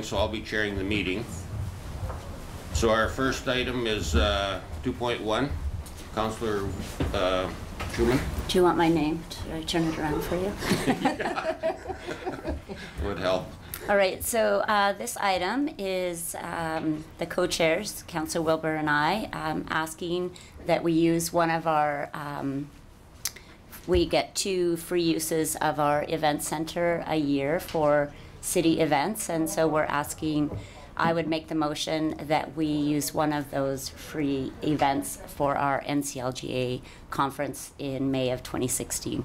So I'll be chairing the meeting. So our first item is 2.1. Councillor Schumann. Do you want my name? Should I turn it around for you? Would help. All right, so this item is the co-chairs, Councillor Wilbur and I, asking that we use one of our, we get 2 free uses of our event center a year for city events, and so we're asking, I would make the motion that we use one of those free events for our NCLGA conference in May of 2016.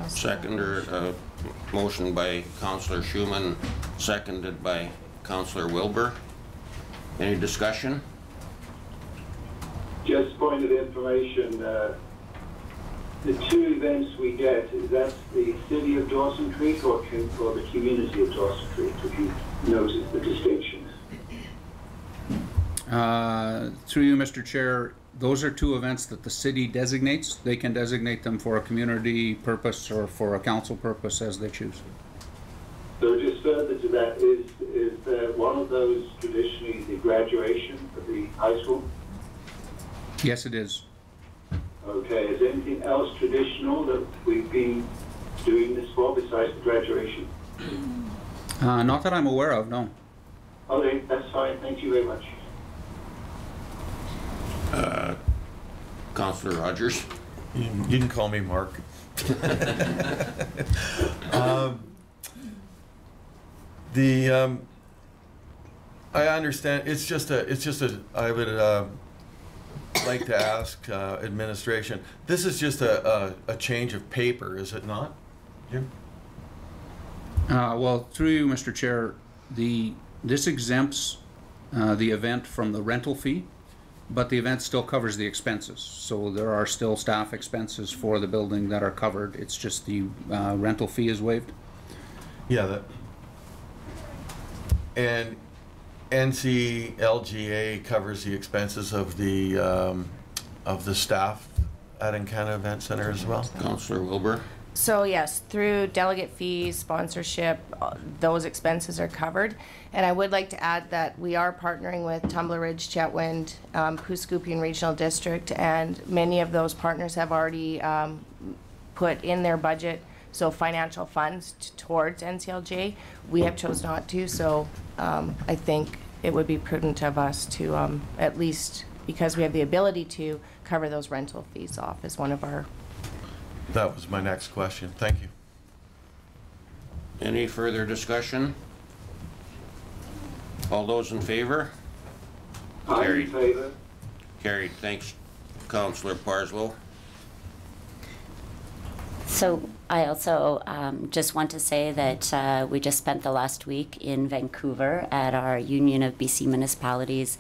Second, or motion by Councillor Schumann, seconded by Councillor Wilbur. Any discussion? Just point of information, the 2 events we get, is that the city of Dawson Creek or the community of Dawson Creek, if you notice the distinctions? Through you, Mr. Chair, those are 2 events that the city designates. They can designate them for a community purpose or for a council purpose as they choose. So just further to that, is one of those traditionally the graduation of the high school? Yes, it is. Okay, is anything else traditional that we've been doing this for besides the graduation? Not that I'm aware of, no. Okay, that's fine. Thank you very much. Councillor Rogers. You can call me Mark. I understand. It's just a. I would like to ask administration. This is just a change of paper, is it not, Jim? Well, through you, Mr. Chair, this exempts the event from the rental fee, but the event still covers the expenses. So there are still staff expenses for the building that are covered. It's just the rental fee is waived. Yeah, and NCLGA covers the expenses of the staff at Encana Event Center as well. Councillor Wilbur. So yes, through delegate fees, sponsorship, those expenses are covered. And I would like to add that we are partnering with Tumbler Ridge, Chetwynd, Cooscooping Regional District, and many of those partners have already put in their budget so financial funds towards NCLJ. We have chose not to, so I think it would be prudent of us to at least, because we have the ability to, cover those rental fees off as one of our. That was my next question. Thank you. Any further discussion? All those in favor? Carried. In favor. Carried. Thanks, Councillor Parslow. So I also just want to say that we just spent the last week in Vancouver at our Union of BC Municipalities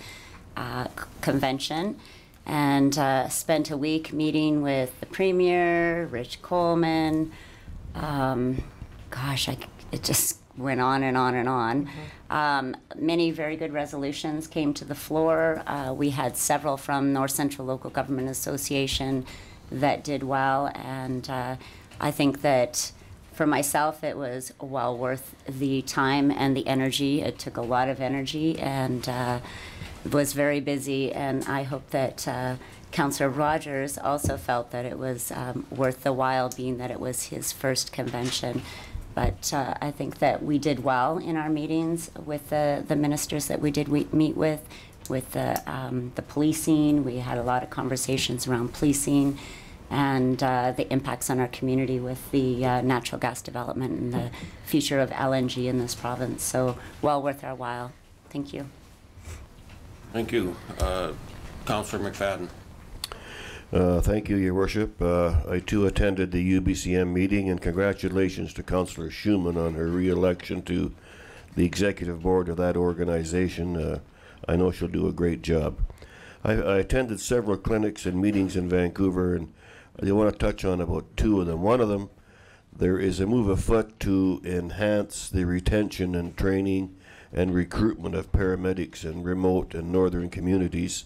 convention, and spent a week meeting with the Premier, Rich Coleman. Gosh, it just went on and on and on. Mm-hmm. Many very good resolutions came to the floor. We had several from North Central Local Government Association that did well, and I think that for myself it was well worth the time and the energy. It took a lot of energy, and was very busy, and I hope that Councillor Rogers also felt that it was worth the while, being that it was his first convention. But I think that we did well in our meetings with the ministers that we did meet with the policing. We had a lot of conversations around policing and the impacts on our community with the natural gas development and the future of LNG in this province. So well worth our while. Thank you. Thank you. Councillor McFadden. Thank you, Your Worship. I too attended the UBCM meeting, and congratulations to Councillor Schumann on her re-election to the executive board of that organization. I know she'll do a great job. I attended several clinics and meetings in Vancouver, and I want to touch on about 2 of them. One of them, there is a move afoot to enhance the retention and training and recruitment of paramedics in remote and northern communities.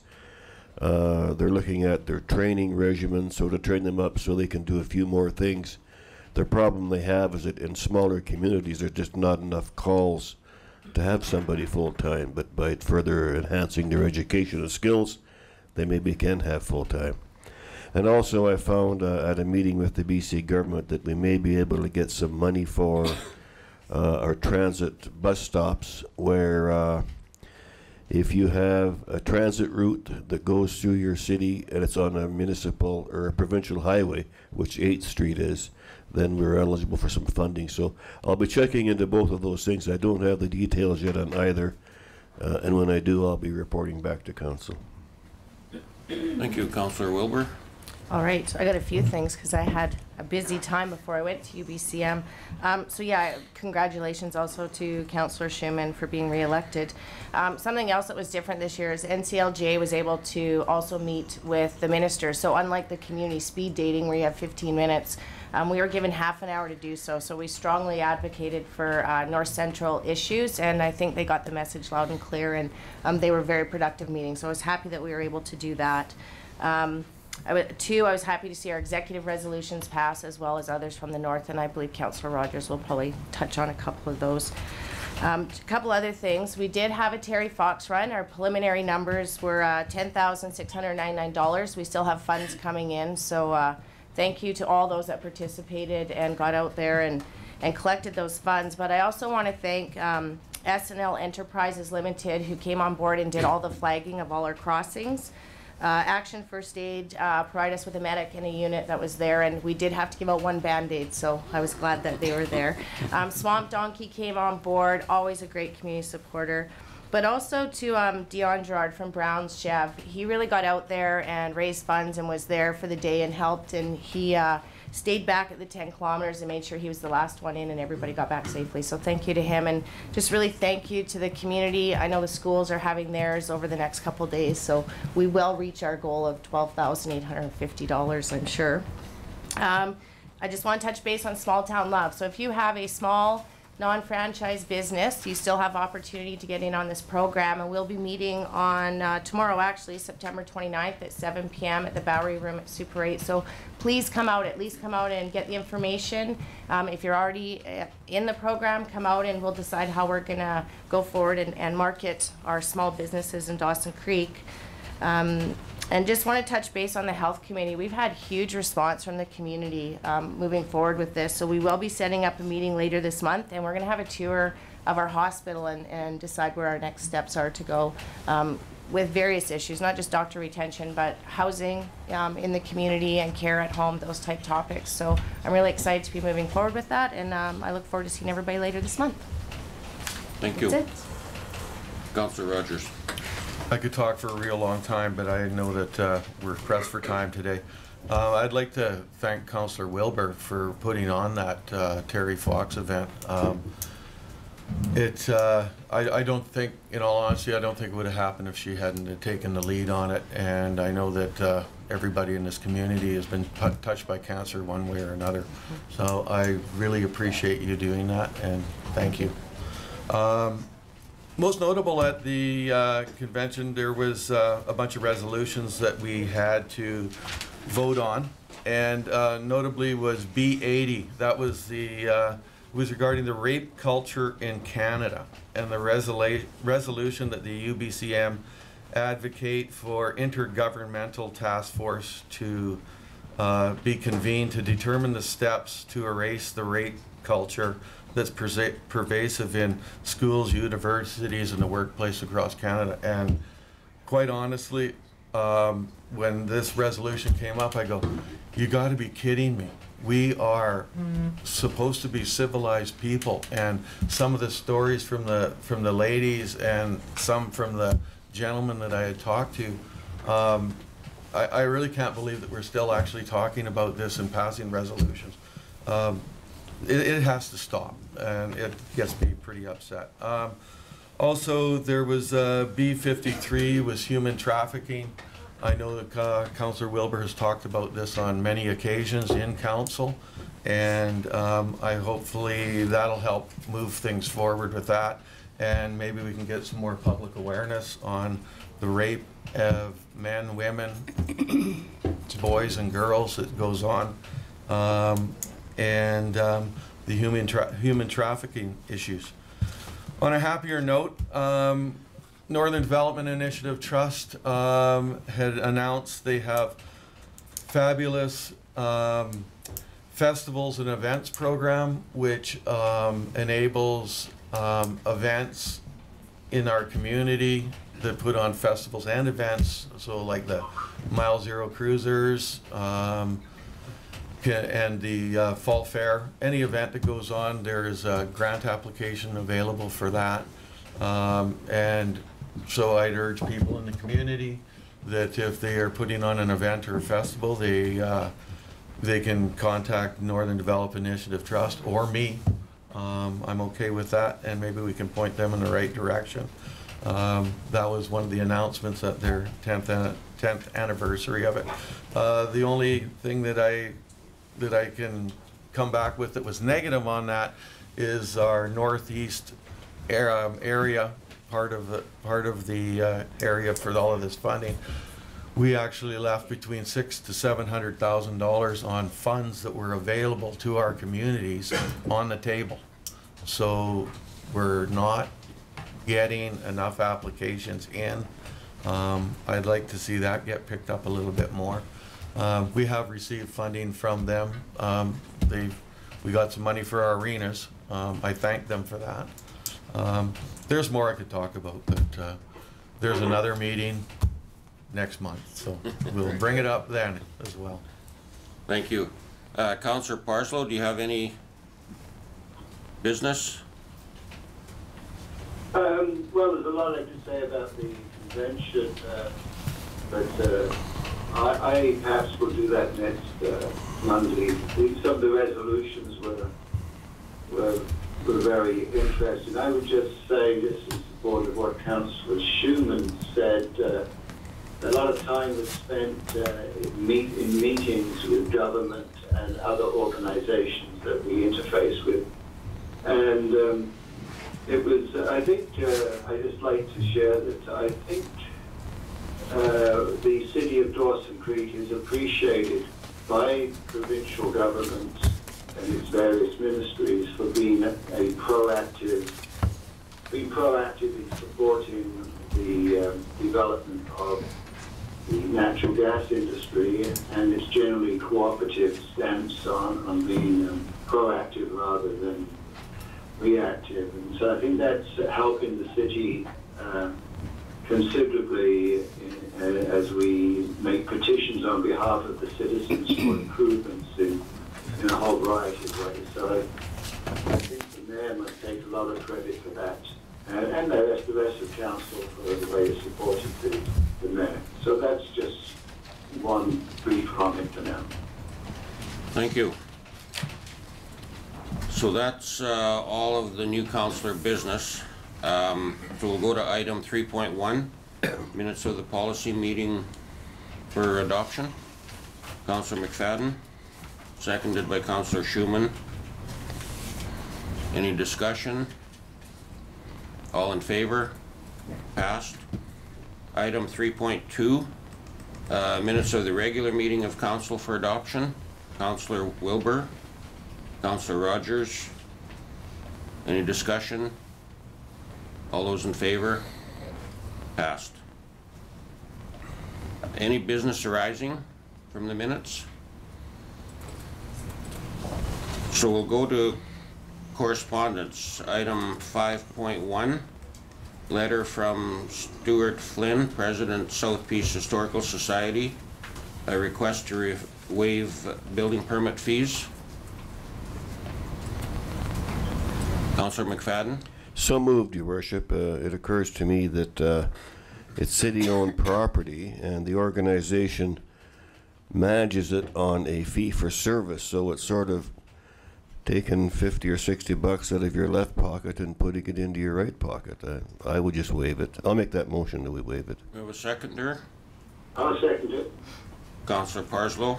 They're looking at their training regimen, so to train them up so they can do a few more things. The problem they have is that in smaller communities there's just not enough calls to have somebody full-time, but by further enhancing their education and skills, they maybe can have full-time. And also I found at a meeting with the BC government that we may be able to get some money for our transit bus stops, where if you have a transit route that goes through your city and it's on a municipal or a provincial highway, which 8th Street is, then we're eligible for some funding. So I'll be checking into both of those things. I don't have the details yet on either, and when I do, I'll be reporting back to council. Thank you, Councillor Wilbur. All right, so I got a few things because I had a busy time before I went to UBCM. So yeah, congratulations also to Councillor Schumann for being reelected. Something else that was different this year is NCLGA was able to also meet with the minister. So unlike the community speed dating where you have 15 minutes, we were given half an hour to do so. So we strongly advocated for North Central issues, and I think they got the message loud and clear, and they were very productive meetings. So I was happy that we were able to do that. I was happy to see our executive resolutions pass, as well as others from the north, and I believe Councillor Rogers will probably touch on a couple of those. A couple other things. We did have a Terry Fox run. Our preliminary numbers were $10,699. We still have funds coming in, so thank you to all those that participated and got out there and collected those funds. But I also want to thank S&L Enterprises Limited, who came on board and did all the flagging of all our crossings. Action First Aid provided us with a medic and a unit that was there, and we did have to give out one Band-Aid, so I was glad that they were there. Swamp Donkey came on board, always a great community supporter. But also to Dion Gerard from Brown's Chev. He really got out there and raised funds and was there for the day and helped, and he stayed back at the 10 kilometers and made sure he was the last one in and everybody got back safely. So thank you to him, and just really thank you to the community. I know the schools are having theirs over the next couple of days, so we will reach our goal of $12,850, I'm sure. I just want to touch base on small town love. So if you have a small non-franchise business, you still have opportunity to get in on this program, and we'll be meeting on tomorrow, actually, September 29th at 7 p.m. at the Bowery Room at Super 8. So please come out, at least come out and get the information. If you're already in the program, come out and we'll decide how we're gonna go forward and market our small businesses in Dawson Creek. And just want to touch base on the health committee. We've had huge response from the community moving forward with this. So we will be setting up a meeting later this month, and we're going to have a tour of our hospital and decide where our next steps are to go with various issues, not just doctor retention, but housing in the community and care at home, those type topics. So I'm really excited to be moving forward with that, and I look forward to seeing everybody later this month. Thank you. That's it. Councillor Rogers. I could talk for a real long time, but I know that we're pressed for time today. I'd like to thank Councillor Wilbur for putting on that Terry Fox event. I don't think, in all honesty, I don't think it would have happened if she hadn't taken the lead on it. And I know that everybody in this community has been touched by cancer one way or another. So I really appreciate you doing that, and thank you. Most notable at the convention, there was a bunch of resolutions that we had to vote on, and notably was B80. That was the was regarding the rape culture in Canada, and the resolution that the UBCM advocate for intergovernmental task force to be convened to determine the steps to erase the rape culture that's pervasive in schools, universities, and the workplace across Canada. And quite honestly, when this resolution came up, I go, you got to be kidding me. We are supposed to be civilized people, and some of the stories from the ladies and some from the gentlemen that I had talked to, I really can't believe that we're still actually talking about this and passing resolutions. It has to stop, and it gets me pretty upset. Also, there was B53 was human trafficking. I know that Councillor Wilbur has talked about this on many occasions in council, and hopefully that'll help move things forward with that, and maybe we can get some more public awareness on the rape of men, women, boys and girls that goes on, and the human trafficking issues. On a happier note, Northern Development Initiative Trust had announced they have fabulous festivals and events program, which enables events in our community that put on festivals and events. So like the Mile Zero Cruisers and the Fall Fair. Any event that goes on, there is a grant application available for that. And so I'd urge people in the community that if they are putting on an event or a festival, they can contact Northern Development Initiative Trust or me. I'm okay with that, and maybe we can point them in the right direction. That was one of the announcements at their 10th anniversary of it. The only thing that I can come back with that was negative on that is our northeast area, part of the area for all of this funding. We actually left between $600,000 to $700,000 on funds that were available to our communities on the table. So we're not getting enough applications in. I'd like to see that get picked up a little bit more. We have received funding from them. We got some money for our arenas. I thank them for that. There's more I could talk about, but there's another meeting next month, so we'll bring it up then as well. Thank you. Councillor Parslow, do you have any business? Well, there's a lot I could say about the convention, but I perhaps will do that next Monday. Some of the resolutions were very interesting. I would just say, this is support of what Councillor Schumann said. A lot of time was spent in meetings with government and other organizations that we interface with. And it was, I think, I just like to share that I think the city of Dawson Creek is appreciated by provincial government and its various ministries for being proactively supporting the development of the natural gas industry, and it's generally cooperative stance on being proactive rather than reactive. And so I think that's helping the city considerably as we make petitions on behalf of the citizens for improvements in a whole variety of ways. So I think the mayor must take a lot of credit for that, and the rest of council for the way they supported the mayor. So that's just one brief comment for now. Thank you. So that's all of the new councillor business. So we'll go to item 3.1, minutes of the policy meeting for adoption. Councillor McFadden, seconded by Councillor Schumann. Any discussion? All in favor? Passed. Item 3.2, minutes of the regular meeting of council for adoption. Councillor Wilbur, Councillor Rogers. Any discussion? All those in favor? Passed. Any business arising from the minutes? So we'll go to correspondence. Item 5.1, letter from Stuart Flynn, President, South Peace Historical Society, a request to waive building permit fees. Councillor McFadden. So moved, Your Worship. It occurs to me that it's city-owned property, and the organization manages it on a fee-for-service, so it's sort of taking 50 or 60 bucks out of your left pocket and putting it into your right pocket. I would just waive it. I'll make that motion that we waive it. We have a seconder. I'll second it. Councillor Parslow.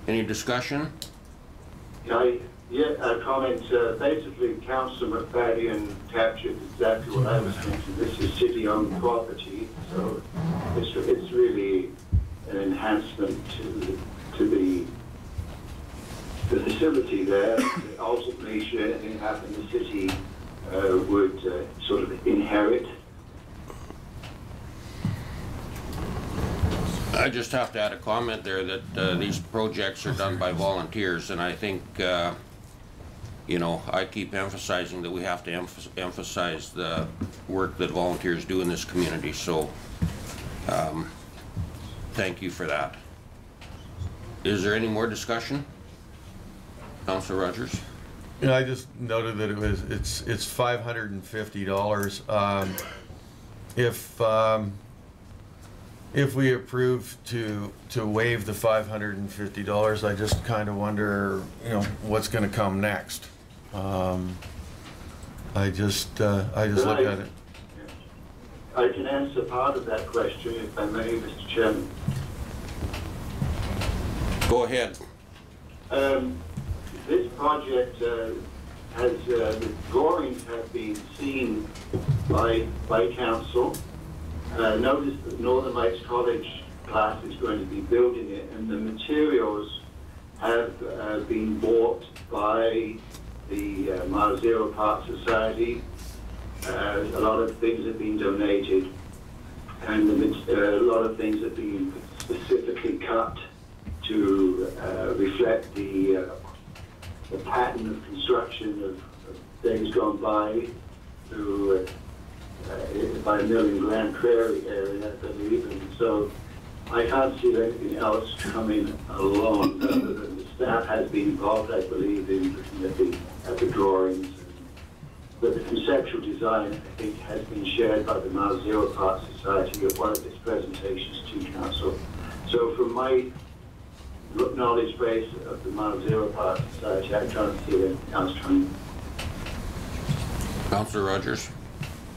Any discussion? A comment. Basically, Councillor McFadden captured exactly what I was thinking. This is city-owned property, so it's really an enhancement to the facility there. Ultimately, should anything happen, the city would sort of inherit. I just have to add a comment there that these projects are done by volunteers, and I think, you know, I keep emphasizing that we have to emphasize the work that volunteers do in this community, so thank you for that. Is there any more discussion? Councillor Rogers? You know, I just noted that it's $550. If we approve to waive the $550, I just kind of wonder, you know, what's going to come next. I just look at it. I can answer part of that question, if I may, Mr. Chairman. Go ahead. This project has, the drawings have been seen by council. Notice that Northern Lights College class is going to be building it, and the materials have been bought by the Mile Zero Park Society. A lot of things have been donated, and a lot of things have been specifically cut to reflect the pattern of construction of days gone by through by Mill and Grand Prairie area, I believe, and so I can't see anything else coming along other than the staff has been involved, I believe, in looking at the drawings. But the conceptual design, I think, has been shared by the Mile Zero Park Society at one of its presentations to council. So from my knowledge base of the Mile Zero Park Society, I can't see anything else coming. Councillor Rogers?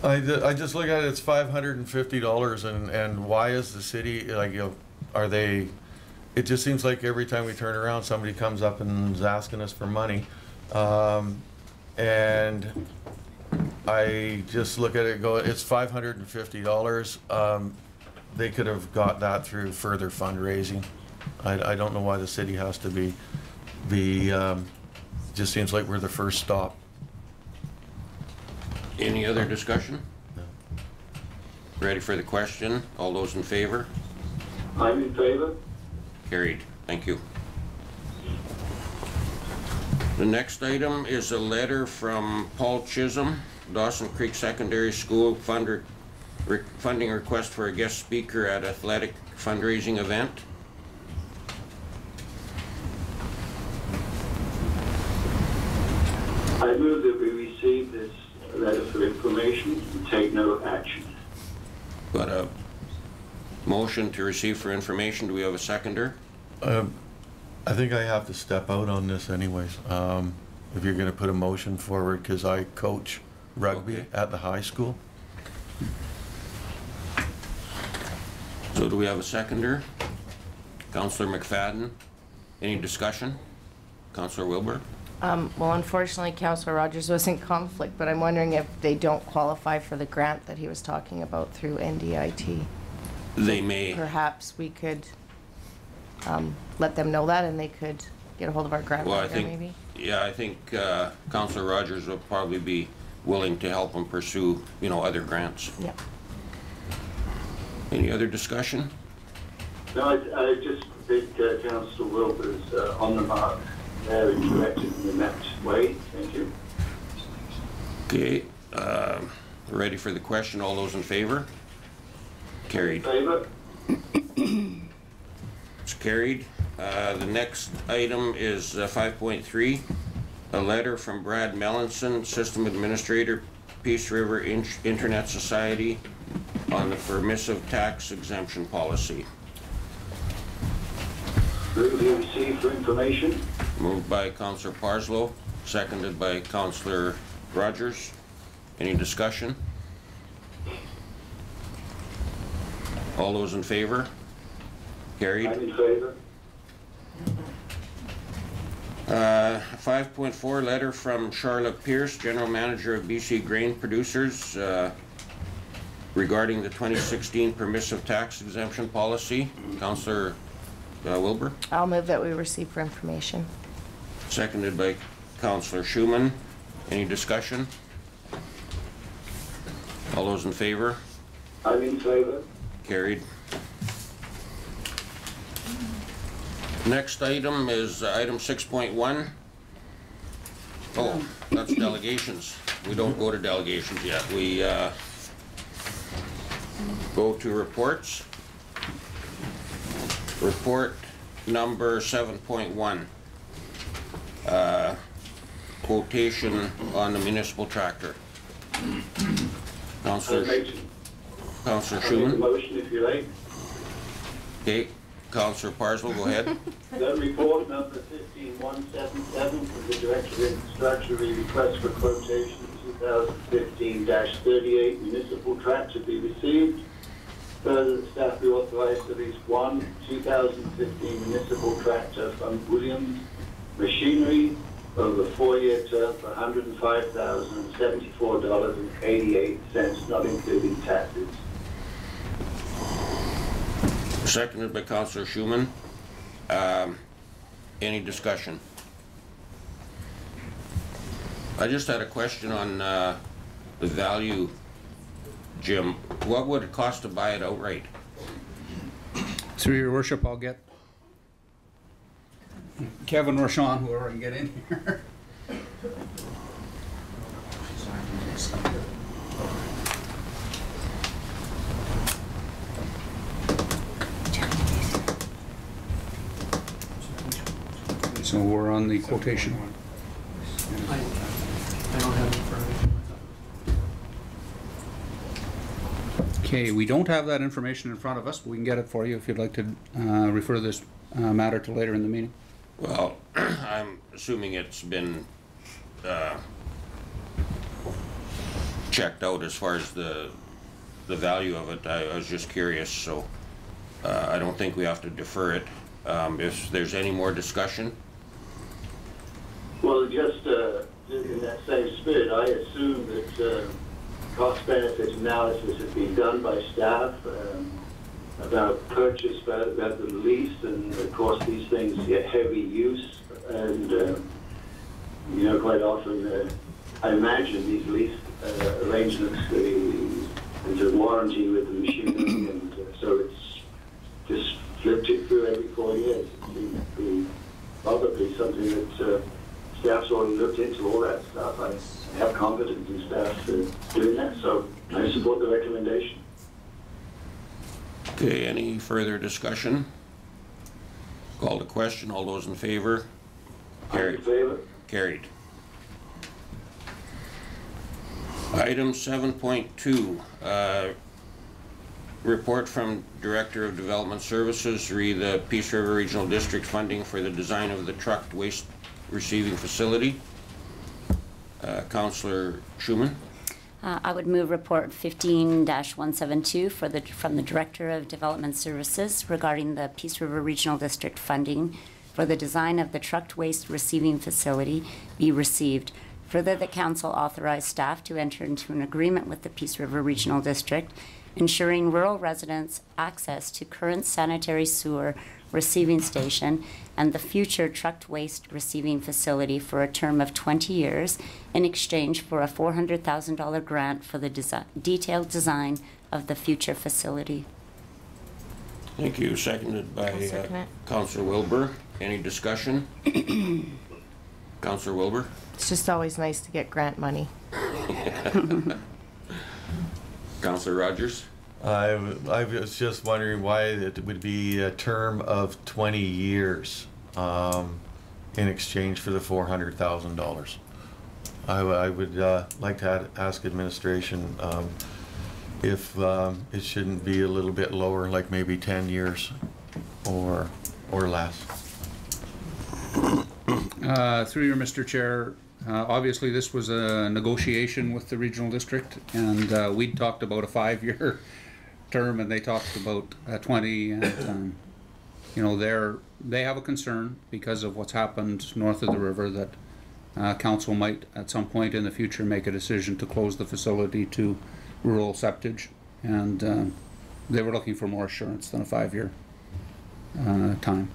I just look at it, it's $550, and why is the city, like, you know, are they, it just seems like every time we turn around, somebody comes up and is asking us for money. And I just look at it and go, it's $550. They could have got that through further fundraising. I don't know why the city has to be just seems like we're the first stop. Any other discussion? No. Ready for the question? All those in favor? I'm in favor. Carried. Thank you. The next item is a letter from Paul Chisholm, Dawson Creek Secondary School funding request for a guest speaker at athletic fundraising event. I move that we receive this letter for information and take no action. Got a motion to receive for information. Do we have a seconder? I think I have to step out on this anyways. If you're going to put a motion forward, because I coach rugby Okay. at the high school. So do we have a seconder? Councillor McFadden. Any discussion? Councillor Wilbur? Well, unfortunately, Councillor Rogers was in conflict, but I'm wondering if they don't qualify for the grant that he was talking about through NDIT. They may. Perhaps we could let them know that, and they could get a hold of our grant Well, I writer, think, maybe. yeah, I think Councillor Rogers will probably be willing to help them pursue, you know, other grants. Yep. Any other discussion? No, I just think Councillor Wilbur's on the mark there and directed in the next way. Thank you. Okay, ready for the question? All those in favor? Carried. Favor? It's carried. The next item is 5.3, a letter from Brad Mellinson, System Administrator, Peace River Internet Society, on the permissive tax exemption policy. Move we receive for information. Moved by Councillor Parslow, seconded by Councillor Rogers. Any discussion? All those in favor? Carried. I'm in favor. 5.4, letter from Charlotte Pierce, General Manager of BC Grain Producers, regarding the 2016 permissive tax exemption policy. Councillor Wilbur, I'll move that we receive for information. seconded by Councillor Schumann. Any discussion? All those in favor? I'm in favor. Carried. Next item is item 6.1. Oh, that's delegations. We don't go to delegations yet. We go to reports. Report number 7.1. Quotation on the municipal tractor. Councillor I'll make the Schumann. motion if you like. Okay, Councillor Parslow, go ahead. That report number 15177 from the Director of Infrastructure, request for quotation 2015-38 municipal tractor be received. Further, the staff be authorized to lease one 2015 municipal tractor from Williams Machinery over a 4-year term for $105,074.88, not including taxes. Seconded by Councillor Schumann. Any discussion? I just had a question on the value, Jim. What would it cost to buy it outright? Through your worship, I'll get Kevin or Sean, whoever I can get in here. So we're on the quotation. I don't have it in front of me. Okay, we don't have that information in front of us, but we can get it for you if you'd like to refer this matter to later in the meeting. Well, I'm assuming it's been checked out as far as the value of it. I was just curious, so I don't think we have to defer it. If there's any more discussion. Well, just in that same spirit, I assume that cost-benefit analysis has been done by staff about purchase, about the lease, and of course these things get heavy use, and you know, quite often I imagine these lease arrangements, there's a warranty with the machinery, and so it's just flipped it through every 4 years. It seems to be probably something that staff's already looked into, all that stuff. I have confidence in staff doing that, so I support the recommendation. Okay, any further discussion? Call to question. All those in favor? I'm in Carried. favor. Carried. Item 7.2, report from Director of Development Services re the Peace River Regional District funding for the design of the trucked waste receiving facility. Councillor Schumann. I would move report 15-172 from the Director of Development Services regarding the Peace River Regional District funding for the design of the trucked waste receiving facility be received. Further, the council authorized staff to enter into an agreement with the Peace River Regional District, ensuring rural residents access to current sanitary sewer receiving station and the future trucked waste receiving facility for a term of 20 years in exchange for a $400,000 grant for the detailed design of the future facility. Thank you. Seconded by second it. Councillor Wilbur. Any discussion? Councillor Wilbur. It's just always nice to get grant money. Councillor Rogers. I was just wondering why it would be a term of 20 years in exchange for the $400,000. I would like to ask administration if it shouldn't be a little bit lower, like maybe 10 years or less. Through you, Mr. Chair, obviously this was a negotiation with the regional district, and we'd talked about a 5-year term, and they talked about 20. And you know, they have a concern because of what's happened north of the river that council might at some point in the future make a decision to close the facility to rural septage, and they were looking for more assurance than a 5-year time.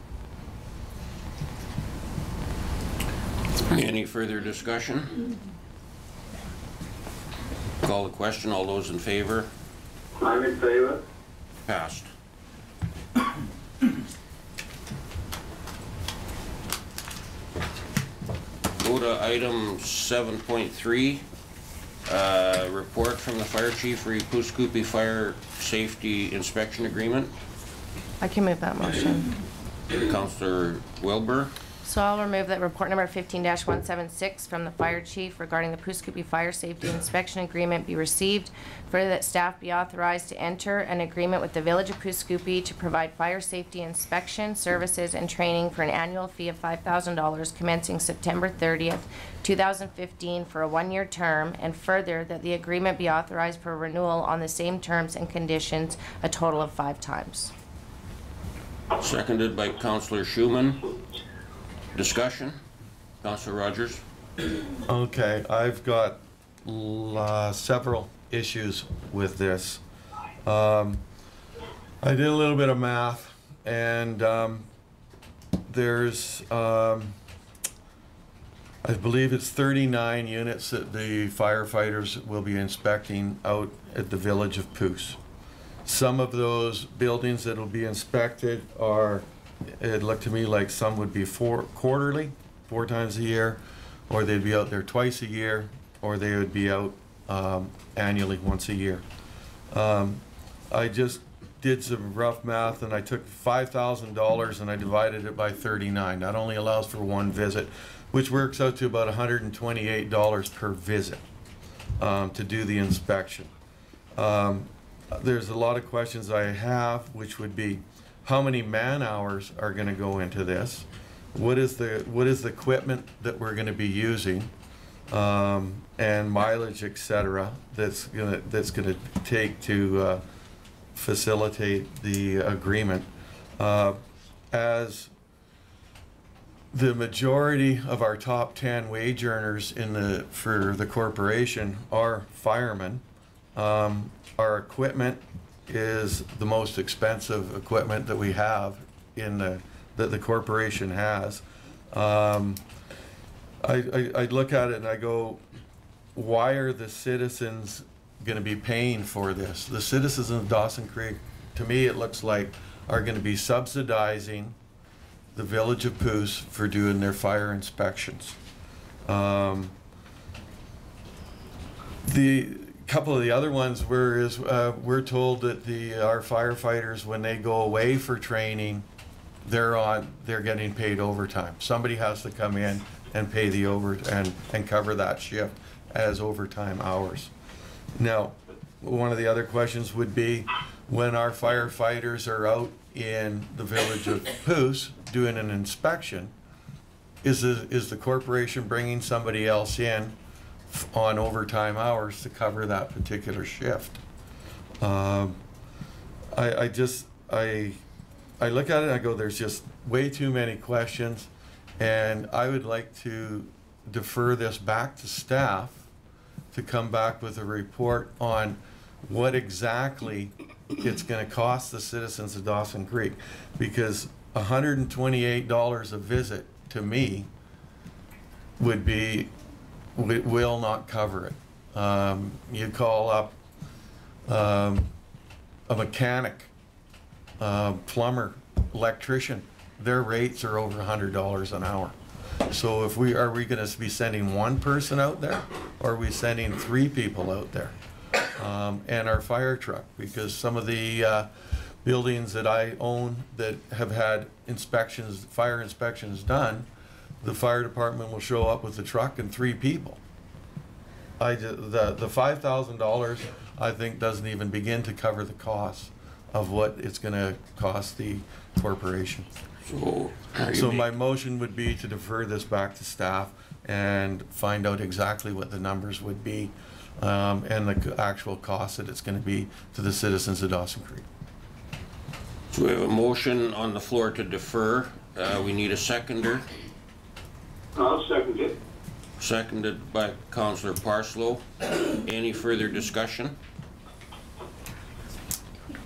Any further discussion? Call the question. All those in favor? I'm in favor. Passed. Go to item 7.3, report from the fire chief for Puskupi Fire Safety Inspection Agreement. I can move that motion. Councillor Wilbur. So I'll remove that report number 15-176 from the fire chief regarding the Puskupi Fire Safety Inspection Agreement be received. Further, that staff be authorized to enter an agreement with the Village of Puskupi to provide fire safety inspection, services, and training for an annual fee of $5,000 commencing September 30th, 2015 for a one-year term, and further, that the agreement be authorized for renewal on the same terms and conditions a total of 5 times. Seconded by Councillor Schumann. Discussion? Councillor Rogers. Okay, I've got several issues with this. I did a little bit of math, and there's, I believe it's 39 units that the firefighters will be inspecting out at the Village of Poos. Some of those buildings that will be inspected are, it looked to me like some would be quarterly, 4 times a year, or they'd be out there twice a year, or they would be out annually, once a year. I just did some rough math, and I took $5,000 and I divided it by 39. That only allows for 1 visit, which works out to about $128 per visit to do the inspection. There's a lot of questions I have, which would be, how many man hours are going to go into this? What is the equipment that we're going to be using, and mileage, etc. That's gonna take to facilitate the agreement. As the majority of our top 10 wage earners for the corporation are firemen, our equipment is the most expensive equipment that we have that the corporation has. I look at it and I go, why are the citizens going to be paying for this? The citizens of Dawson Creek, to me, it looks like, are going to be subsidizing the Village of Poos for doing their fire inspections. The couple of the other ones we're told that our firefighters, when they go away for training, they're getting paid overtime. Somebody has to come in and pay the and cover that shift as overtime hours. Now, one of the other questions would be, when our firefighters are out in the Village of Poos doing an inspection, is the corporation bringing somebody else in on overtime hours to cover that particular shift? I look at it and I go, there's just way too many questions, and I would like to defer this back to staff to come back with a report on what exactly it's going to cost the citizens of Dawson Creek, because $128 a visit to me will not cover it. You call up a mechanic, plumber, electrician, their rates are over $100 an hour. So are we going to be sending 1 person out there, or are we sending 3 people out there? And our fire truck, because some of the buildings that I own that have had fire inspections done, the fire department will show up with the truck and 3 people. The $5,000, I think, doesn't even begin to cover the cost of what it's going to cost the corporation. So my motion would be to defer this back to staff and find out exactly what the numbers would be, and the actual cost that it's going to be to the citizens of Dawson Creek. So we have a motion on the floor to defer. We need a seconder. I'll second it. Seconded by Councillor Parslow. Any further discussion?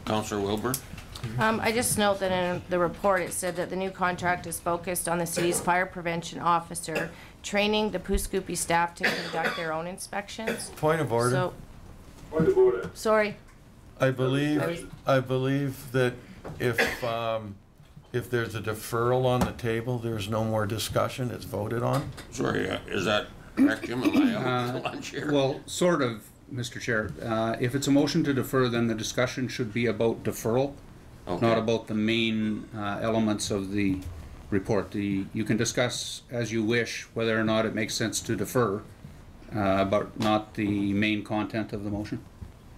Councillor Wilbur. I just note that in the report it said that the new contract is focused on the city's fire prevention officer training the Puskupi staff to conduct their own inspections. Point of order. So, Point of order. Sorry. I believe that if there's a deferral on the table, there's no more discussion, it's voted on. Sorry, is that correct, Jim? Am I out to lunch here? Well, sort of, Mr. Chair. If it's a motion to defer, then the discussion should be about deferral, Okay. not about the main elements of the report. You can discuss as you wish whether or not it makes sense to defer, but not the main content of the motion.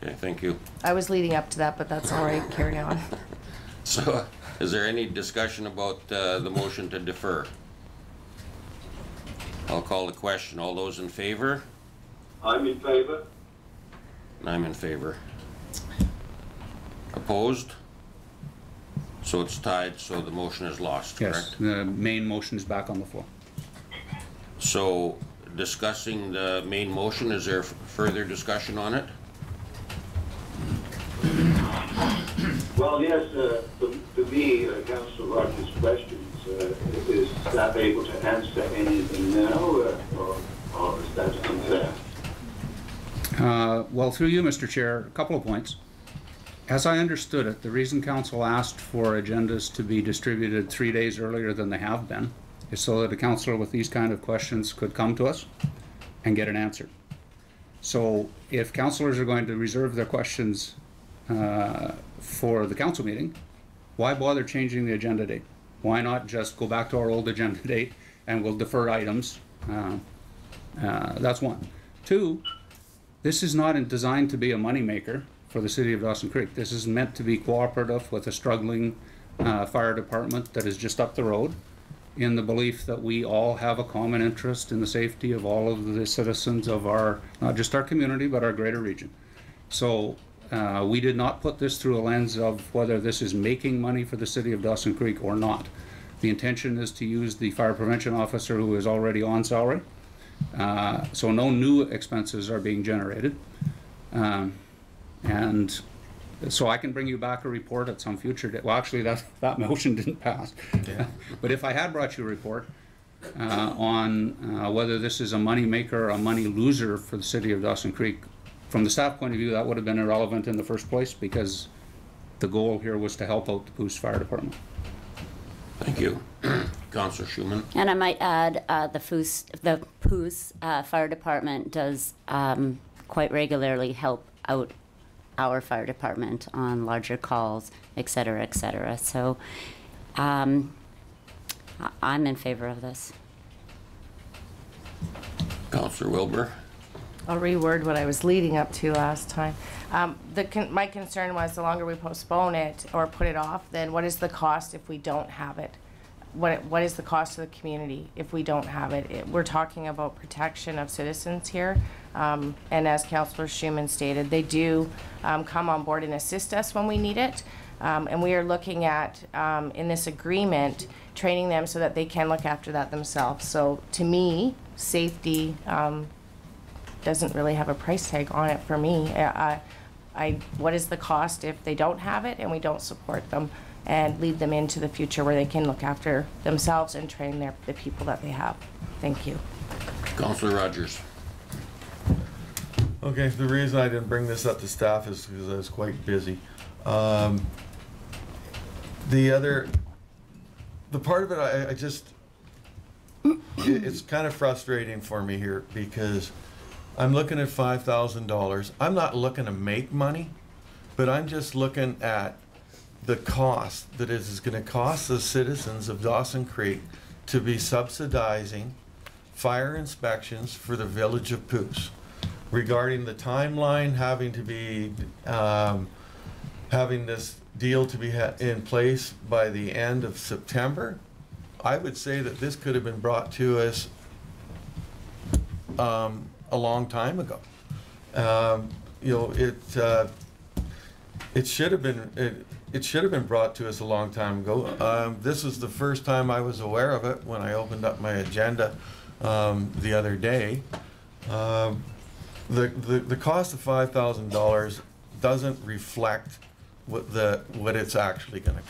Okay, thank you. I was leading up to that, but that's all right. Carry on. So, is there any discussion about the motion to defer? I'll call the question. All those in favor? I'm in favor. And I'm in favor. Opposed? So it's tied, so the motion is lost, Yes, correct? the main motion is back on the floor. So, discussing the main motion, is there further discussion on it? Well, yes, to me, Councillor Rogers' questions, is staff able to answer anything now, or is that unfair? Well, through you, Mr. Chair, a couple of points. As I understood it, the reason council asked for agendas to be distributed 3 days earlier than they have been is so that a councillor with these kind of questions could come to us and get an answer. So if councillors are going to reserve their questions for the council meeting, why bother changing the agenda date? Why not just go back to our old agenda date and we'll defer items? That's one. Two, this is not designed to be a moneymaker for the city of Dawson Creek. This is meant to be cooperative with a struggling fire department that is just up the road, in the belief that we all have a common interest in the safety of all of the citizens of our, not just our community, but our greater region. So we did not put this through a lens of whether this is making money for the city of Dawson Creek or not. The intention is to use the fire prevention officer who is already on salary. So no new expenses are being generated. And so I can bring you back a report at some future date. Well, actually, that motion didn't pass. Yeah. But if I had brought you a report on whether this is a money maker or a money loser for the city of Dawson Creek, from the staff point of view, that would have been irrelevant in the first place because the goal here was to help out the Poos Fire Department. Thank you. Councillor Schumann. And I might add, the Poos Fire Department does quite regularly help out our fire department on larger calls, et cetera, et cetera. So I'm in favor of this. Councillor Wilbur. I'll reword what I was leading up to last time. My concern was the longer we postpone it or put it off, then what is the cost if we don't have it? What is the cost to the community if we don't have it? We're talking about protection of citizens here. And as Councillor Schumann stated, they do come on board and assist us when we need it. And we are looking at, in this agreement, training them so that they can look after that themselves. So to me, safety doesn't really have a price tag on it for me. What is the cost if they don't have it and we don't support them and lead them into the future where they can look after themselves and train the people that they have? Thank you. Councillor Rogers. Okay, the reason I didn't bring this up to staff is because I was quite busy. The part of it, I just, it's kind of frustrating for me here because I'm looking at $5,000. I'm not looking to make money, but I'm just looking at the cost that it is going to cost the citizens of Dawson Creek to be subsidizing fire inspections for the village of Poos. Regarding the timeline having to be, having this deal to be in place by the end of September, I would say that this could have been brought to us a long time ago. You know, it should have been it should have been brought to us a long time ago. This is the first time I was aware of it when I opened up my agenda the other day. The cost of $5,000 doesn't reflect what it's actually going to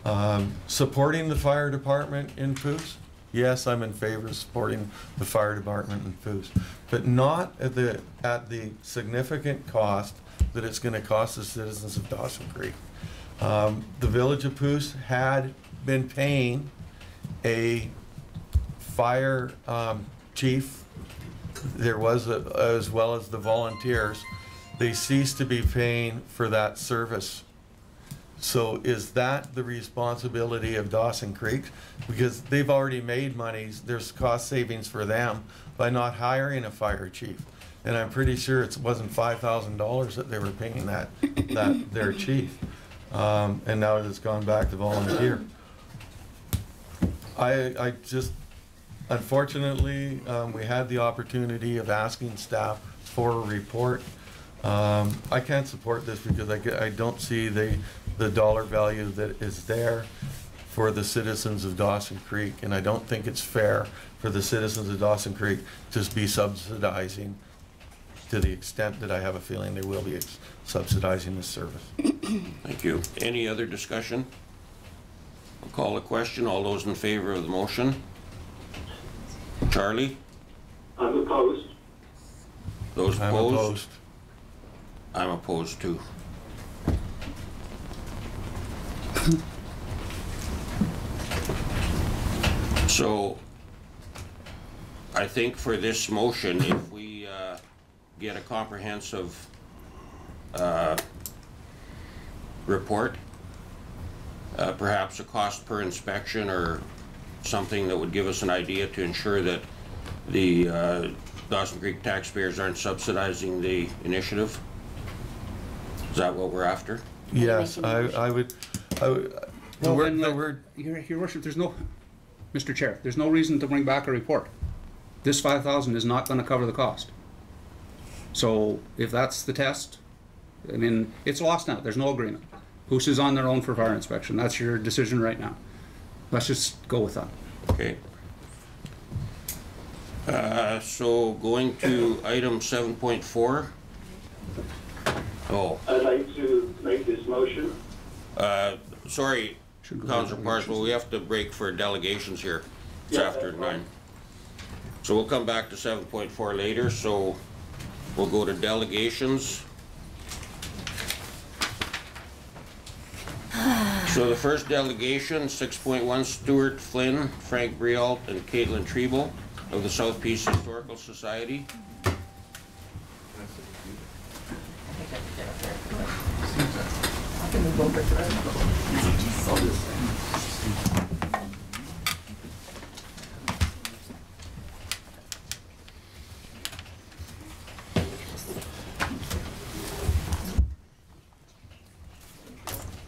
cost. Supporting the fire department in Poos, yes, I'm in favor of supporting the fire department and Poos, but not at the significant cost that it's gonna cost the citizens of Dawson Creek. The village of Poos had been paying a fire chief. There was, as well as the volunteers, they ceased to be paying for that service. So is that the responsibility of Dawson Creek? Because they've already made monies, there's cost savings for them by not hiring a fire chief. And I'm pretty sure it wasn't $5,000 that they were paying their chief. And now it's gone back to volunteer. I just, unfortunately, we had the opportunity of asking staff for a report. I can't support this because I don't see the dollar value that is there for the citizens of Dawson Creek, and I don't think it's fair for the citizens of Dawson Creek to be subsidizing to the extent that I have a feeling they will be subsidizing this service. Thank you. Any other discussion? I'll call a question. All those in favor of the motion? Charlie? I'm opposed. Those I'm opposed? opposed. I'm opposed too. So, I think for this motion, if we get a comprehensive report, perhaps a cost per inspection or something that would give us an idea to ensure that the Dawson Creek taxpayers aren't subsidizing the initiative? Is that what we're after? Yes, I would, Well, then, Your Worship, there's no, Mr. Chair, there's no reason to bring back a report. This 5,000 is not gonna cover the cost. So if that's the test, I mean, it's lost now, there's no agreement. Poos is on their own for fire inspection, that's your decision right now. Let's just go with that. Okay. So going to item 7.4. Oh, I'd like to make this motion. sorry, Should go Councilor to Parsons, we have to break for delegations here. It's Yeah, after that's 9. fine. So we'll come back to 7.4 later, so we'll go to delegations. So the first delegation, 6.1, Stuart Flynn, Frank Brialt, and Caitlin Treble of the South Peace Historical Society.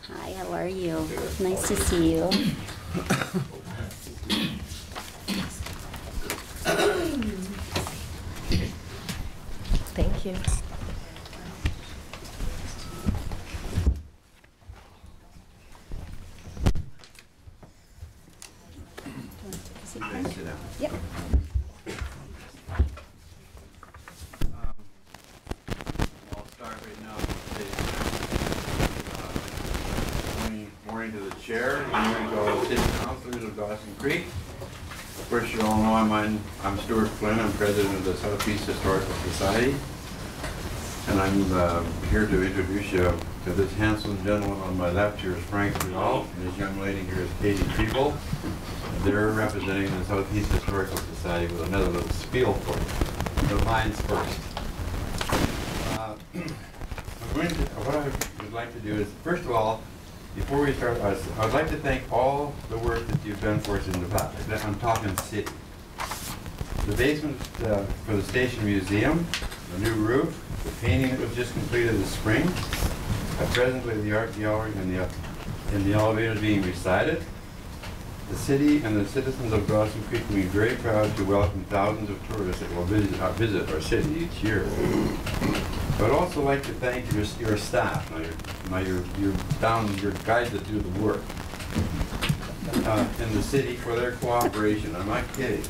Hi, how are you? Nice to see you. Thank you. Yep. I'll start right now. Morning to the chair, and to all city councilors of Dawson Creek. First, you all know I'm Stuart Flynn. I'm president of the Southeast Historical Society, and I'm here to introduce you to this handsome gentleman on my left. Here is Frank Brialt, and this young lady here is Katie Treble. They're representing the Southeast Historical Society with another little spiel for you. So mine's first. What I would like to do is, first of all, before we start, I would like to thank all the work that you've done for us in the past. I'm talking city. The basement for the station museum, the new roof, the painting that was just completed this spring, presently the art gallery and the elevators being recited. The city and the citizens of Dawson Creek will be very proud to welcome thousands of tourists that will visit our city each year. I would also like to thank your staff, your guys that do the work in the city for their cooperation. I'm not kidding.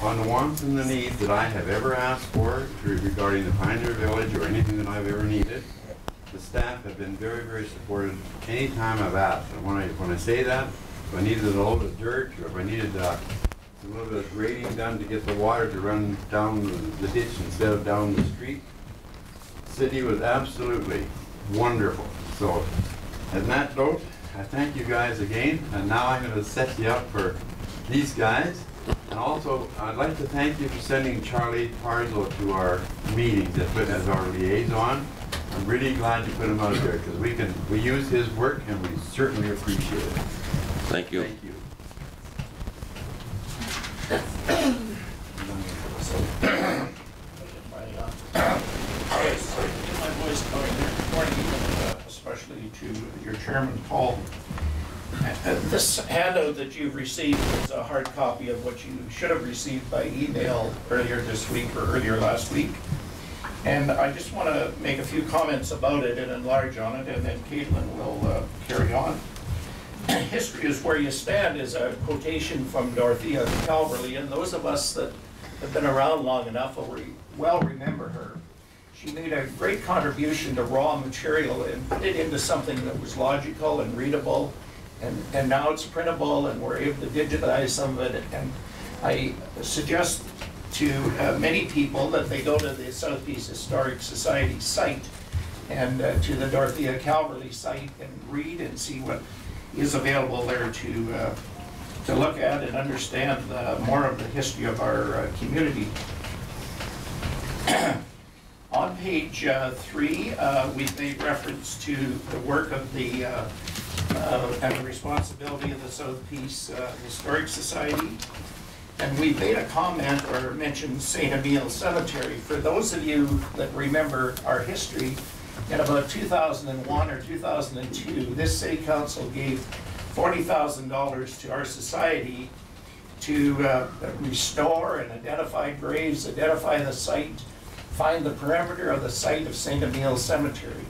On the wants and the needs that I have ever asked for regarding the Pioneer Village or anything that I've ever needed, the staff have been very, very supportive anytime I've asked. And when I say that, if I needed a load of dirt or if I needed a little bit of grading done to get the water to run down the ditch instead of down the street. City was absolutely wonderful. So, on that note, I thank you guys again, and now I'm going to set you up for these guys. And also, I'd like to thank you for sending Charlie Parzo to our meetings as our liaison. I'm really glad you put him out there because we use his work and we certainly appreciate it. Thank you. Thank you. My voice going there. Good morning, especially to your chairman, Paul. This handout that you've received is a hard copy of what you should have received by email earlier this week or earlier last week. And I just want to make a few comments about it and enlarge on it, and then Caitlin will carry on. History is where you stand is a quotation from Dorothea Calverley, and those of us that have been around long enough will well remember her. She made a great contribution to raw material and put it into something that was logical and readable, and now it's printable and we're able to digitize some of it. And I suggest to many people that they go to the Southeast Historic Society site and to the Dorothea Calverley site and read and see what is available there to look at and understand more of the history of our community. On page 3, we've made reference to the work of the and the responsibility of the Southeast Historic Society. And we made a comment or mentioned St. Emile Cemetery. For those of you that remember our history, in about 2001 or 2002, this city council gave $40,000 to our society to restore and identify graves, identify the site, find the perimeter of the site of St. Emile Cemetery.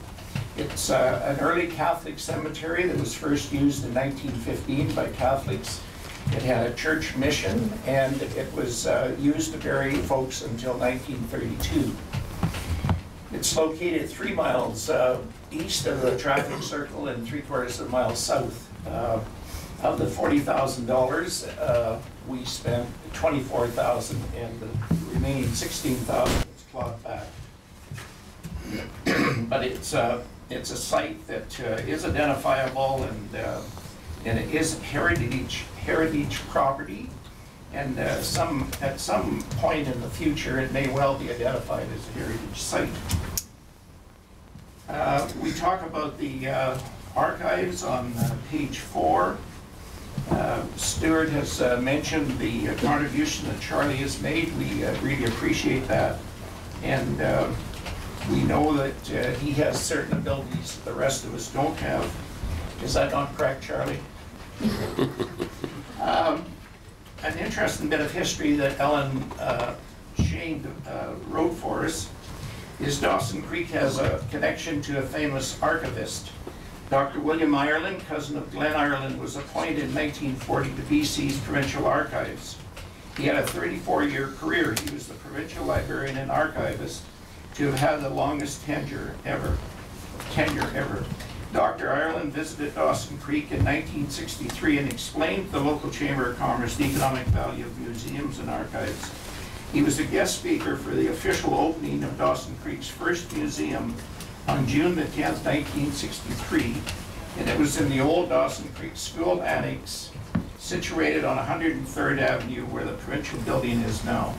It's an early Catholic cemetery that was first used in 1915 by Catholics. It had a church mission, and it was used to bury folks until 1932. It's located 3 miles east of the traffic circle and 3/4 of a mile south. Of the $40,000, we spent $24,000, and the remaining $16,000 was clawed back. But it's a site that is identifiable, and it is heritage property, and at some point in the future it may well be identified as a heritage site. We talk about the archives on page 4. Stuart has mentioned the contribution that Charlie has made. We really appreciate that, and we know that he has certain abilities that the rest of us don't have. Is that not correct, Charlie? An interesting bit of history that Ellen Shane wrote for us is Dawson Creek has a connection to a famous archivist. Dr. William Ireland, cousin of Glenn Ireland, was appointed in 1940 to BC's Provincial Archives. He had a 34-year career. He was the provincial librarian and archivist to have had the longest tenure ever. Dr. Ireland visited Dawson Creek in 1963 and explained to the local Chamber of Commerce the economic value of museums and archives. He was a guest speaker for the official opening of Dawson Creek's first museum on June the 10th, 1963, and it was in the old Dawson Creek School Annex, situated on 103rd Avenue, where the provincial building is now.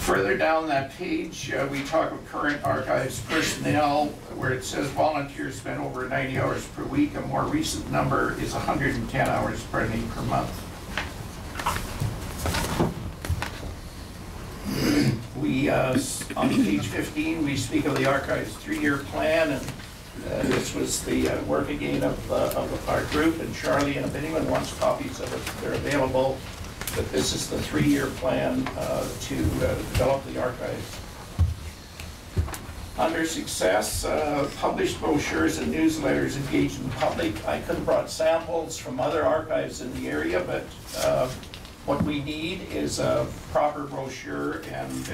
Further down that page, we talk of current archives personnel, where it says volunteers spend over 90 hours per week. A more recent number is 110 hours per month. We, on page 15, we speak of the archive's 3-year plan, and this was the work again of our group, and Charlie, and if anyone wants copies of it, they're available. But this is the 3-year plan to develop the archives. Under success, published brochures and newsletters engaged in the public. I could have brought samples from other archives in the area, but what we need is a proper brochure and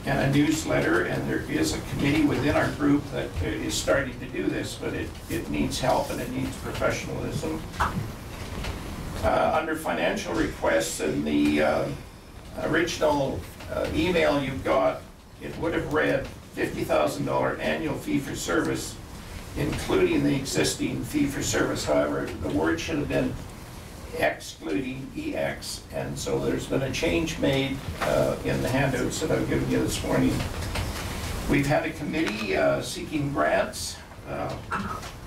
a newsletter, and there is a committee within our group that is starting to do this, but it needs help and it needs professionalism. Under financial requests in the original email you got, it would have read $50,000 annual fee for service, including the existing fee for service. However, the word should have been excluding EX, and so there's been a change made in the handouts that I've given you this morning. We've had a committee seeking grants.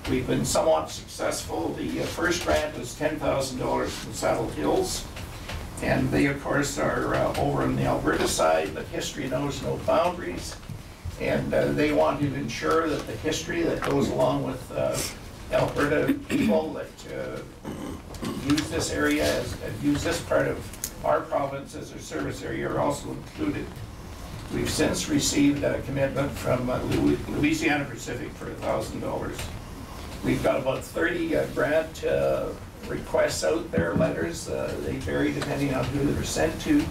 We've been somewhat successful. The first grant was $10,000 from Saddle Hills, and they of course are over on the Alberta side, but history knows no boundaries, and they want to ensure that the history that goes along with Alberta people that use this area, use this part of our province as their service area, are also included. We've since received a commitment from Louisiana Pacific for $1,000. We've got about 30 grant requests out there, letters. They vary depending on who they're sent to.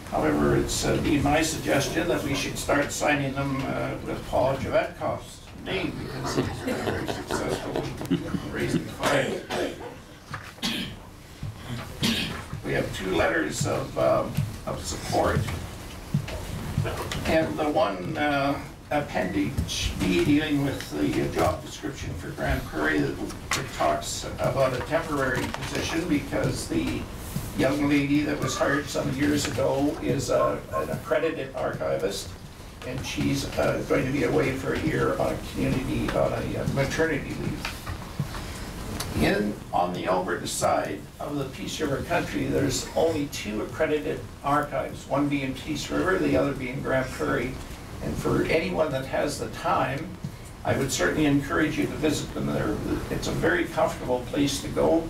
However, it's been my suggestion that we should start signing them with Paul Javetkoff's name, because he's been very successful in raising funds. We have 2 letters of support. And the one appendage B dealing with the job description for Grand Prairie, that talks about a temporary position because the young lady that was hired some years ago is an accredited archivist, and she's going to be away for a year on a maternity leave. On the Alberta side of the Peace River country, there's only 2 accredited archives, one being Peace River, the other being Grand Prairie. And for anyone that has the time, I would certainly encourage you to visit them. It's a very comfortable place to go.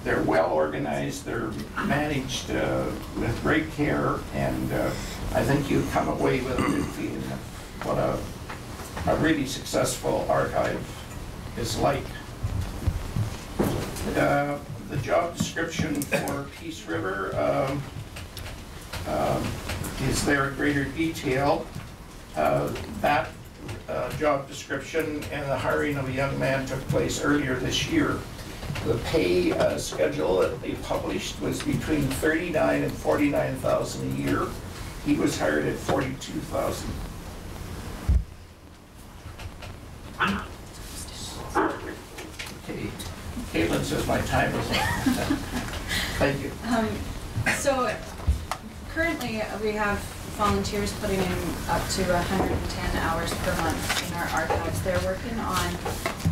They're well organized, they're managed with great care, and I think you come away with a good feeling of what a really successful archive is like. The job description for Peace River is there in greater detail. That job description and the hiring of a young man took place earlier this year. The pay schedule that they published was between $39,000 and $49,000 a year. He was hired at $42,000. Okay. Caitlin says my time is up. Thank you. So currently we have volunteers putting in up to 110 hours per month in our archives. They're working on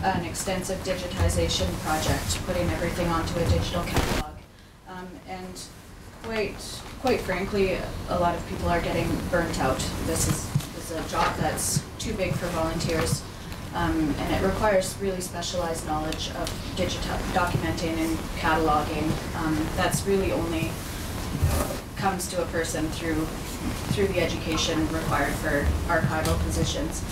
an extensive digitization project, putting everything onto a digital catalog. And quite frankly, a lot of people are getting burnt out. This is a job that's too big for volunteers. And it requires really specialized knowledge of documenting and cataloging. That's really only comes to a person through the education required for archival positions.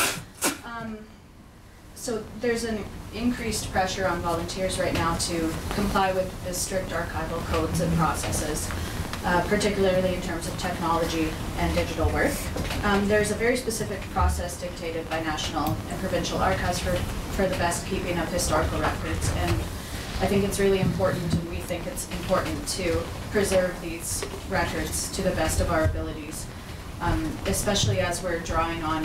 So there's an increased pressure on volunteers right now to comply with the strict archival codes and processes, particularly in terms of technology and digital work. There's a very specific process dictated by national and provincial archives for the best keeping of historical records, and I think it's really important, and we think it's important to preserve these records to the best of our abilities, especially as we're drawing on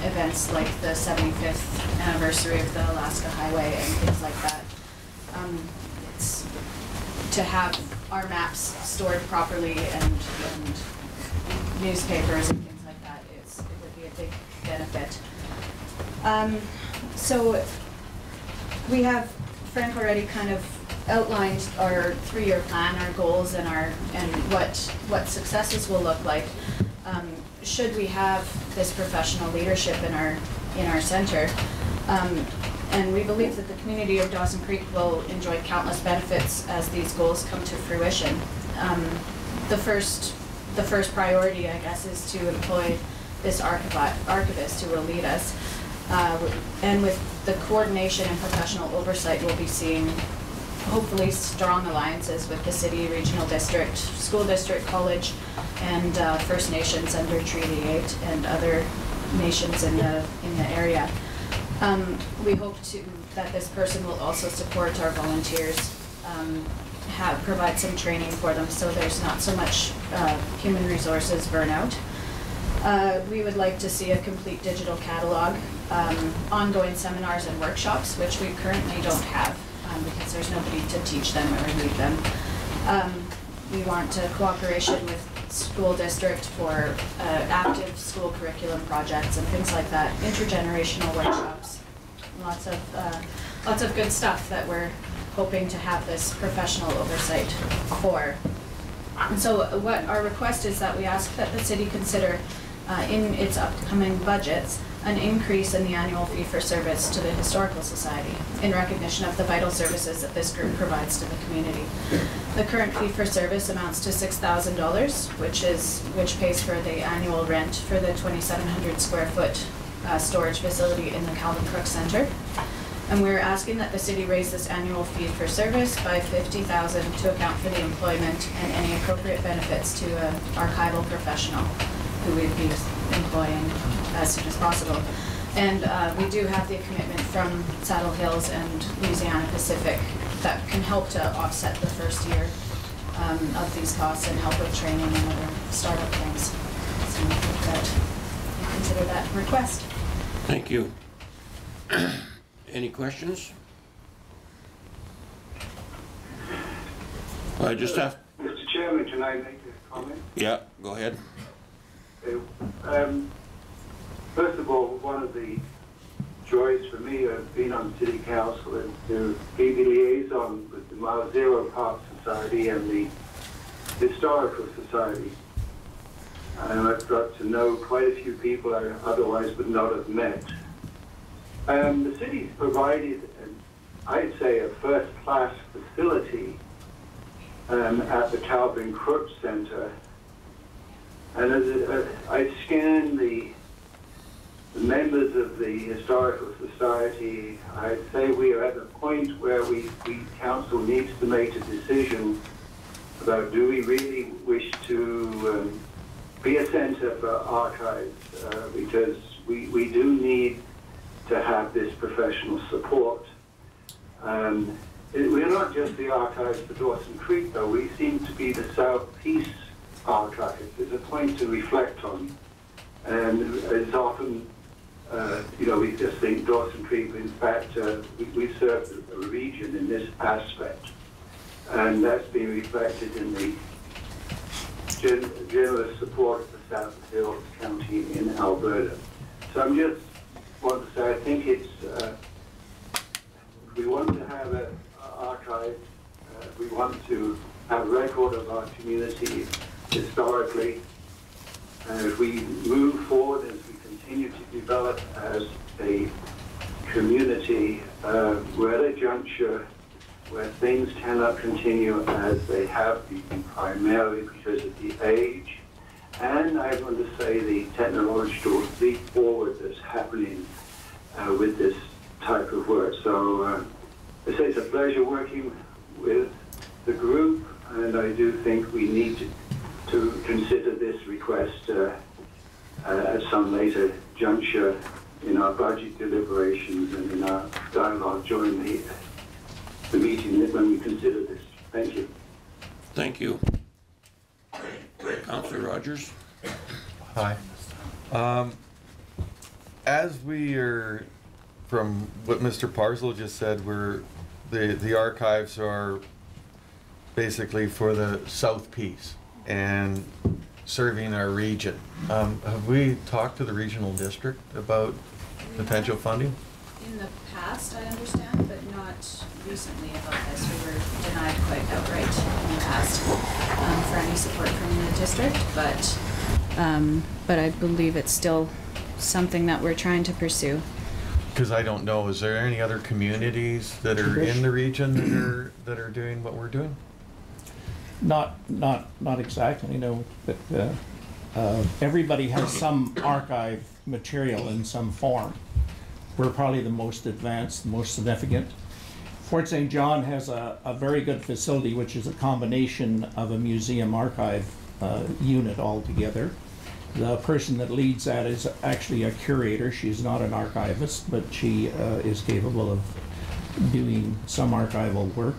events like the 75th anniversary of the Alaska Highway and things like that. It's to have our maps stored properly and newspapers and things like that, it would be a big benefit. So we have Frank already kind of outlined our 3-year plan, our goals, and what successes will look like. Should we have this professional leadership in our center, and we believe that the community of Dawson Creek will enjoy countless benefits as these goals come to fruition. The first priority, I guess, is to employ this archivist who will lead us, and with the coordination and professional oversight, we'll be seeing hopefully strong alliances with the city, regional district, school district, college, and First Nations under Treaty 8 and other nations in the area. We hope that this person will also support our volunteers provide some training for them so there's not so much human resources burnout. We would like to see a complete digital catalog, ongoing seminars and workshops, which we currently don't have because there's nobody to teach them or lead them. We want cooperation with school district for active school curriculum projects and things like that, intergenerational workshops, lots of good stuff that we're hoping to have this professional oversight for. And so what our request is that we ask that the city consider in its upcoming budgets an increase in the annual fee for service to the Historical Society in recognition of the vital services that this group provides to the community. The current fee for service amounts to $6,000, which pays for the annual rent for the 2,700 square foot storage facility in the Calvin Crook Center. And we're asking that the city raise this annual fee for service by $50,000 to account for the employment and any appropriate benefits to an archival professional who we'd be employing as soon as possible. And we do have the commitment from Saddle Hills and Louisiana Pacific that can help to offset the first year of these costs and help with training and other startup things. So I think that you consider that request. Thank you. Any questions? I just have... Mr. Chairman, can I make a comment? Yeah, go ahead. First of all, one of the joys for me of being on City Council is to be the liaison with the Mile Zero Park Society and the Historical Society. And I've got to know quite a few people I otherwise would not have met. The city's provided, I'd say, a first-class facility at the Calvin Crook Center. And as I scanned the members of the Historical Society, I'd say we are at a point where we council needs to make a decision about do we really wish to be a center for archives, because we do need to have this professional support. We're not just the archives for Dawson Creek, though. We seem to be the Southeast archive. There's a point to reflect on. And it's often, we just think Dawson Creek, in fact, we serve a region in this aspect. And that's been reflected in the generous support of the South Hills County in Alberta. So I'm just want to say, I think it's, we want to have an archive, we want to have a record of our community historically, and if we move forward, as we continue to develop as a community, we're at a juncture where things cannot continue as they have been, primarily because of the age, and I want to say the technological leap forward that's happening with this type of work. So I say it's a pleasure working with the group, and I do think we need to consider this request at some later juncture in our budget deliberations and in our dialogue during the meeting when we consider this. Thank you. Thank you. Councillor Rogers. Hi. As we are, from what Mr. Parslow just said, the archives are basically for the South Piece and serving our region. Have we talked to the regional district about potential funding? In the past, I understand, but not recently about this. We were denied quite outright in the past for any support from the district, but I believe it's still something that we're trying to pursue. Because I don't know, is there any other communities that are in the region that are doing what we're doing? Not exactly, but everybody has some archive material in some form. We're probably the most advanced, the most significant. Fort St. John has a very good facility, which is a combination of a museum archive unit altogether. The person that leads that is actually a curator. She's not an archivist, but she is capable of doing some archival work.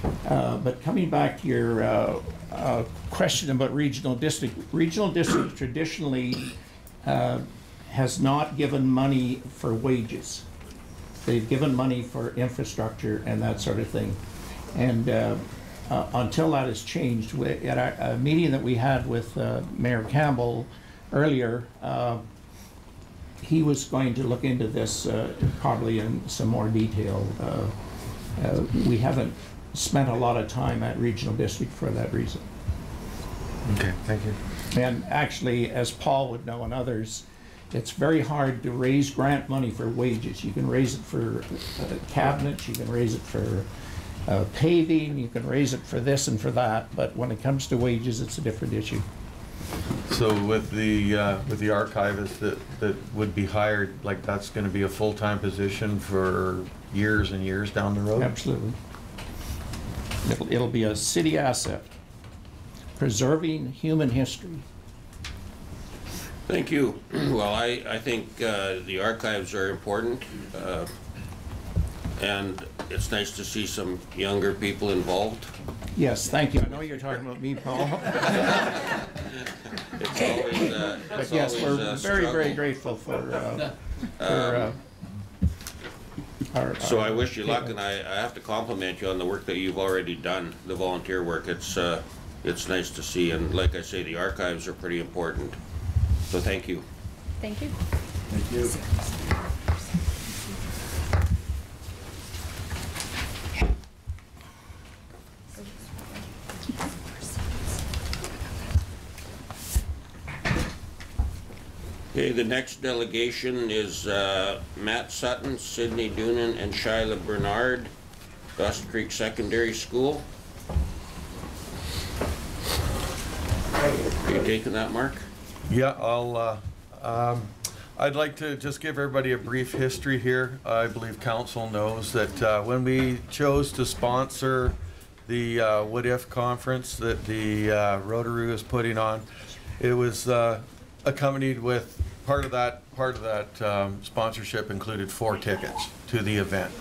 But coming back to your question about regional district traditionally has not given money for wages. They've given money for infrastructure and that sort of thing. And until that has changed, at a meeting that we had with Mayor Campbell earlier, he was going to look into this probably in some more detail. We haven't spent a lot of time at regional district for that reason. Okay, thank you. And actually, as Paul would know and others, it's very hard to raise grant money for wages. You can raise it for cabinets, you can raise it for paving, you can raise it for this and for that, but when it comes to wages, it's a different issue. So with the archivist that would be hired, like that's going to be a full-time position for years and years down the road? Absolutely. It'll be a city asset, preserving human history. Thank you. Well, I think the archives are important, and it's nice to see some younger people involved. Yes, thank you. I know you're talking about me, Paul. It's always, But yes, we're very, very grateful for our. So I wish you luck, and I have to compliment you on the work that you've already done, the volunteer work. It's nice to see, and like I say, the archives are pretty important. So thank you. Thank you. Thank you. Okay, the next delegation is Matt Sutton, Sydney Doonan, and Shyla Bernard, Dawson Creek Secondary School. Are you taking that, Mark? Yeah, I'd like to just give everybody a brief history here. I believe council knows that when we chose to sponsor the What If conference that the Rotary was putting on, it was accompanied with part of that sponsorship included 4 tickets to the event.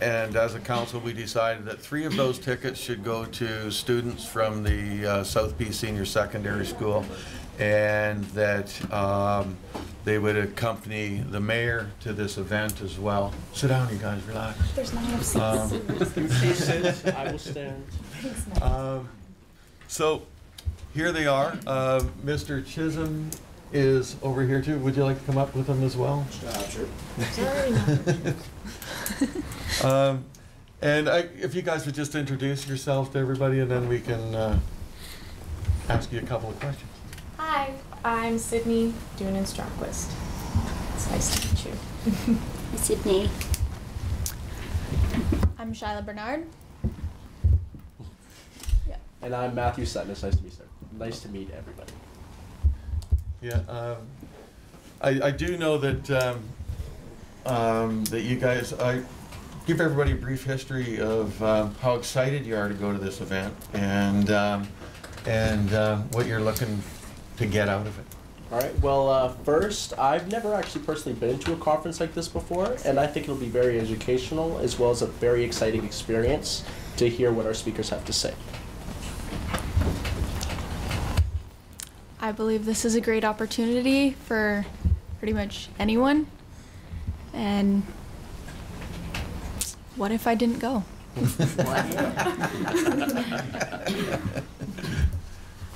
And as a council, we decided that 3 of those tickets should go to students from the South Peace Senior Secondary School, and that they would accompany the mayor to this event as well. Sit down, you guys, relax. There's not enough seats. I will stand. So here they are. Mr. Chisholm is over here too. Would you like to come up with them as well? Sure. And if you guys would just introduce yourselves to everybody, and then we can ask you a couple of questions. Hi, I'm Sydney Doonan Stromquist. It's nice to meet you. Hi, Sydney. I'm Shyla Bernard. And I'm Matthew Sutton. It's nice to meet everybody. Yeah, I do know that that you guys, give everybody a brief history of how excited you are to go to this event, and what you're looking to get out of it. All right. Well, first, I've never actually personally been to a conference like this before, and I think it'll be very educational as well as a very exciting experience to hear what our speakers have to say. I believe this is a great opportunity for pretty much anyone. And what if I didn't go?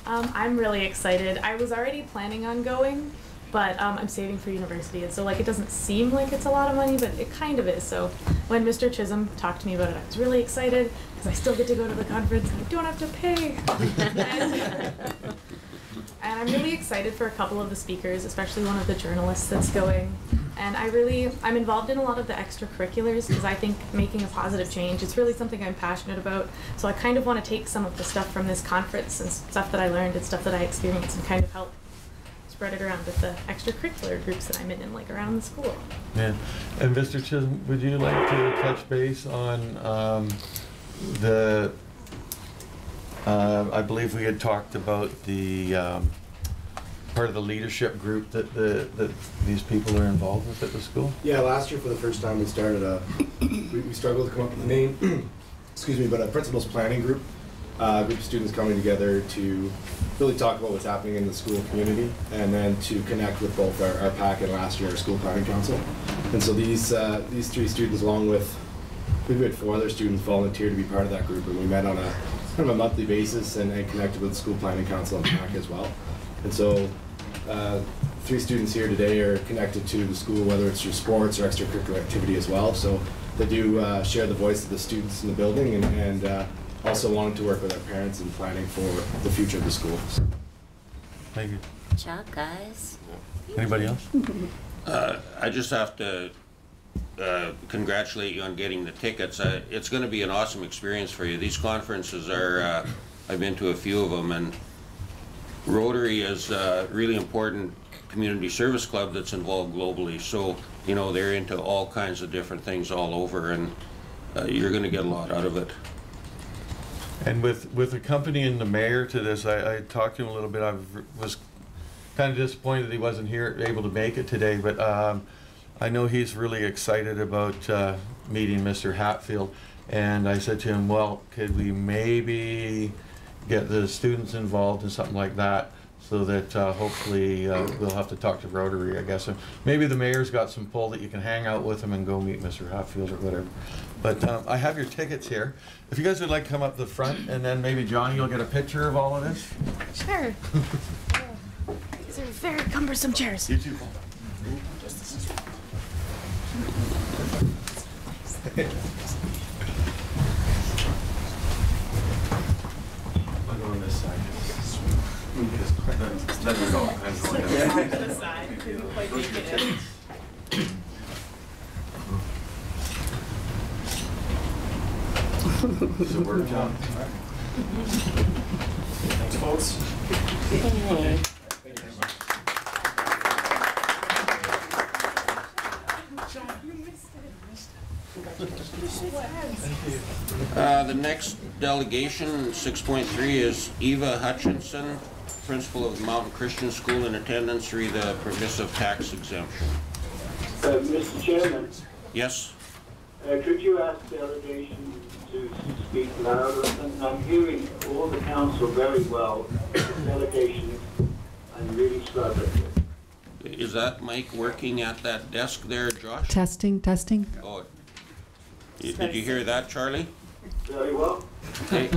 I'm really excited. I was already planning on going, but I'm saving for university, and so like it doesn't seem like it's a lot of money, but it kind of is. So when Mr. Chisholm talked to me about it, I was really excited because I still get to go to the conference and I don't have to pay. And I'm really excited for a couple of the speakers, especially one of the journalists that's going. And I'm involved in a lot of the extracurriculars because I think making a positive change, it's really something I'm passionate about. So I kind of want to take some of the stuff from this conference and stuff that I learned and stuff that I experienced and kind of help spread it around with the extracurricular groups that I'm in like around the school. Yeah, and Mr. Chisholm, would you like to touch base on I believe we had talked about the part of the leadership group that these people are involved with at the school? Yeah, last year for the first time we started we struggled to come up with a name. but a principals planning group, group of students coming together to really talk about what's happening in the school community, and then to connect with both our PAC and last year our school planning council. And so these 3 students, along with, we had 4 other students volunteer to be part of that group, and we met on a kind of a monthly basis and connected with the school planning council and PAC as well. And so 3 students here today are connected to the school, whether it's through sports or extracurricular activity as well. So they do share the voice of the students in the building, and also wanted to work with our parents in planning for the future of the school. Thank you. Good job, guys. Anybody else? I just have to congratulate you on getting the tickets. It's going to be an awesome experience for you. These conferences are, I've been to a few of them, and Rotary is a really important community service club that's involved globally. So, you know, they're into all kinds of different things all over, and you're going to get a lot out of it. And with accompanying the mayor to this, I talked to him a little bit. I was kind of disappointed that he wasn't here, able to make it today, but I know he's really excited about meeting Mr. Hatfield. And I said to him, well, could we maybe get the students involved in something like that, so that hopefully we'll have to talk to Rotary, I guess. And maybe the mayor's got some pull that you can hang out with him and go meet Mr. Hatfield or whatever. But I have your tickets here. If you guys would like to come up the front, and then maybe Johnny, you'll get a picture of all of this. Sure. These are very cumbersome chairs. You too, Paul. I'll go on this side. Let me go. To the side, like make it in. It's a work job. Thanks, folks. The next delegation, 6.3, is Eva Hutchinson, principal of the Mountain Christian School, in attendance re the permissive tax exemption. Mr. Chairman, Yes? could you ask delegation to speak louder? I'm hearing all the council very well. The delegation, I'm really struggling. Is that mic working at that desk there, Josh? Testing. Oh, did you hear that, Charlie? Very well. Okay.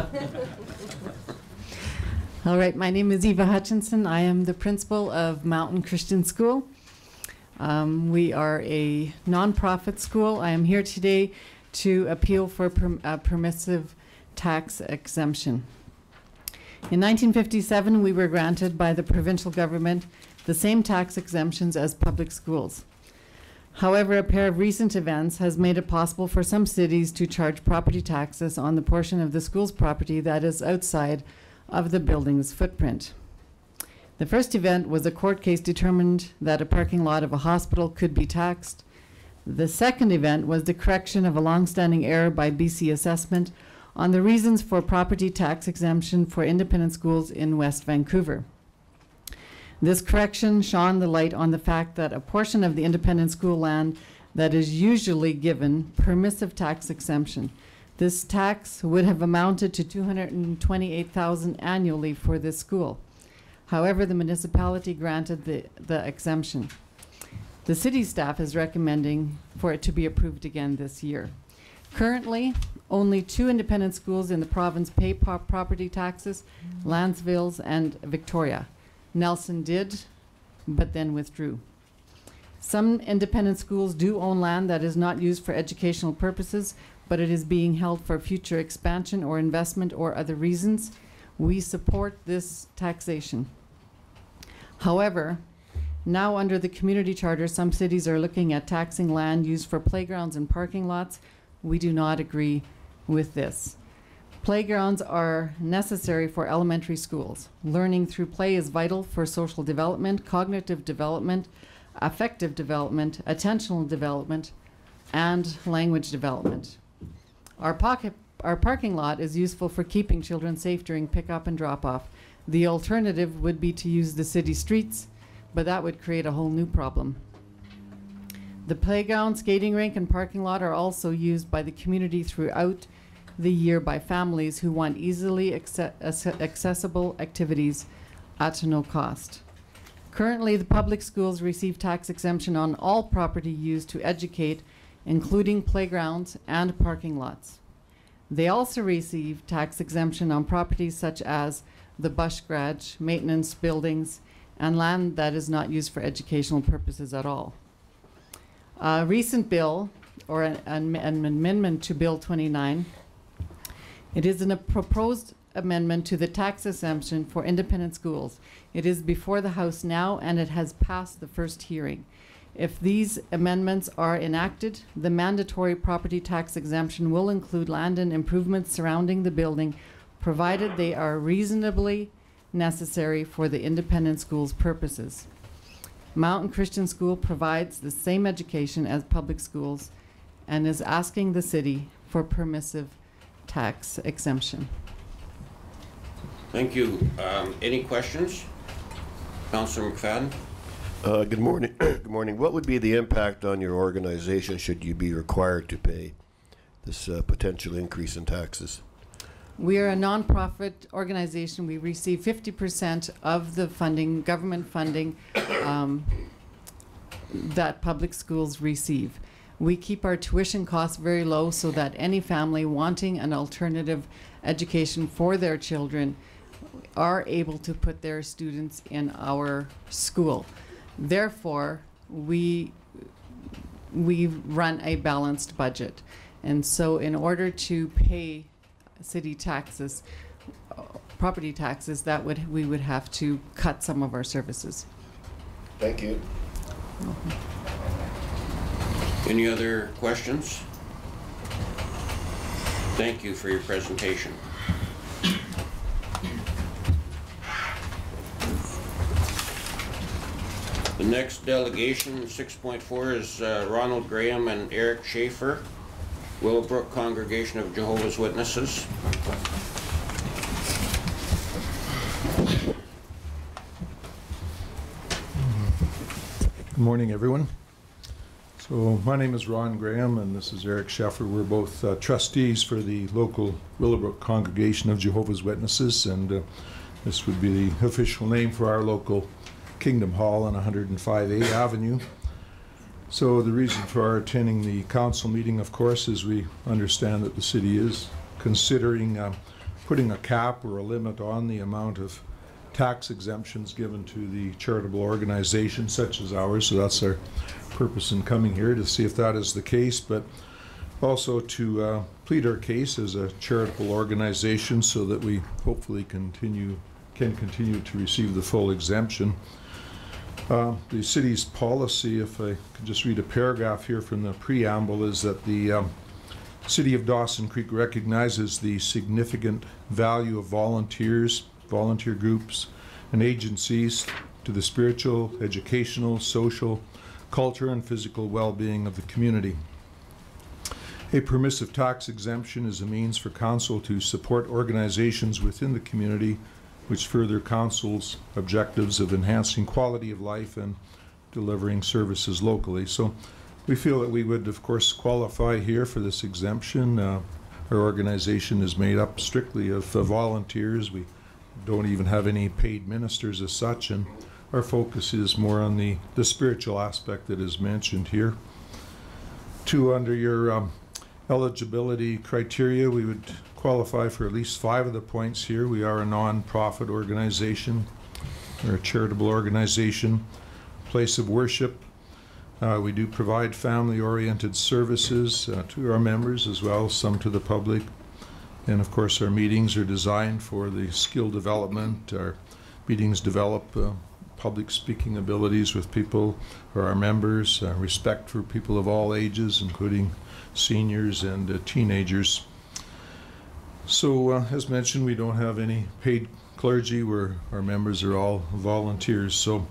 All right, my name is Eva Hutchinson. I am the principal of Mountain Christian School. We are a nonprofit school. I am here today to appeal for permissive tax exemption. In 1957, we were granted by the provincial government the same tax exemptions as public schools. However, a pair of recent events has made it possible for some cities to charge property taxes on the portion of the school's property that is outside of the building's footprint. The first event was a court case determined that a parking lot of a hospital could be taxed. The second event was the correction of a long-standing error by BC Assessment on the reasons for property tax exemption for independent schools in West Vancouver. This correction shone the light on the fact that a portion of the independent school land that is usually given permissive tax exemption. This tax would have amounted to $228,000 annually for this school. However, the municipality granted the exemption. The city staff is recommending for it to be approved again this year. Currently, only 2 independent schools in the province pay property taxes, Lansville's and Victoria. Nelson did, but then withdrew. Some independent schools do own land that is not used for educational purposes, but it is being held for future expansion or investment or other reasons. We support this taxation. However, now under the community charter, some cities are looking at taxing land used for playgrounds and parking lots. We do not agree with this. Playgrounds are necessary for elementary schools. Learning through play is vital for social development, cognitive development, affective development, attentional development, and language development. Our parking lot is useful for keeping children safe during pickup and drop-off. The alternative would be to use the city streets, but that would create a whole new problem. The playground, skating rink, and parking lot are also used by the community throughout the year by families who want easily accessible activities at no cost. Currently, the public schools receive tax exemption on all property used to educate, including playgrounds and parking lots. They also receive tax exemption on properties such as the bus garage, maintenance buildings, and land that is not used for educational purposes at all. A recent bill, or an amendment to Bill 29, it is a proposed amendment to the tax exemption for independent schools. It is before the House now, and it has passed the first hearing. If these amendments are enacted, the mandatory property tax exemption will include land and improvements surrounding the building, provided they are reasonably necessary for the independent school's purposes. Mountain Christian School provides the same education as public schools and is asking the city for permissive tax exemption. Thank you. Any questions? Councillor McFadden? Good morning. Good morning. What would be the impact on your organization should you be required to pay this potential increase in taxes? We are a nonprofit organization. We receive 50% of the funding, government funding, that public schools receive. We keep our tuition costs very low so that any family wanting an alternative education for their children are able to put their students in our school. Therefore, we run a balanced budget. And so in order to pay city taxes, property taxes, we would have to cut some of our services. Thank you. Any other questions? Thank you for your presentation. The next delegation, 6.4, is Ronald Graham and Eric Schaefer, Willowbrook Congregation of Jehovah's Witnesses. Good morning, everyone. So my name is Ron Graham and this is Eric Schaefer. We're both trustees for the local Willowbrook Congregation of Jehovah's Witnesses, and this would be the official name for our local Kingdom Hall on 105A Avenue. So the reason for our attending the council meeting, of course, is we understand that the city is considering putting a cap or a limit on the amount of tax exemptions given to the charitable organizations such as ours. So that's our purpose in coming here, to see if that is the case, but also to plead our case as a charitable organization so that we hopefully can continue to receive the full exemption. The city's policy, if I could just read a paragraph here from the preamble, is that the City of Dawson Creek recognizes the significant value of volunteers, volunteer groups, and agencies to the spiritual, educational, social, culture, and physical well-being of the community. A permissive tax exemption is a means for council to support organizations within the community which further council's objectives of enhancing quality of life and delivering services locally. So we feel that we would, of course, qualify here for this exemption. Our organization is made up strictly of volunteers. We don't even have any paid ministers as such, and our focus is more on the spiritual aspect that is mentioned here. Under your eligibility criteria, we would qualify for at least 5 of the points here. We are a non-profit organization, or a charitable organization, place of worship. We do provide family-oriented services to our members as well as some to the public. And of course our meetings are designed for the skill development. Our meetings develop public speaking abilities with people who are our members, respect for people of all ages, including seniors and teenagers. So as mentioned, we don't have any paid clergy, where our members are all volunteers. So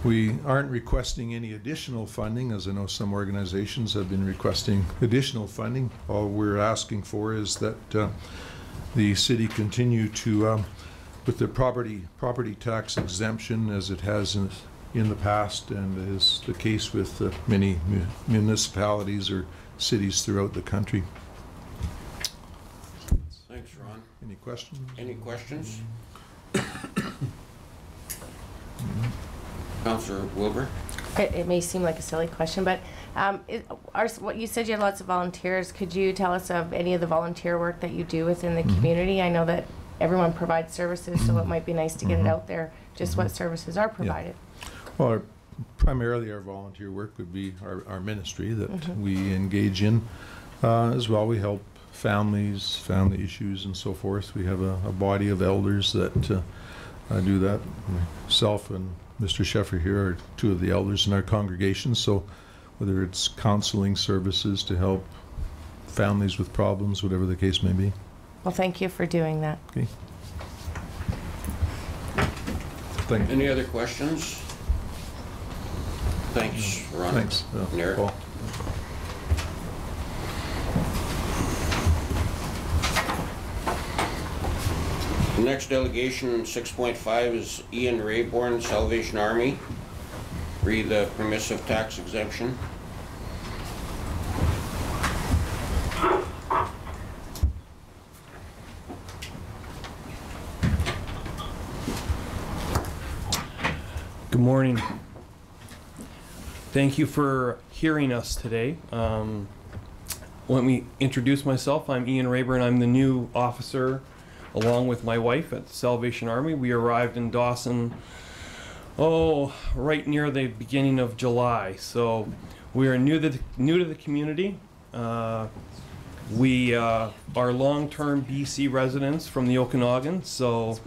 we aren't requesting any additional funding, as I know some organizations have been requesting additional funding. All we're asking for is that the city continue to, with the property tax exemption as it has in the past, and is the case with many municipalities or cities throughout the country. Any questions? Any questions? Councillor Wilbur? It may seem like a silly question, but what you said you had lots of volunteers. Could you tell us of any of the volunteer work that you do within the community? I know that everyone provides services, so it might be nice to get it out there, just what services are provided. Well, primarily our volunteer work would be our ministry that we engage in. As well, we help families, family issues and so forth. We have a body of elders that do that. Myself and Mr. Sheffer here are two of the elders in our congregation, so whether it's counseling services to help families with problems, whatever the case may be. Well, thank you for doing that. Okay. Thank you. Any other questions? Thanks, Ron. Thanks. And Eric. Paul. The next delegation, 6.5, is Ian Rayborn, Salvation Army. Read the permissive tax exemption. Good morning. Thank you for hearing us today. Let me introduce myself. I'm Ian Rayburn. I'm the new officer along with my wife at the Salvation Army. We arrived in Dawson, right near the beginning of July. So we are new to the community. We are long-term BC residents from the Okanagan. So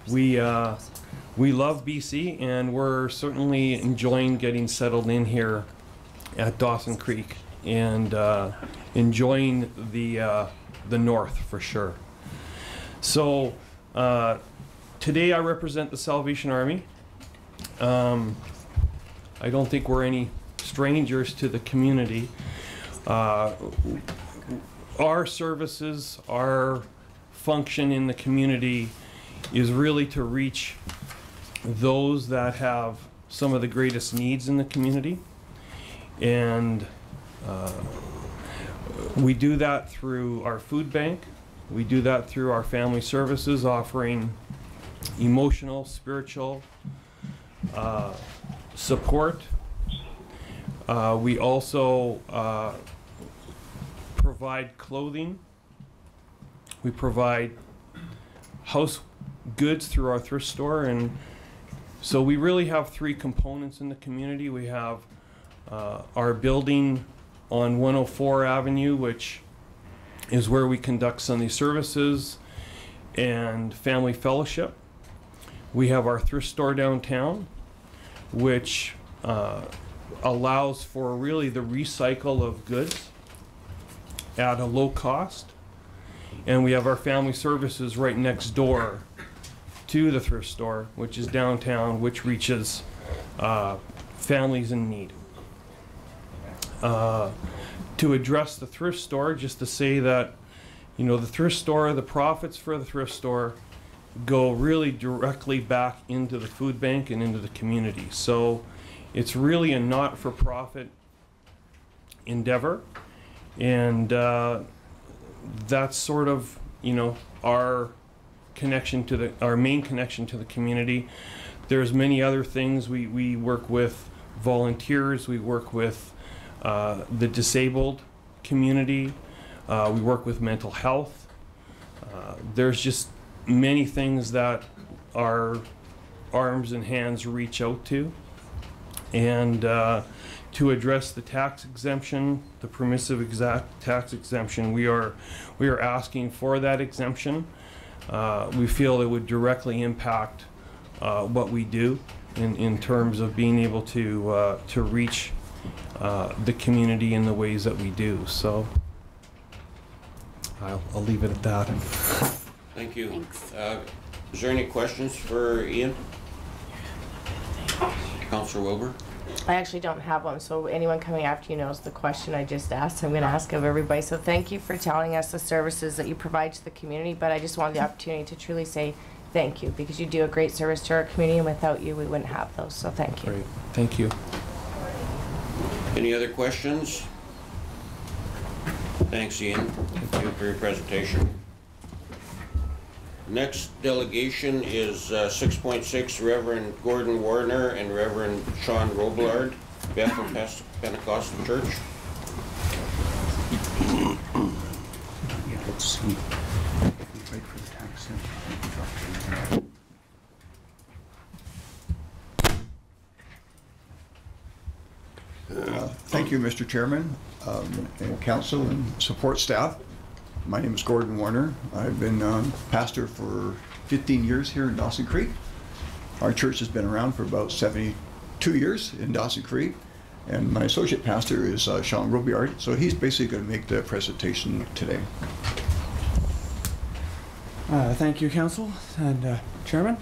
we love BC, and we're certainly enjoying getting settled in here at Dawson Creek and enjoying the north for sure. So today I represent the Salvation Army. I don't think we're any strangers to the community. Our services, our function in the community is really to reach those that have some of the greatest needs in the community. And we do that through our food bank. We do that through our family services, offering emotional, spiritual support. We also provide clothing. We provide house goods through our thrift store, and so we really have three components in the community. We have our building on 104 Avenue, which is where we conduct Sunday services and family fellowship. We have our thrift store downtown, which allows for really the recycle of goods at a low cost. And we have our family services right next door to the thrift store, which is downtown, which reaches families in need. To address the thrift store, just to say that, the thrift store, the profits for the thrift store go really directly back into the food bank and into the community. So it's really a not-for-profit endeavor, and that's sort of, our connection to our main connection to the community. There's many other things. We work with volunteers. We work with the disabled community. We work with mental health. There's just many things that our arms and hands reach out to. And to address the tax exemption, the permissive tax exemption, we are asking for that exemption. We feel it would directly impact what we do in terms of being able to reach the community in the ways that we do. So I'll leave it at that. Thank you. Thanks. Is there any questions for Ian? Councillor Wilbur? I actually don't have one, so anyone coming after you knows the question I just asked. I'm going to ask of everybody. So thank you for telling us the services that you provide to the community, but I just wanted the opportunity to truly say thank you, because you do a great service to our community, and without you, we wouldn't have those. So thank you. Great. Thank you. Any other questions? Thanks, Ian. Thank you for your presentation. Next delegation is 6.6, Reverend Gordon Warner and Reverend Sean Robillard, Bethel Pentecostal Church. Let's see. Wait for the tax. Thank you, Mr. Chairman, and council and support staff. My name is Gordon Warner. I've been pastor for 15 years here in Dawson Creek. Our church has been around for about 72 years in Dawson Creek, and my associate pastor is Sean Robillard, so he's basically going to make the presentation today. Thank you, council and chairman.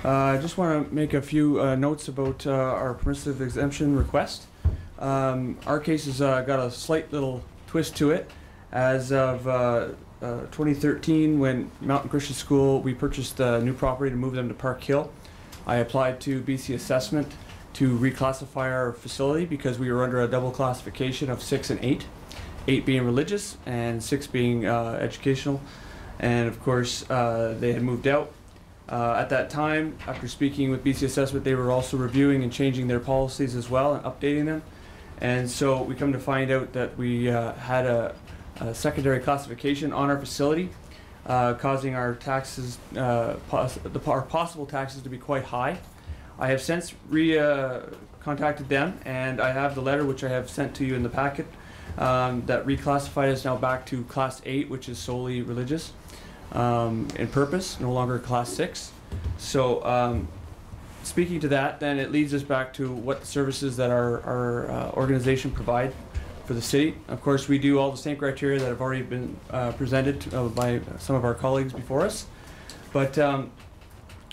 I just want to make a few notes about our permissive exemption request. Our case has got a slight little twist to it. As of 2013, when Mountain Christian School, we purchased a new property to move them to Park Hill. I applied to BC Assessment to reclassify our facility because we were under a double classification of 6 and 8. 8 being religious and 6 being educational. And of course, they had moved out. At that time, after speaking with BC Assessment, they were also reviewing and changing their policies as well and updating them. And so we come to find out that we had a secondary classification on our facility, causing our taxes, our possible taxes to be quite high. I have since contacted them, and I have the letter which I have sent to you in the packet that reclassified us now back to Class 8, which is solely religious in purpose, no longer Class 6. So speaking to that, then it leads us back to what the services that our organization provide for the city. Of course, we do all the same criteria that have already been presented by some of our colleagues before us. But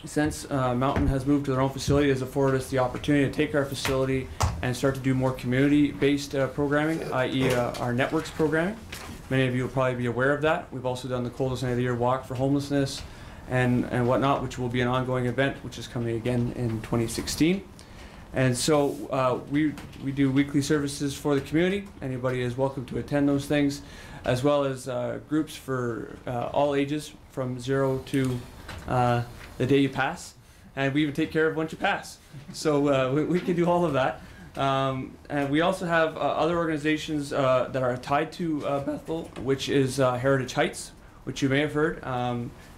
since Mountain has moved to their own facility, it has afforded us the opportunity to take our facility and start to do more community-based programming, i.e. Our networks programming. Many of you will probably be aware of that. We've also done the Coldest Night of the Year Walk for Homelessness and whatnot, which will be an ongoing event, which is coming again in 2016. And so we do weekly services for the community. Anybody is welcome to attend those things, as well as groups for all ages from 0 to the day you pass. And we even take care of once you pass. So we can do all of that. And we also have other organizations that are tied to Bethel, which is Heritage Heights, which you may have heard.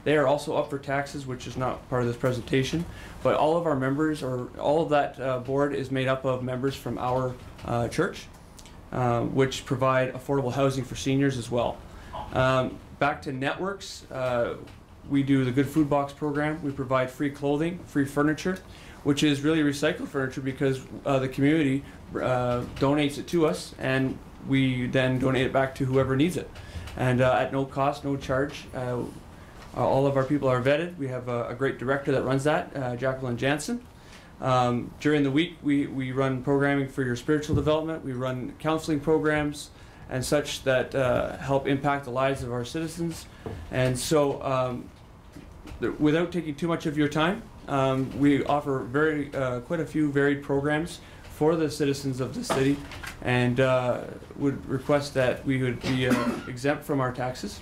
They are also up for taxes, which is not part of this presentation. But all of our members, or all of that board, is made up of members from our church, which provide affordable housing for seniors as well. Back to networks, we do the Good Food Box program. We provide free clothing, free furniture, which is really recycled furniture because the community donates it to us, and we then donate it back to whoever needs it. And at no cost, no charge. All of our people are vetted. We have a great director that runs that, Jacqueline Jansen. During the week, we run programming for your spiritual development. We run counseling programs and such that help impact the lives of our citizens. And so, without taking too much of your time, we offer quite a few varied programs for the citizens of the city, and would request that we would be exempt from our taxes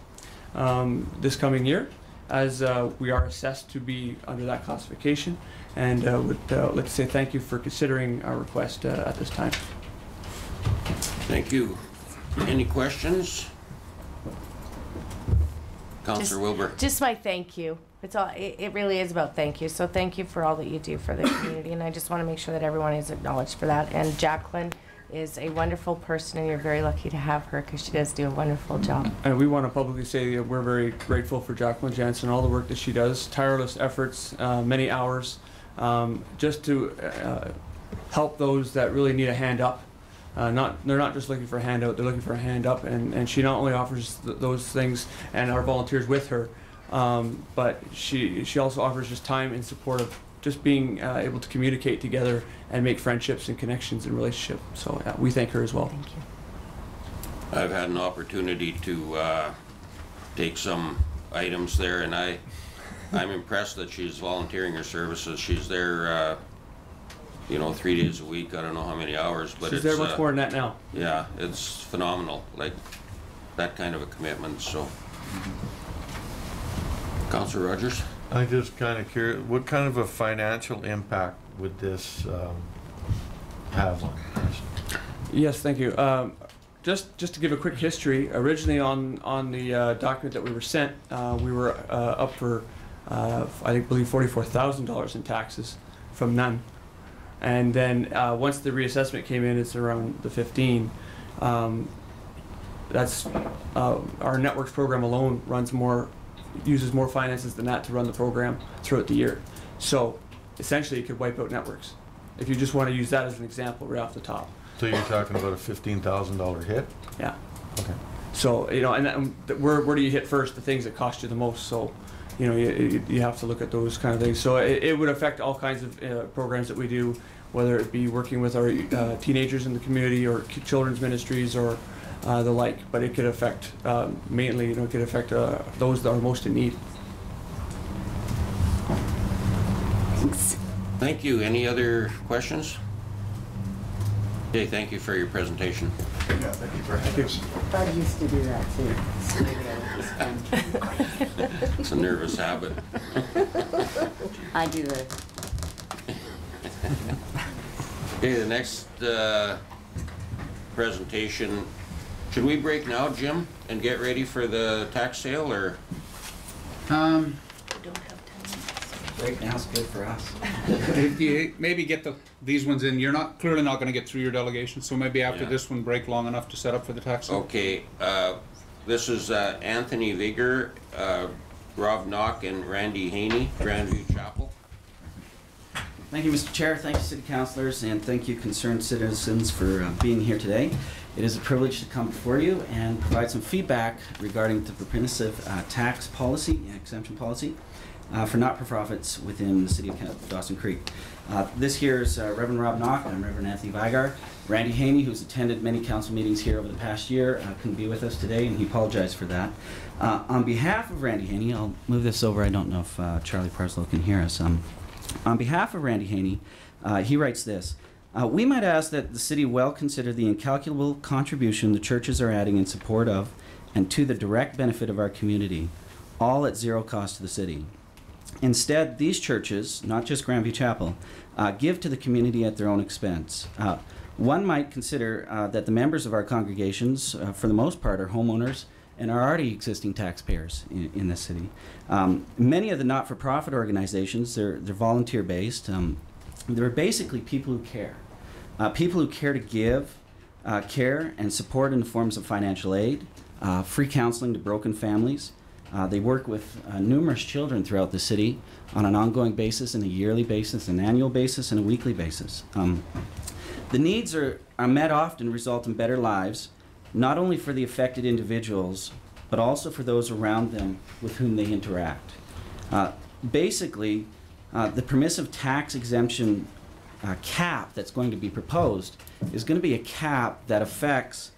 this coming year, as we are assessed to be under that classification, and would like to say thank you for considering our request at this time. Thank you. Any questions? Councillor Wilbur. Just my thank you. It's all. It really is about thank you. So thank you for all that you do for the community, and I just want to make sure that everyone is acknowledged for that. And Jacqueline is a wonderful person, and you're very lucky to have her because she does do a wonderful job. And we want to publicly say that we're very grateful for Jacqueline Jansen, all the work that she does, tireless efforts, many hours, just to help those that really need a hand up. They're not just looking for a handout, they're looking for a hand up, and she not only offers those things and our volunteers with her, but she also offers just time in support of just being able to communicate together and make friendships and connections and relationships. So we thank her as well. Thank you. I've had an opportunity to take some items there, and I'm impressed that she's volunteering her services. She's there, 3 days a week. I don't know how many hours, but she's there much more than that now. Yeah, it's phenomenal. Like that kind of a commitment. So, Councillor Rogers? I'm just kind of curious, what kind of a financial impact would this have on us? Yes, thank you. Just to give a quick history, originally on the document that we were sent, we were up for, I believe, $44,000 in taxes from none. And then once the reassessment came in, it's around the 15. That's our networks program alone uses more finances than that to run the program throughout the year. So essentially, it could wipe out networks. If you just want to use that as an example, right off the top. So you're talking about a $15,000 hit? Yeah. Okay. So where do you hit first? The things that cost you the most. So, you have to look at those kind of things. So it would affect all kinds of programs that we do, whether it be working with our teenagers in the community or children's ministries or the like. But it could affect mainly, it could affect those that are most in need. Thanks. Thank you. Any other questions? Okay, thank you for your presentation. Yeah, thank you for having us. Bud used to do that too. So maybe I just It's a nervous habit. I do it. Okay, the next presentation, should we break now, Jim, and get ready for the tax sale, or? Right now's good for us. If you maybe get these ones in, you're clearly not going to get through your delegation, so maybe after this one, break long enough to set up for the tax sale. Okay, this is Anthony Vigor, Rob Knock, and Randy Haney, Grandview Chapel. Thank you, Mr. Chair. Thank you, City Councilors, and thank you, concerned citizens, for being here today. It is a privilege to come before you and provide some feedback regarding the permissive tax policy, exemption policy, for not-for-profits within the City of Dawson Creek. This here is Reverend Rob Knock. I'm Reverend Anthony Vigar. Randy Haney, who's attended many council meetings here over the past year, couldn't be with us today, and he apologized for that. On behalf of Randy Haney, I'll move this over. I don't know if Charlie Parslow can hear us. On behalf of Randy Haney, he writes this. We might ask that the city well consider the incalculable contribution the churches are adding in support of and to the direct benefit of our community, all at zero cost to the city. Instead, these churches, not just Grandview Chapel, give to the community at their own expense. One might consider that the members of our congregations, for the most part, are homeowners and are already existing taxpayers in this city. Many of the not-for-profit organizations, they're volunteer-based. They're basically people who care. People who care to give, care and support in the forms of financial aid, free counseling to broken families. They work with numerous children throughout the city on an ongoing basis, and a yearly basis, an annual basis, and a weekly basis. The needs are met often, result in better lives, not only for the affected individuals, but also for those around them with whom they interact. Basically, the permissive tax exemption cap that's going to be proposed is going to be a cap that affects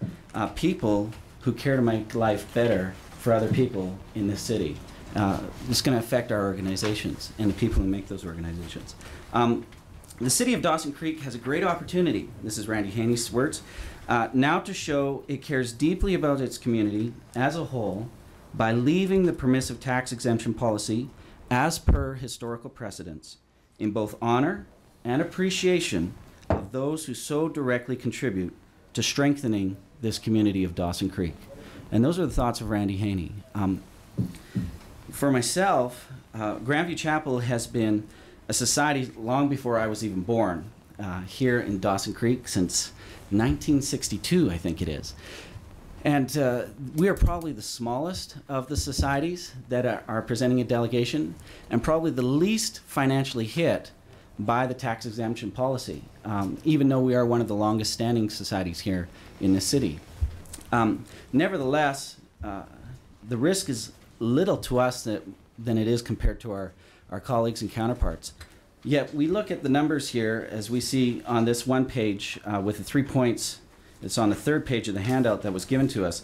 people who care to make life better for other people in this city. It's going to affect our organizations and the people who make those organizations. The City of Dawson Creek has a great opportunity, this is Randy Haney's words, now to show it cares deeply about its community as a whole by leaving the permissive tax exemption policy as per historical precedents in both honor and appreciation of those who so directly contribute to strengthening this community of Dawson Creek. And those are the thoughts of Randy Haney. For myself, Grandview Chapel has been a society long before I was even born here in Dawson Creek since 1962, I think it is. And we are probably the smallest of the societies that are presenting a delegation, and probably the least financially hit by the tax exemption policy, even though we are one of the longest standing societies here in the city. Nevertheless, the risk is little to us than it is compared to our colleagues and counterparts. Yet we look at the numbers here as we see on this one page with the 3 points. It's on the third page of the handout that was given to us.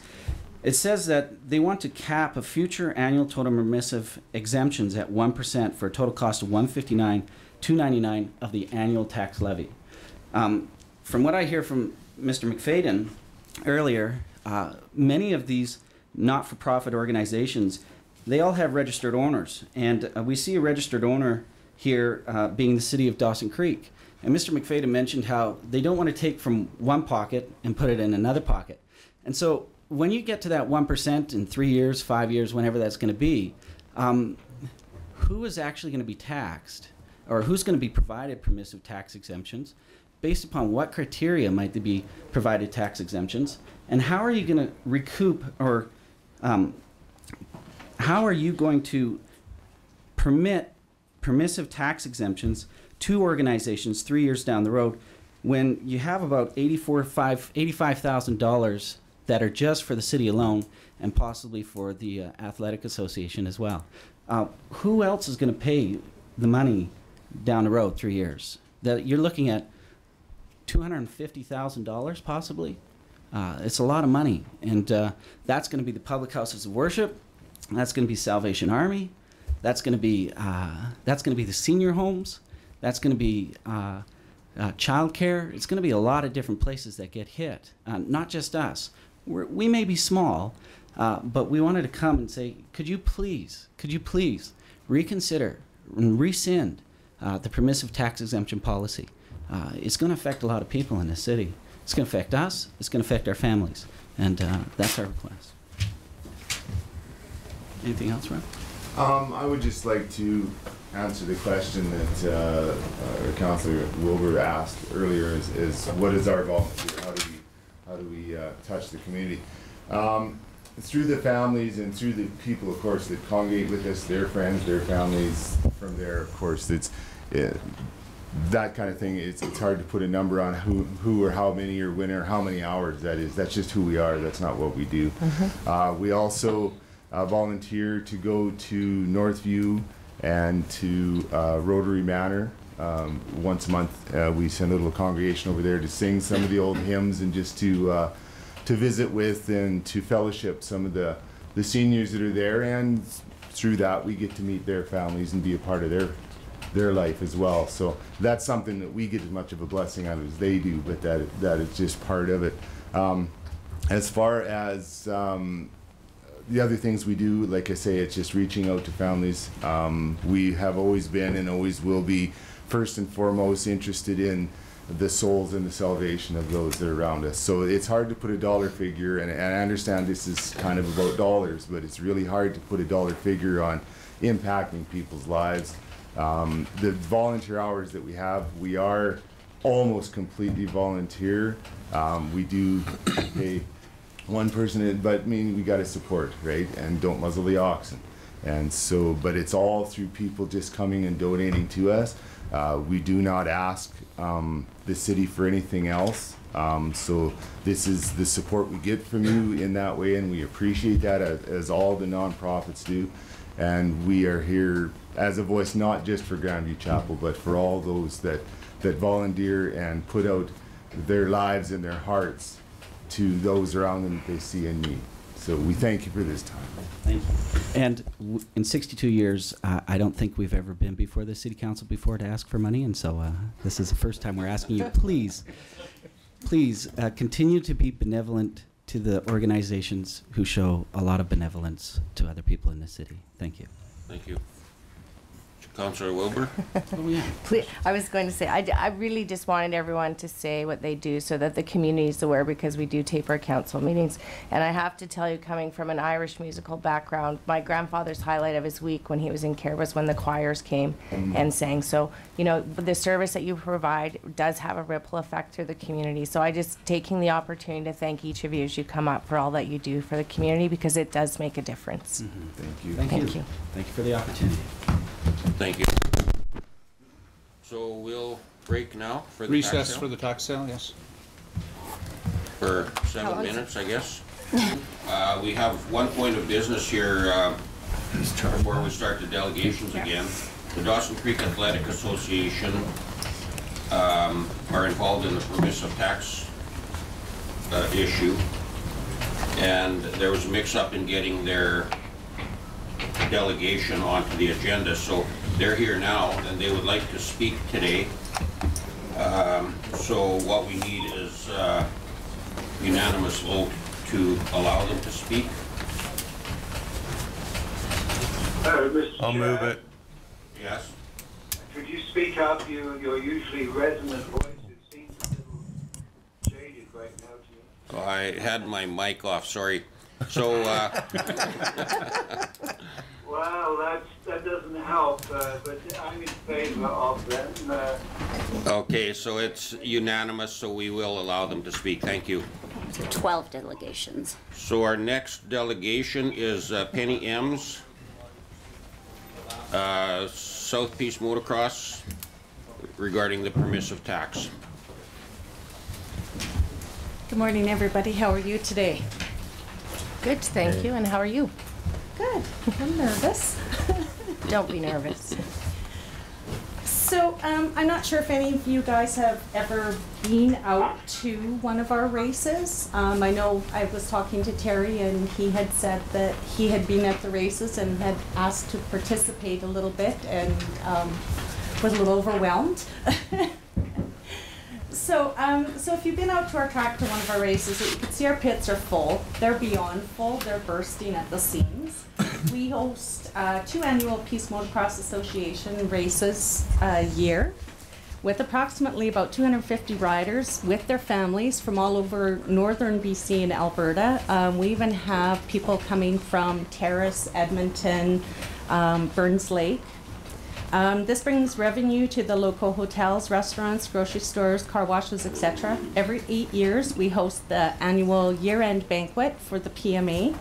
It says that they want to cap a future annual total permissive exemptions at 1% for a total cost of $159,299 of the annual tax levy. From what I hear from Mr. McFadden earlier, many of these not-for-profit organizations they all have registered owners. And we see a registered owner here being the city of Dawson Creek. And Mr. McFadden mentioned how they don't want to take from one pocket and put it in another pocket. And so when you get to that 1% in 3 years, 5 years, whenever that's going to be, who is actually going to be taxed, or who's going to be provided permissive tax exemptions? Based upon what criteria might they be provided tax exemptions? And how are you going to recoup, or how are you going to permit permissive tax exemptions to organizations 3 years down the road when you have about $85,000 that are just for the city alone and possibly for the athletic association as well? Who else is going to pay the money down the road 3 years? That you're looking at $250,000 possibly. It's a lot of money, and that's going to be the public houses of worship. That's going to be Salvation Army. That's going to be the senior homes. That's going to be childcare. It's going to be a lot of different places that get hit. Not just us. We may be small, but we wanted to come and say, could you please reconsider and rescind the permissive tax exemption policy? It's going to affect a lot of people in this city. It's going to affect us. It's going to affect our families. And that's our request. Anything else, Rob? I would just like to answer the question that Councillor Wilbur asked earlier: is what is our volunteer? How do we touch the community? Through the families and through the people, of course, that congregate with us, their friends, their families. From there, of course, it's that kind of thing. It's hard to put a number on who or how many or when or how many hours that is. That's just who we are. That's not what we do. We also volunteer to go to Northview and to Rotary Manor. Once a month, we send a little congregation over there to sing some of the old hymns and just to visit with and to fellowship some of the seniors that are there. And through that, we get to meet their families and be a part of their life as well. So that's something that we get as much of a blessing out of as they do, but that is just part of it. As far as the other things we do, like I say, it's just reaching out to families. We have always been and always will be first and foremost interested in the souls and the salvation of those that are around us. So it's hard to put a dollar figure, and I understand this is kind of about dollars, but it's really hard to put a dollar figure on impacting people's lives. The volunteer hours that we have, we are almost completely volunteer. We do pay one person, but I mean, we got to support, right? And don't muzzle the oxen. And so, but it's all through people just coming and donating to us. We do not ask the city for anything else. So this is the support we get from you in that way, and we appreciate that as all the nonprofits do. And we are here as a voice, not just for Grandview Chapel, but for all those that volunteer and put out their lives and their hearts to those around them that they see in need. So we thank you for this time. Thank you. And in 62 years, I don't think we've ever been before the City Council before to ask for money, and so this is the first time we're asking you, please continue to be benevolent to the organizations who show a lot of benevolence to other people in the city. Thank you. Thank you. Councillor Wilbur? Oh, yeah. Please, I was going to say, I really just wanted everyone to say what they do so that the community is aware, because we do tape our council meetings. And I have to tell you, coming from an Irish musical background, my grandfather's highlight of his week when he was in care was when the choirs came and sang. So, you know, the service that you provide does have a ripple effect through the community. So I just taking the opportunity to thank each of you as you come up for all that you do for the community, because it does make a difference. Thank you. Thank you. Thank you for the opportunity. Thank you. So we'll break now for the recess tax sale? for the tax sale, yes. For 7 minutes, I guess. We have one point of business here before we start the delegations again. The Dawson Creek Athletic Association are involved in the permissive tax issue, and there was a mix-up in getting their delegation onto the agenda, so they're here now and they would like to speak today. So what we need is unanimous vote to allow them to speak. Mr. I'll Chair, move it. Yes? Could you speak up? Your usually resonant voice, it seems a little jaded right now to me. Oh, I had my mic off, sorry. So, Well, that doesn't help, but I'm in favor of them. okay, so it's unanimous, so we will allow them to speak. Thank you. 12 delegations. So our next delegation is Penny Ems, South Peace Motocross, regarding the permissive tax. Good morning, everybody. How are you today? Good, thank you. And how are you? Good. I'm nervous. Don't be nervous. So, I'm not sure if any of you guys have ever been out to one of our races. I know I was talking to Terry and he had said that he had been at the races and had asked to participate a little bit and was a little overwhelmed. So if you've been out to our track to one of our races, you can see our pits are full. They're beyond full. They're bursting at the seams. We host 2 annual Peace Motocross Association races a year with approximately about 250 riders with their families from all over northern BC and Alberta. We even have people coming from Terrace, Edmonton, Burns Lake. This brings revenue to the local hotels, restaurants, grocery stores, car washes, etc. Every 8 years, we host the annual year-end banquet for the PMA,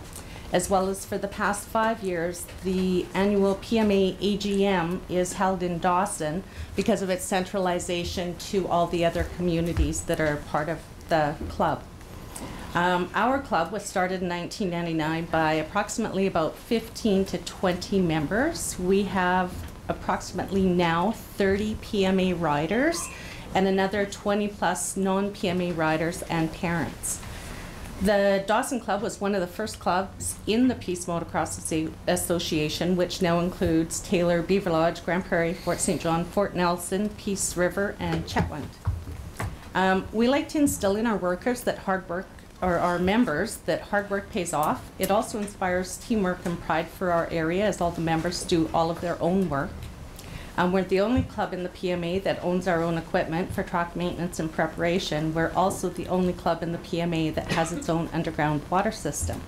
as well as for the past 5 years, the annual PMA AGM is held in Dawson because of its centralization to all the other communities that are part of the club. Our club was started in 1999 by approximately about 15 to 20 members. We have approximately now 30 PMA riders and another 20 plus non-PMA riders and parents. The Dawson Club was one of the first clubs in the Peace Motocross Association, which now includes Taylor, Beaver Lodge, Grand Prairie, Fort St. John, Fort Nelson, Peace River, and Chetwynd. We like to instill in our workers that hard work, or our members, that hard work pays off. It also inspires teamwork and pride for our area as all the members do all of their own work. We're the only club in the PMA that owns our own equipment for track maintenance and preparation. We're also the only club in the PMA that has its own underground water system.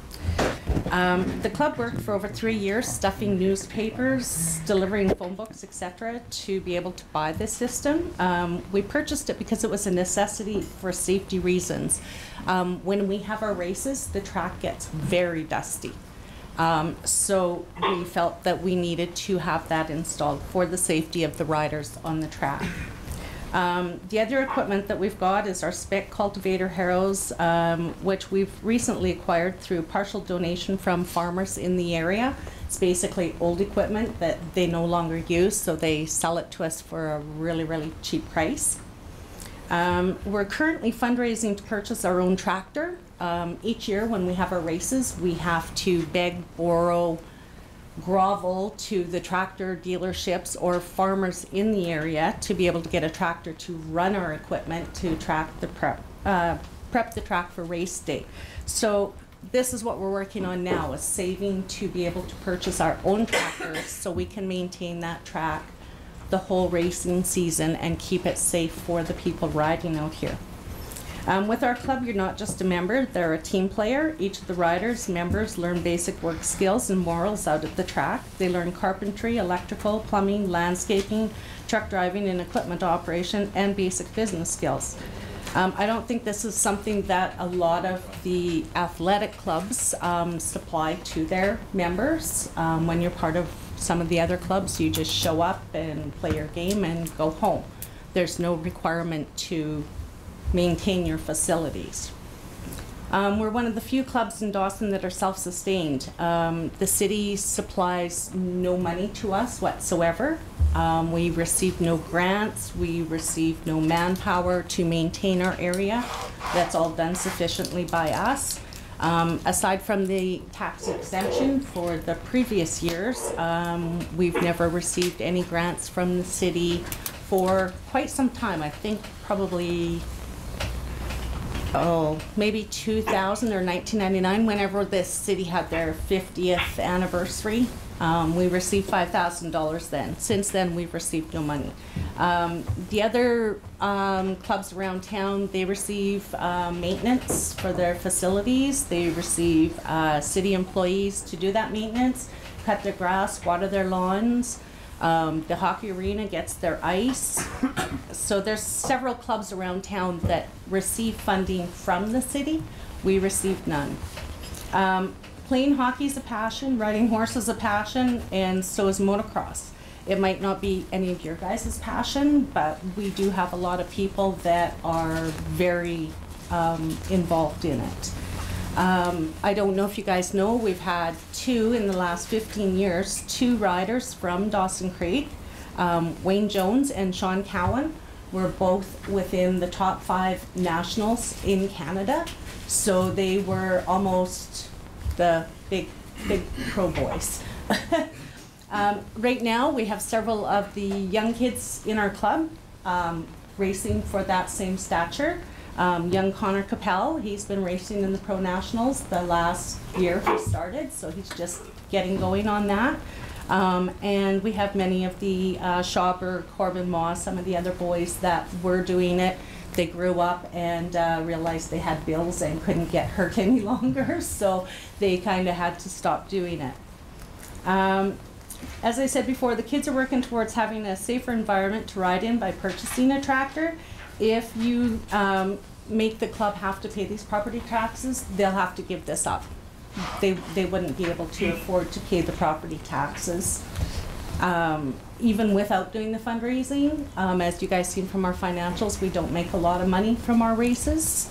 The club worked for over 3 years, stuffing newspapers, delivering phone books, etc., to be able to buy this system. We purchased it because it was a necessity for safety reasons. When we have our races, the track gets very dusty. So we felt that we needed to have that installed for the safety of the riders on the track. The other equipment that we've got is our spec cultivator harrows, which we've recently acquired through partial donation from farmers in the area. It's basically old equipment that they no longer use, so they sell it to us for a really, really cheap price. We're currently fundraising to purchase our own tractor. Each year when we have our races, we have to beg, borrow, grovel to the tractor dealerships or farmers in the area to be able to get a tractor to run our equipment to track the prep the track for race day. So this is what we're working on now, is saving to be able to purchase our own tractors so we can maintain that track the whole racing season and keep it safe for the people riding out here. With our club, you're not just a member, they're a team player. Each of the riders, members, learn basic work skills and morals out at the track. They learn carpentry, electrical, plumbing, landscaping, truck driving and equipment operation, and basic business skills. I don't think this is something that a lot of the athletic clubs supply to their members. When you're part of some of the other clubs, you just show up and play your game and go home. There's no requirement to maintain your facilities. We're one of the few clubs in Dawson that are self-sustained. The city supplies no money to us whatsoever. We receive no grants. We receive no manpower to maintain our area. That's all done sufficiently by us. Aside from the tax exemption for the previous years, we've never received any grants from the city for quite some time. I think probably maybe 2000 or 1999, whenever this city had their 50th anniversary. We received $5,000 then. Since then, we've received no money. The other clubs around town, they receive maintenance for their facilities. They receive city employees to do that maintenance, cut their grass, water their lawns. The hockey arena gets their ice. So there's several clubs around town that receive funding from the city. We receive none. Playing hockey is a passion, riding horse is a passion, and so is motocross. It might not be any of your guys' passion, but we do have a lot of people that are very involved in it. I don't know if you guys know, we've had in the last 15 years, 2 riders from Dawson Creek. Wayne Jones and Sean Cowan were both within the top 5 nationals in Canada. So they were almost the big pro boys. Right now, we have several of the young kids in our club racing for that same stature. Young Connor Capel, he's been racing in the Pro Nationals the last year he started, so he's just getting going on that. And we have many of the Schauber, Corbin Moss, some of the other boys that were doing it. They grew up and realized they had bills and couldn't get hurt any longer, so they kind of had to stop doing it. As I said before, the kids are working towards having a safer environment to ride in by purchasing a tractor. If you make the club have to pay these property taxes, they'll have to give this up. They wouldn't be able to afford to pay the property taxes. Even without doing the fundraising, as you guys seen from our financials, we don't make a lot of money from our races.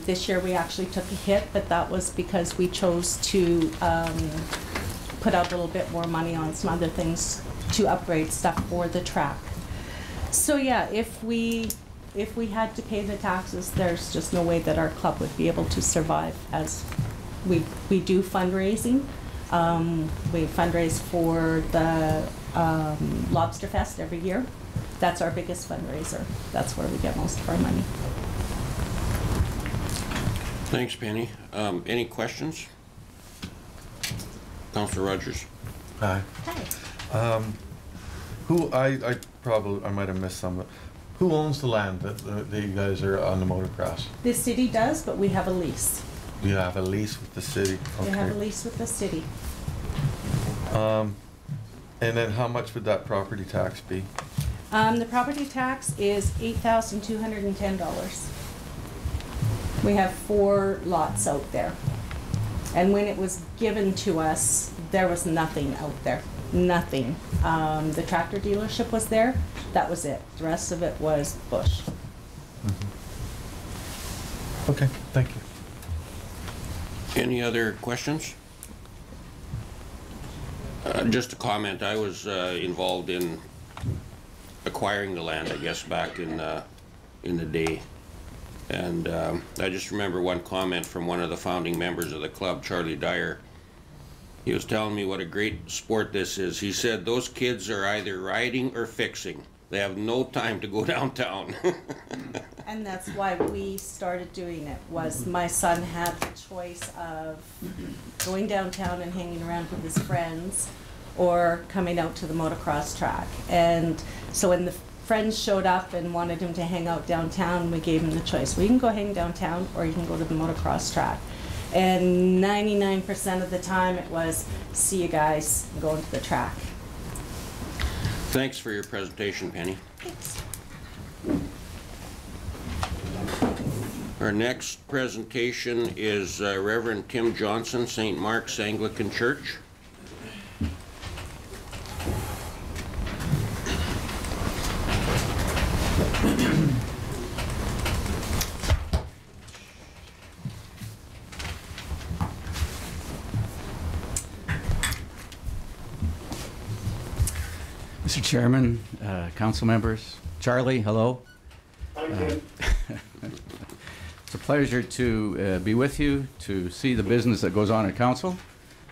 This year we actually took a hit, but that was because we chose to put out a little bit more money on some other things to upgrade stuff for the track. So yeah, if we had to pay the taxes, there's just no way that our club would be able to survive. As we do fundraising. We fundraise for the Lobster Fest every year. That's our biggest fundraiser. That's where we get most of our money. Thanks, Penny. Any questions? Councillor Rogers. Hi. Hi. I might have missed some, but who owns the land that you guys are on the motocross? The city does, but we have a lease. You have a lease with the city? Okay. We have a lease with the city. And then how much would that property tax be? The property tax is $8,210. We have 4 lots out there. And when it was given to us, there was nothing out there. Nothing. The tractor dealership was there. That was it. The rest of it was bush. Mm-hmm. Okay, thank you. Any other questions? Just a comment, I was involved in acquiring the land, I guess, back in the day. And I just remember one comment from one of the founding members of the club, Charlie Dyer. He was telling me what a great sport this is. He said, those kids are either riding or fixing. They have no time to go downtown. And that's why we started doing it, was my son had the choice of going downtown and hanging around with his friends or coming out to the motocross track. And so when the friends showed up and wanted him to hang out downtown, we gave him the choice. Well, you can go hang downtown or you can go to the motocross track. And 99% of the time it was, see you guys, and going to the track. Thanks for your presentation, Penny. Thanks. Our next presentation is Reverend Tim Johnson, St. Mark's Anglican Church. Mr. Chairman, council members, Charlie, hello. It's a pleasure to be with you, to see the business that goes on at council.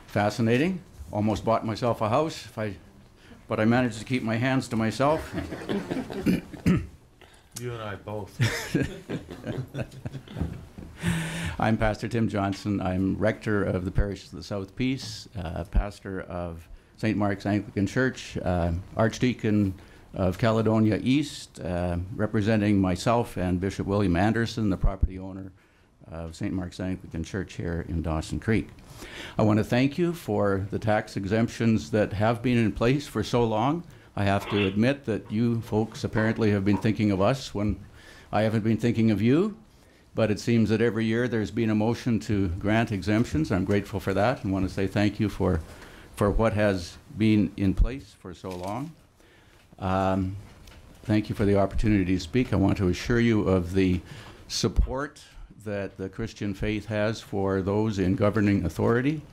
Fascinating. Almost bought myself a house, but I managed to keep my hands to myself. You and I both. I'm Pastor Tim Johnson. I'm rector of the parish of the South Peace, pastor of St. Mark's Anglican Church, archdeacon of Caledonia East, representing myself and Bishop William Anderson, the property owner of St. Mark's Anglican Church here in Dawson Creek. I want to thank you for the tax exemptions that have been in place for so long. I have to admit that you folks apparently have been thinking of us when I haven't been thinking of you, but it seems that every year there's been a motion to grant exemptions. I'm grateful for that and want to say thank you for what has been in place for so long. Thank you for the opportunity to speak. I want to assure you of the support that the Christian faith has for those in governing authority.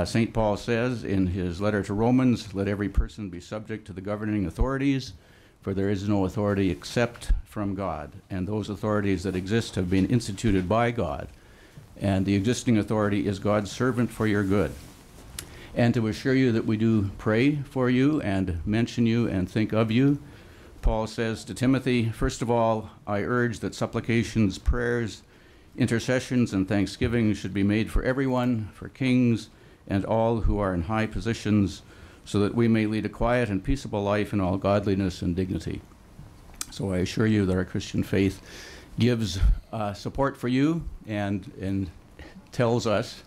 St. Paul says in his letter to Romans, let every person be subject to the governing authorities, for there is no authority except from God. And those authorities that exist have been instituted by God. And the existing authority is God's servant for your good. And to assure you that we do pray for you and mention you and think of you, Paul says to Timothy, first of all, I urge that supplications, prayers, intercessions, and thanksgiving should be made for everyone, for kings, and all who are in high positions, so that we may lead a quiet and peaceable life in all godliness and dignity. So I assure you that our Christian faith gives support for you and tells us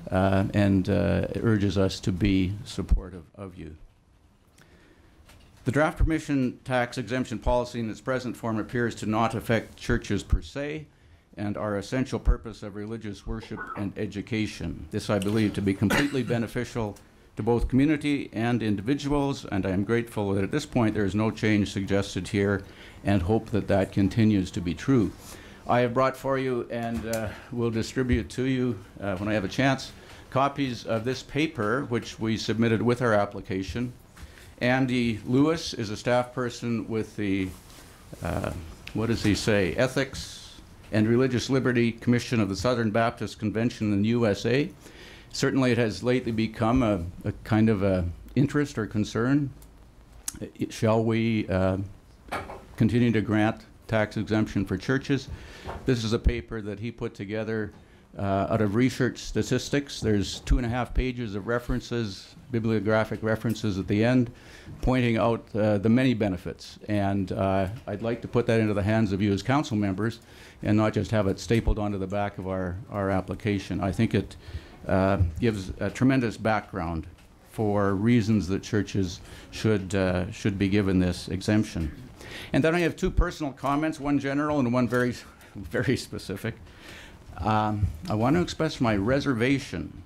and urges us to be supportive of you. The draft permission tax exemption policy in its present form appears to not affect churches per se and our essential purpose of religious worship and education. This I believe to be completely beneficial to both community and individuals, and I am grateful that at this point there is no change suggested here and hope that that continues to be true. I have brought for you and will distribute to you when I have a chance copies of this paper which we submitted with our application. Andy Lewis is a staff person with the, what does he say, Ethics and Religious Liberty Commission of the Southern Baptist Convention in the USA. Certainly it has lately become a kind of a interest or concern. Shall we continue to grant tax exemption for churches? This is a paper that he put together out of research statistics. There's 2.5 pages of references, bibliographic references at the end, pointing out the many benefits. And I'd like to put that into the hands of you as council members and not just have it stapled onto the back of our application. I think it gives a tremendous background for reasons that churches should be given this exemption. And then I have 2 personal comments, one general and one very, very specific. I want to express my reservation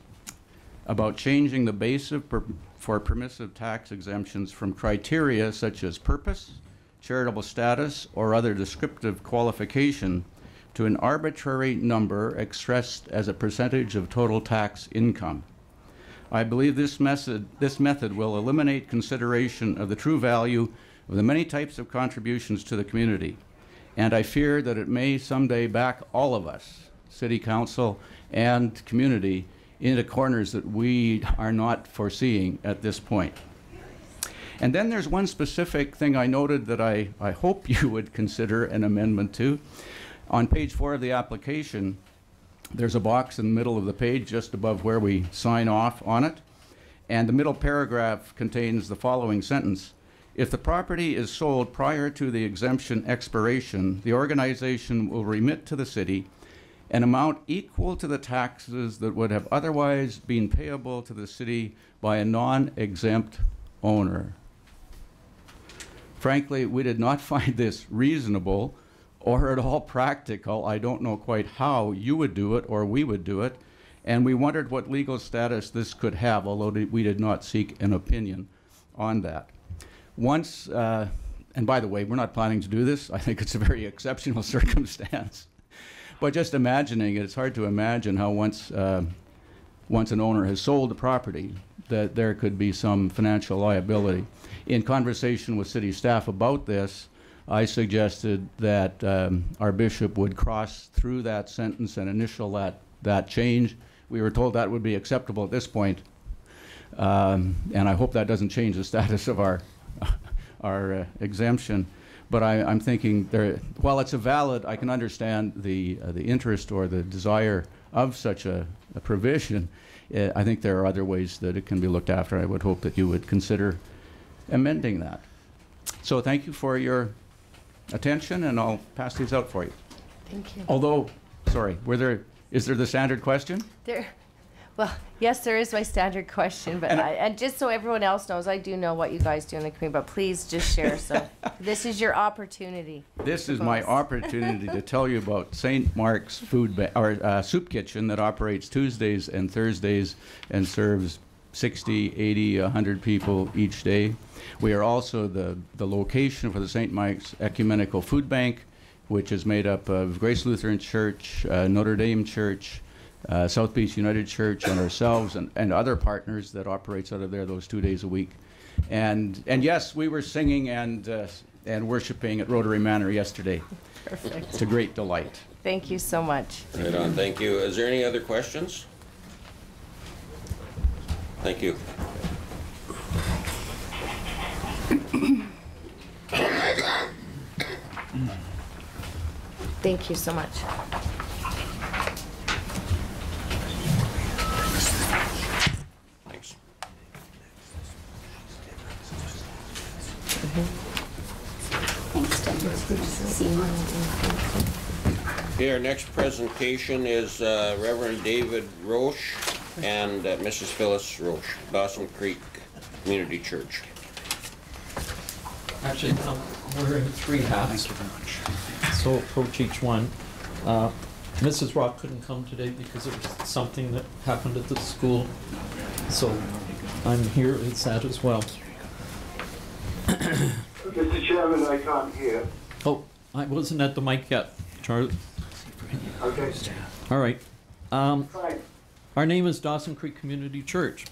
about changing the basis for permissive tax exemptions from criteria such as purpose, charitable status, or other descriptive qualification to an arbitrary number expressed as a percentage of total tax income. I believe this method will eliminate consideration of the true value of the many types of contributions to the community, and I fear that it may someday back all of us, City Council and community, into corners that we are not foreseeing at this point. And then there's one specific thing I noted that I hope you would consider an amendment to. On page 4 of the application, there's a box in the middle of the page just above where we sign off on it, and the middle paragraph contains the following sentence: if the property is sold prior to the exemption expiration, the organization will remit to the city an amount equal to the taxes that would have otherwise been payable to the city by a non-exempt owner. Frankly, we did not find this reasonable or at all practical. I don't know quite how you would do it or we would do it, and we wondered what legal status this could have, although we did not seek an opinion on that. Once, and by the way, we're not planning to do this. I think it's a very exceptional circumstance. But just imagining it, it's hard to imagine how once an owner has sold the property, that there could be some financial liability. In conversation with city staff about this, I suggested that our bishop would cross through that sentence and initial that change. We were told that would be acceptable at this point, and I hope that doesn't change the status of our exemption. But I'm thinking there, while it's a valid, I can understand the interest or the desire of such a provision. I think there are other ways that it can be looked after. I would hope that you would consider amending that. So thank you for your attention, and I'll pass these out for you. Thank you. Although, sorry, is there the standard question? Well, yes, there is my standard question, but and just so everyone else knows, I do know what you guys do in the community, but please just share. So this is your opportunity. This is my opportunity to tell you about St. Mark's Soup Kitchen that operates Tuesdays and Thursdays and serves 60, 80, 100 people each day. We are also the location for the St. Mark's Ecumenical Food Bank, which is made up of Grace Lutheran Church, Notre Dame Church, South Beach United Church, and ourselves, and other partners that operates out of there those 2 days a week. And yes, we were singing and worshiping at Rotary Manor yesterday. Perfect. It's a great delight. Thank you so much. Right on, thank you. Is there any other questions? Thank you. Thank you so much. Thanks. Thanks, Tim. It's good to see you. Okay, our next presentation is Reverend David Roche and Mrs. Phyllis Roche, Dawson Creek Community Church. Actually, we're in three hats. Thank you very much. So approach each one. Mrs. Rock couldn't come today because it was something that happened at the school. So I'm here as that as well. Mr. Chairman, I can't hear. Oh, I wasn't at the mic yet, Charlie. Okay. All right. Fine. Our name is Dawson Creek Community Church,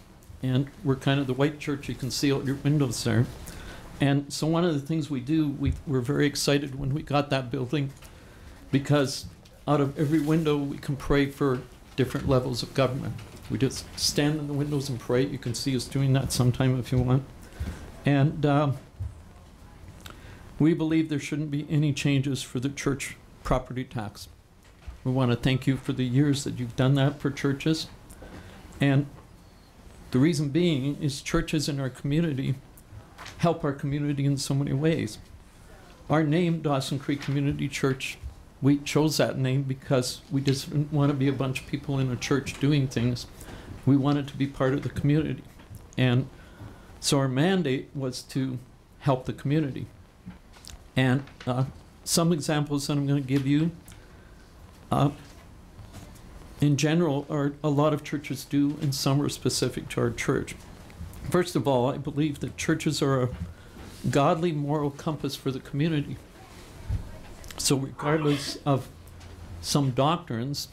and we're kind of the white church you can see out your windows there. And so one of the things we do, we're very excited when we got that building, because out of every window we can pray for different levels of government. We just stand in the windows and pray. You can see us doing that sometime if you want. And we believe there shouldn't be any changes for the church property tax. We want to thank you for the years that you've done that for churches. And the reason being is churches in our community help our community in so many ways. Our name, Dawson Creek Community Church, we chose that name because we just didn't want to be a bunch of people in a church doing things. We wanted to be part of the community. And so our mandate was to help the community. And some examples that I'm going to give you, in general, a lot of churches do, and some are specific to our church. First of all, I believe that churches are a godly moral compass for the community. So regardless of some doctrines,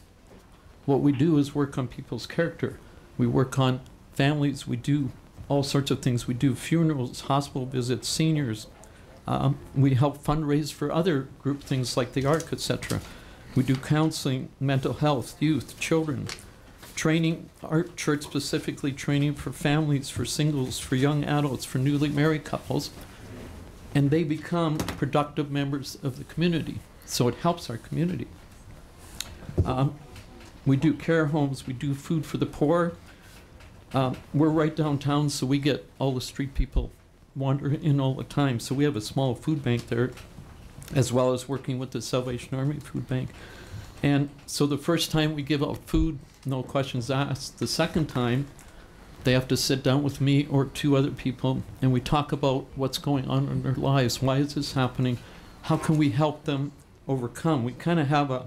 what we do is work on people's character. We work on families. We do all sorts of things. We do funerals, hospital visits, seniors. We help fundraise for other group things like the ARC, etc. We do counseling, mental health, youth, children. Training, our church specifically training for families, for singles, for young adults, for newly married couples. And they become productive members of the community. So it helps our community. We do care homes, we do food for the poor. We're right downtown, so we get all the street people wandering in all the time. So we have a small food bank there, as well as working with the Salvation Army Food Bank. And so the first time we give out food, no questions asked. The second time, they have to sit down with me or two other people, and we talk about what's going on in their lives. Why is this happening? How can we help them overcome? We kind of have a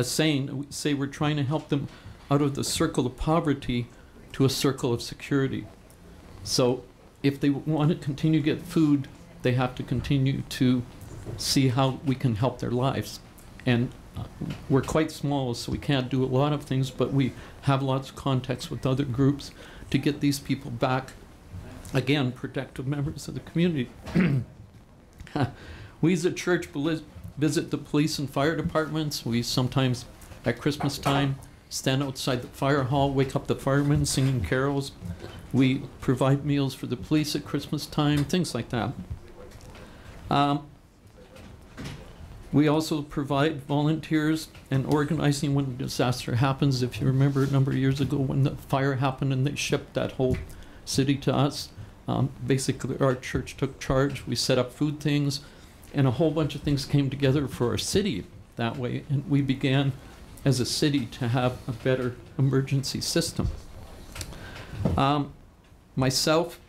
saying. We say we're trying to help them out of the circle of poverty to a circle of security. So if they want to continue to get food, they have to continue to see how we can help their lives. And we're quite small, so we can't do a lot of things, but we have lots of contacts with other groups to get these people back, again, productive members of the community. We as a church visit the police and fire departments. We sometimes, at Christmas time, stand outside the fire hall, wake up the firemen singing carols. We provide meals for the police at Christmas time, things like that. We also provide volunteers and organizing when a disaster happens. If you remember a number of years ago when the fire happened and they shipped that whole city to us, basically our church took charge. We set up food things, and a whole bunch of things came together for our city that way, and we began as a city to have a better emergency system. Myself,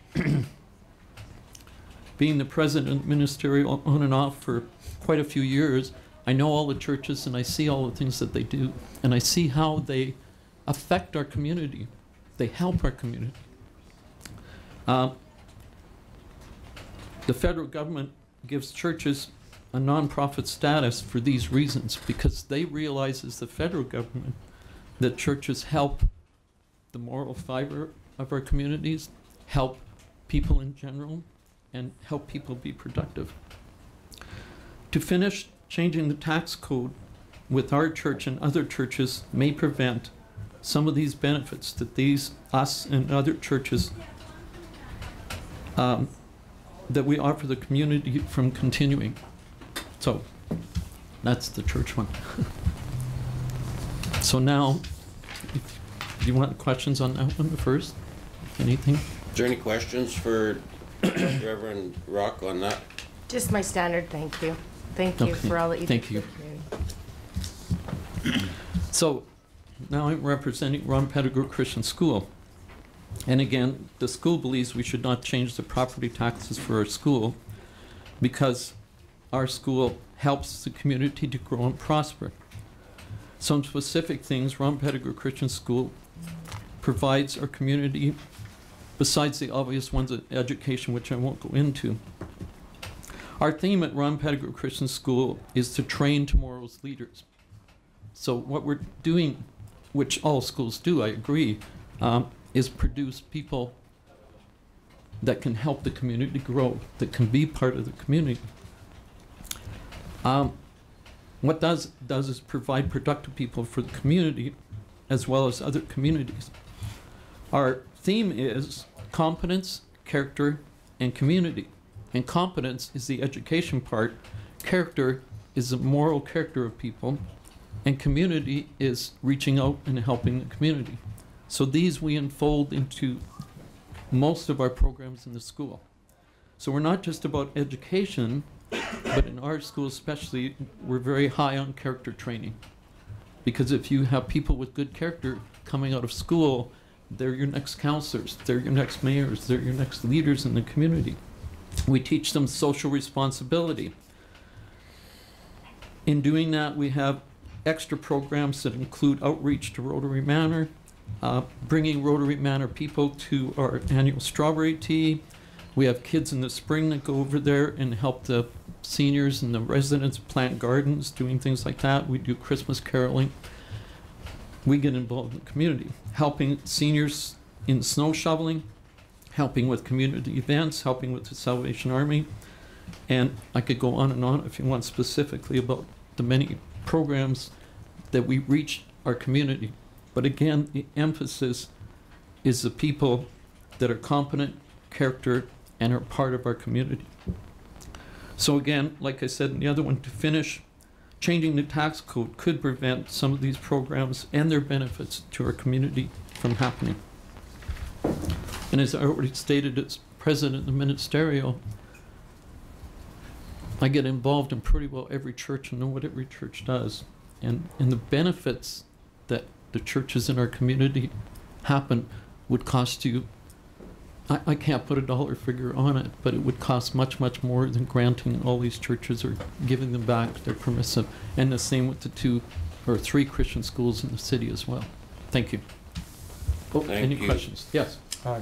being the president ministerial on and off for quite a few years, I know all the churches and I see all the things that they do, and I see how they affect our community. They help our community. The federal government gives churches a nonprofit status for these reasons, because they realize as the federal government that churches help the moral fiber of our communities, help people in general, and help people be productive. To finish, changing the tax code with our church and other churches may prevent some of these benefits that us and other churches that we offer the community from continuing. So that's the church one. So now, do you want questions on that one first? Anything? Is there any questions for Reverend Rock on that? Just my standard thank you. Thank you for all that you do for the community. So now I'm representing Ron Pettigrew Christian School. And again, the school believes we should not change the property taxes for our school because our school helps the community to grow and prosper. Some specific things Ron Pettigrew Christian School provides our community, besides the obvious ones of education, which I won't go into. Our theme at Ron Pettigrew Christian School is to train tomorrow's leaders. So what we're doing, which all schools do, I agree, is produce people that can help the community grow, that can be part of the community. What does is provide productive people for the community as well as other communities. Our theme is competence, character, and community. And competence is the education part, character is the moral character of people, and community is reaching out and helping the community. So these we unfold into most of our programs in the school. So we're not just about education, but in our school especially, we're very high on character training. Because if you have people with good character coming out of school, they're your next counselors, they're your next mayors, they're your next leaders in the community. We teach them social responsibility. In doing that, we have extra programs that include outreach to Rotary Manor, bringing Rotary Manor people to our annual strawberry tea. We have kids in the spring that go over there and help the seniors and the residents plant gardens, doing things like that. We do Christmas caroling. We get involved in the community, helping seniors in snow shoveling, helping with community events, helping with the Salvation Army. And I could go on and on if you want specifically about the many programs that we reach our community. But again, the emphasis is the people that are competent, character, and are part of our community. So again, like I said in the other one, to finish, changing the tax code could prevent some of these programs and their benefits to our community from happening. And as I already stated as president of the ministerial, I get involved in pretty well every church and know what every church does. And the benefits that the churches in our community happen would cost you, I can't put a dollar figure on it, but it would cost much, much more than granting all these churches or giving them back. They're permissive. And the same with the 2 or 3 Christian schools in the city as well. Thank you. Oh, any questions? Yes. Hi.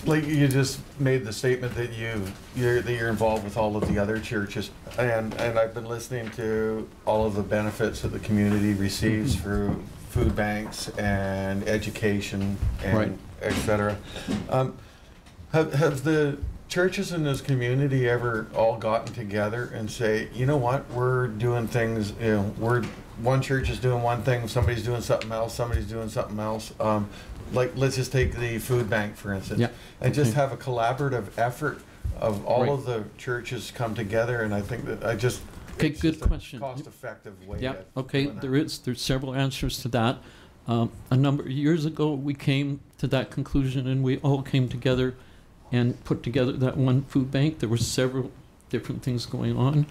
Like you just made the statement that you're involved with all of the other churches, and I've been listening to all of the benefits that the community receives through food banks and education and et cetera. Have the churches in this community ever all gotten together and say, you know what, we're doing things, one church is doing one thing, somebody's doing something else, somebody's doing something else. Like, let's just take the food bank, for instance, and just have a collaborative effort of all Right. of the churches come together, and I think that Okay, it's good just a question. cost-effective way. Yeah, of okay, doing that. there's several answers to that. A number of years ago, we came to that conclusion and we all came together and put together that one food bank. There were several different things going on,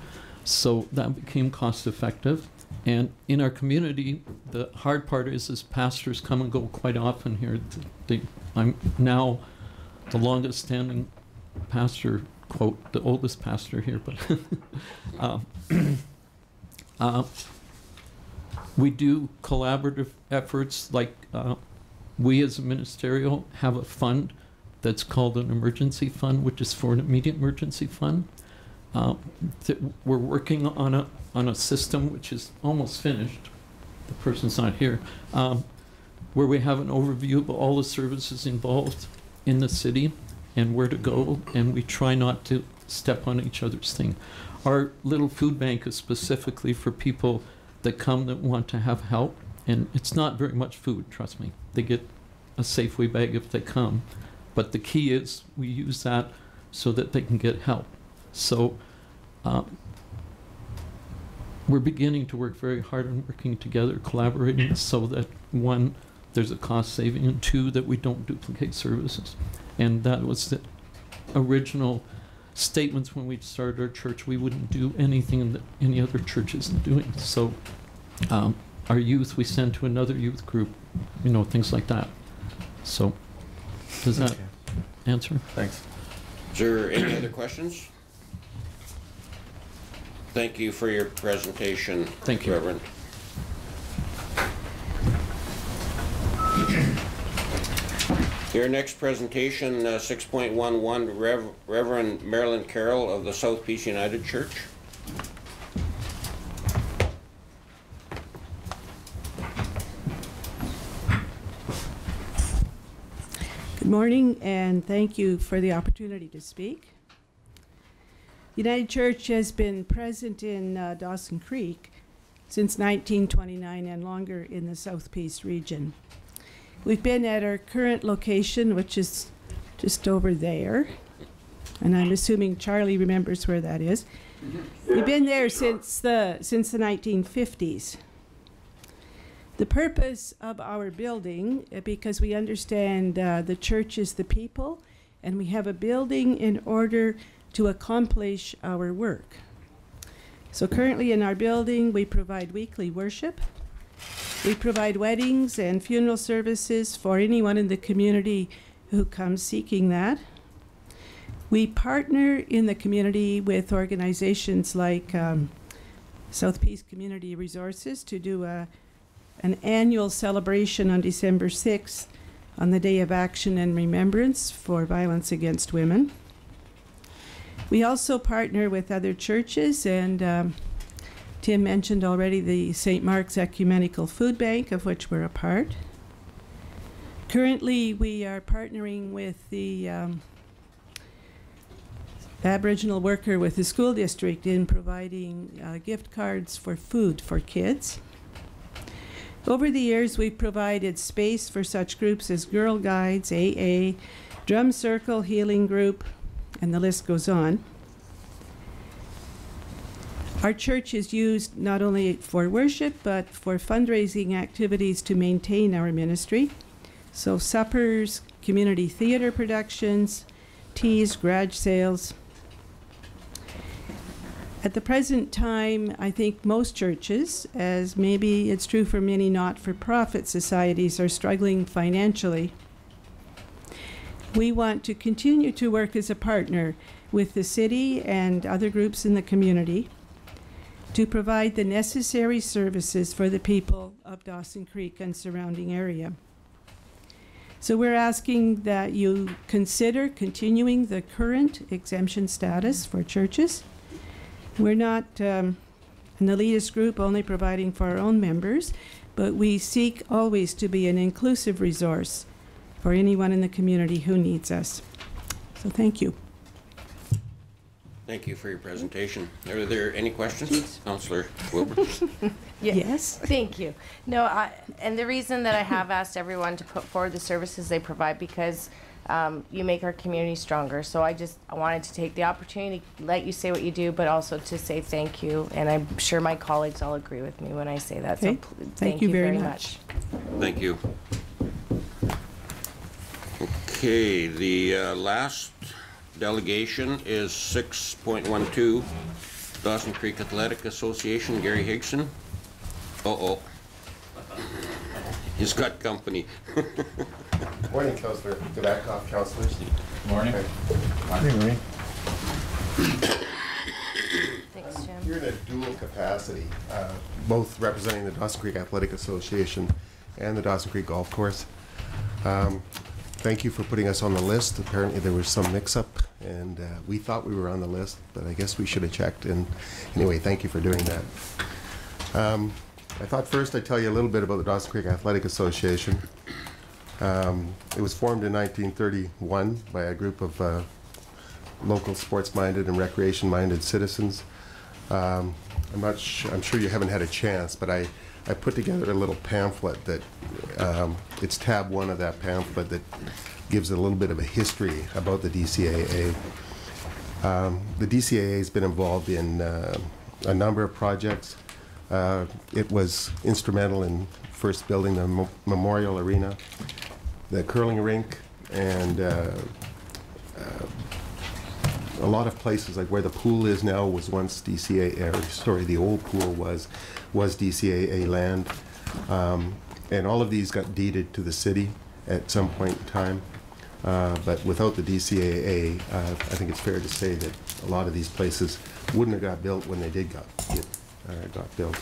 so that became cost effective. And in our community, the hard part is pastors come and go quite often here. I'm now the longest standing pastor, quote, the oldest pastor here, but we do collaborative efforts, like we as a ministerial have a fund that's called an emergency fund, which is for an immediate emergency fund. We're working on a system which is almost finished. The person's not here, where we have an overview of all the services involved in the city and where to go, and we try not to step on each other's thing. Our little food bank is specifically for people that come that want to have help, and it's not very much food, trust me. They get a Safeway bag if they come, but the key is we use that so that they can get help. So we're beginning to work very hard on working together, collaborating, so that one, there's a cost saving, and two, that we don't duplicate services. And that was the original statements when we started our church. We wouldn't do anything that any other church isn't doing. So our youth, we send to another youth group, things like that. So does that answer? Thanks. Is there any other questions? Thank you for your presentation, Thank you, Reverend. Your next presentation, 6.11, Reverend Marilyn Carroll of the South Peace United Church. Good morning, and thank you for the opportunity to speak. United Church has been present in Dawson Creek since 1929 and longer in the South Peace region. We've been at our current location, which is just over there, and I'm assuming Charlie remembers where that is. We've been there since the 1950s. The purpose of our building, because we understand the church is the people, and we have a building in order to accomplish our work. So currently in our building, we provide weekly worship. We provide weddings and funeral services for anyone in the community who comes seeking that. We partner in the community with organizations like South Peace Community Resources to do an annual celebration on December 6th on the Day of Action and Remembrance for Violence Against Women. We also partner with other churches, and Tim mentioned already the St. Mark's Ecumenical Food Bank, of which we're a part. Currently, we are partnering with the Aboriginal worker with the school district in providing gift cards for food for kids. Over the years, we've provided space for such groups as Girl Guides, AA, Drum Circle, Healing Group, and the list goes on. Our church is used not only for worship, but for fundraising activities to maintain our ministry. So suppers, community theater productions, teas, garage sales. At the present time, I think most churches, as maybe it's true for many not-for-profit societies, are struggling financially. We want to continue to work as a partner with the city and other groups in the community to provide the necessary services for the people of Dawson Creek and surrounding area. So we're asking that you consider continuing the current exemption status for churches. We're not an elitist group only providing for our own members, but we seek always to be an inclusive resource for anyone in the community who needs us. So thank you. Thank you for your presentation. Are there any questions? Councillor Wilbur? Yes. Thank you. No, and the reason that I have asked everyone to put forward the services they provide, because you make our community stronger. So I wanted to take the opportunity to let you say what you do, but also to say thank you. And I'm sure my colleagues all agree with me when I say that. Okay. So Thank you very much. Thank you. Okay, the last delegation is 6.12, Dawson Creek Athletic Association, Gary Higson. Uh-oh. He's got company. Morning, Councillor Gavakoff, councillors. Morning. Morning, Marie. Thanks, Jim. You're in a dual capacity, both representing the Dawson Creek Athletic Association and the Dawson Creek Golf Course. Thank you for putting us on the list. Apparently there was some mix-up, and we thought we were on the list, but I guess we should have checked. And anyway, thank you for doing that. I thought first I'd tell you a little bit about the Dawson Creek Athletic Association. It was formed in 1931 by a group of local sports-minded and recreation-minded citizens. I'm sure you haven't had a chance, but I put together a little pamphlet that, it's tab 1 of that pamphlet that gives a little bit of a history about the DCAA. The DCAA has been involved in a number of projects. It was instrumental in first building the Memorial Arena, the curling rink, and a lot of places, like where the pool is now, was once DCAA, the old pool was DCAA land. And all of these got deeded to the city at some point in time. But without the DCAA, I think it's fair to say that a lot of these places wouldn't have got built when they did got built.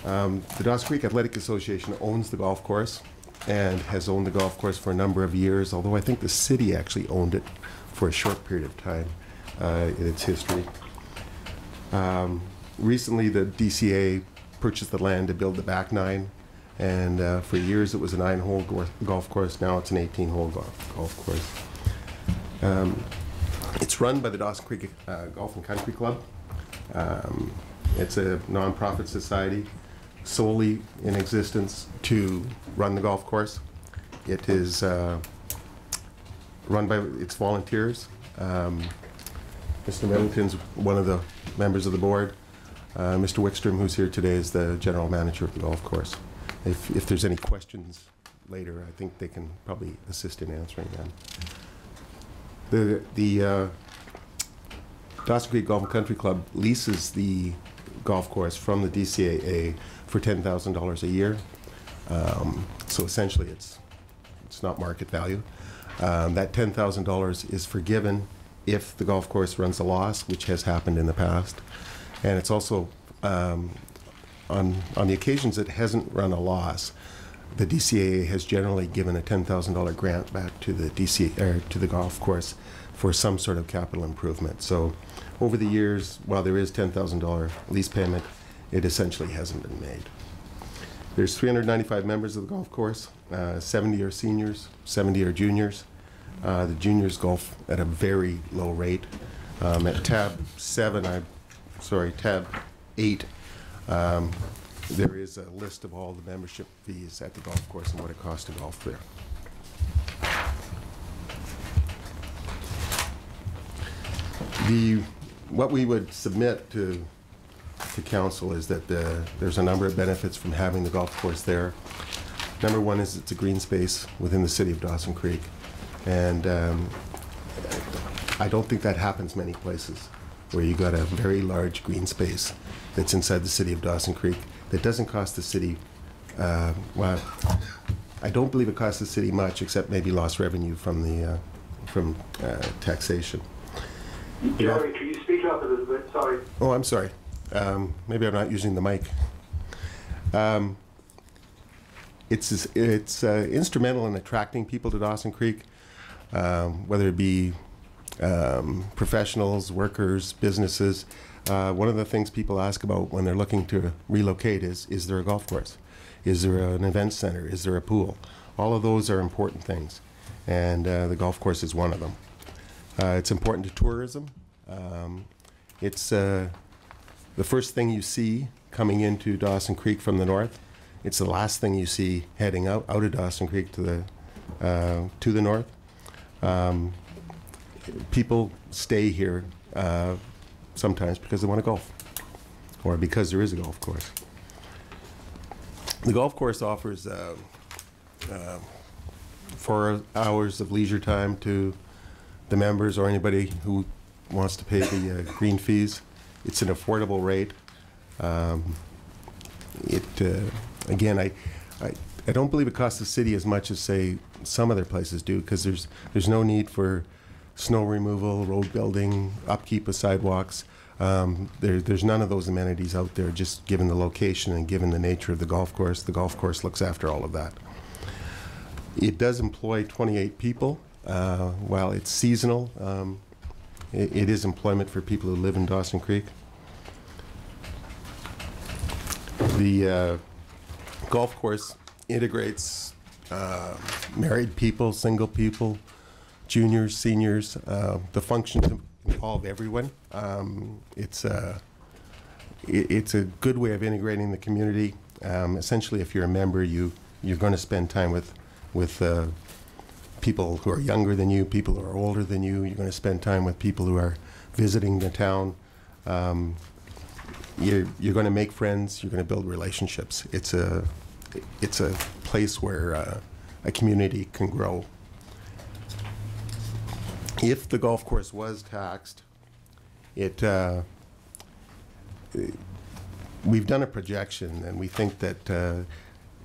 The Dawson Creek Athletic Association owns the golf course and has owned the golf course for a number of years, although I think the city actually owned it for a short period of time in its history. Recently, the DCA purchased the land to build the back nine, and for years it was a 9-hole golf course. Now it's an 18-hole golf course. It's run by the Dawson Creek Golf and Country Club. It's a non-profit society solely in existence to run the golf course. It is run by its volunteers. Mr. Middleton's one of the members of the board. Mr. Wickstrom, who's here today, is the general manager of the golf course. If there's any questions later, I think they can probably assist in answering them. The Dawson Creek Golf and Country Club leases the golf course from the DCAA for $10,000 a year. So essentially it's not market value. That $10,000 is forgiven if the golf course runs a loss, which has happened in the past. And it's also, on the occasions it hasn't run a loss, the DCAA has generally given a $10,000 grant back to the to the golf course for some sort of capital improvement. So over the years, while there is $10,000 lease payment, it essentially hasn't been made. There's 395 members of the golf course. 70 are seniors, 70 are juniors. The juniors golf at a very low rate. At tab 8, there is a list of all the membership fees at the golf course and what it costs to golf there. What we would submit to council is that there's a number of benefits from having the golf course there. Number one is it's a green space within the city of Dawson Creek, and I don't think that happens many places where you got a very large green space that's inside the city of Dawson Creek that doesn't cost the city, well, I don't believe it costs the city much except maybe lost revenue from taxation. Gary, can you speak up a little bit? Sorry. Oh, I'm sorry. Maybe I'm not using the mic. It's instrumental in attracting people to Dawson Creek, whether it be professionals, workers, businesses. One of the things people ask about when they're looking to relocate is there a golf course? Is there an event center? Is there a pool? All of those are important things, and the golf course is one of them. It's important to tourism. It's the first thing you see coming into Dawson Creek from the north. It's the last thing you see heading out of Dawson Creek to to the north. People stay here sometimes because they want to golf, or because there is a golf course. The golf course offers 4 hours of leisure time to the members or anybody who wants to pay the green fees. It's an affordable rate. Again, I don't believe it costs the city as much as, say, some other places do, because there's no need for snow removal, road building, upkeep of sidewalks. There's none of those amenities out there, just given the location and given the nature of the golf course. The golf course looks after all of that. It does employ 28 people. While it's seasonal, it is employment for people who live in Dawson Creek. The golf course integrates married people, single people, juniors, seniors. The functions involve everyone. It's a good way of integrating the community. Essentially, if you're a member, you're going to spend time with people who are younger than you, people who are older than you. You're going to spend time with people who are visiting the town. You're going to make friends. You're going to build relationships. It's a place where a community can grow. If the golf course was taxed, we've done a projection, and we think that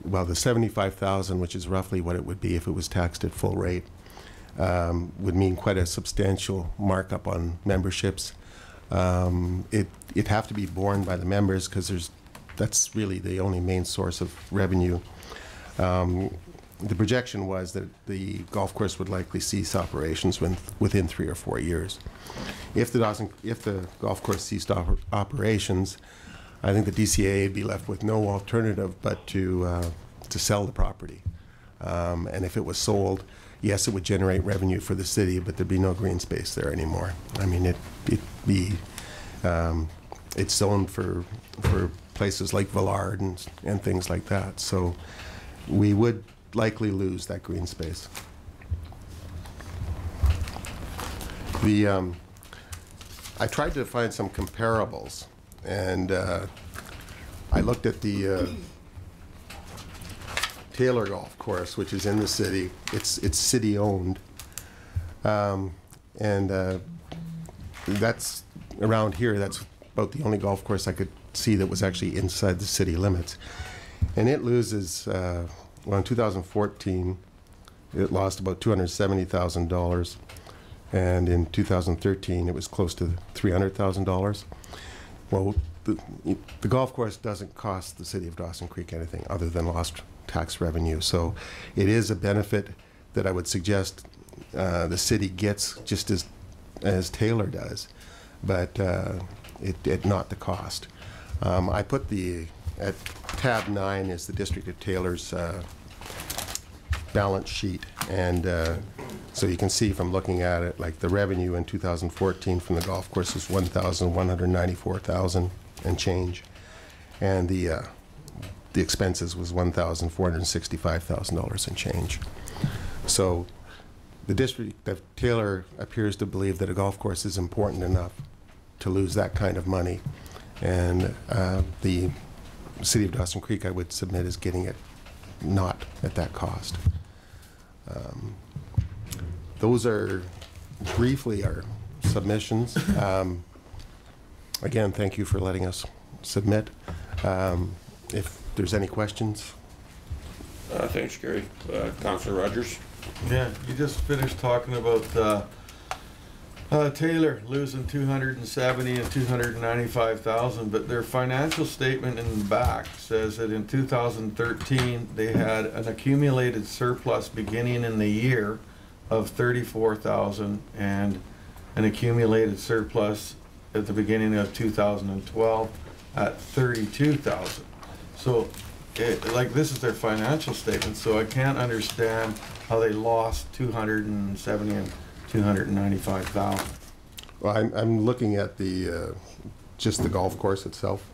well, the $75,000, which is roughly what it would be if it was taxed at full rate, would mean quite a substantial markup on memberships. It'd have to be borne by the members, because that's really the only main source of revenue. The projection was that the golf course would likely cease operations within 3 or 4 years. If the golf course ceased operations, I think the DCA would be left with no alternative but to sell the property. And if it was sold, yes, it would generate revenue for the city, but there'd be no green space there anymore. I mean, it's zoned for places like Villard and things like that. So we would likely lose that green space. I tried to find some comparables, and I looked at the Taylor Golf Course, which is in the city. It's city-owned, and that's around here. That's about the only golf course I could see that was actually inside the city limits, and it loses. Well, in 2014, it lost about $270,000, and in 2013, it was close to $300,000. Well, the golf course doesn't cost the city of Dawson Creek anything other than lost tax revenue. So it is a benefit that I would suggest the city gets just as Taylor does, but at not the cost. I put at tab 9 is the District of Taylor's balance sheet, and so you can see from looking at it, like the revenue in 2014 from the golf course is $1,194,000 and change, and the expenses was $1,465,000 and change. So the District of Taylor appears to believe that a golf course is important enough to lose that kind of money, and the City of Dawson Creek, I would submit, is getting it not at that cost. Those are briefly our submissions. Again, thank you for letting us submit. If there's any questions. Thanks, Gary. Councillor Rogers. Yeah, you just finished talking about Taylor losing $270,000 and $295,000, but their financial statement in the back says that in 2013 they had an accumulated surplus beginning in the year of $34,000 and an accumulated surplus at the beginning of 2012 at $32,000. So, this is their financial statement. So I can't understand how they lost $270,000 and $295,000. Well, I'm looking at the just the golf course itself.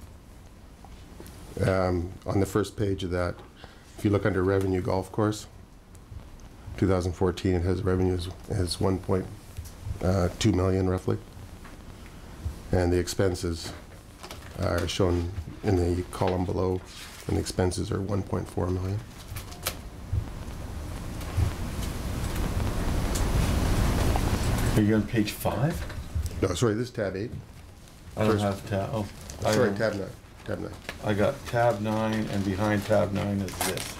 On the first page of that, if you look under revenue golf course, 2014, it has revenues as 1.2 million roughly. And the expenses are shown in the column below, and the expenses are 1.4 million. Are you on page 5? No, sorry, this is tab 8. I don't have tab. Oh, sorry, tab 9. Tab 9. I got tab 9, and behind tab 9 is this.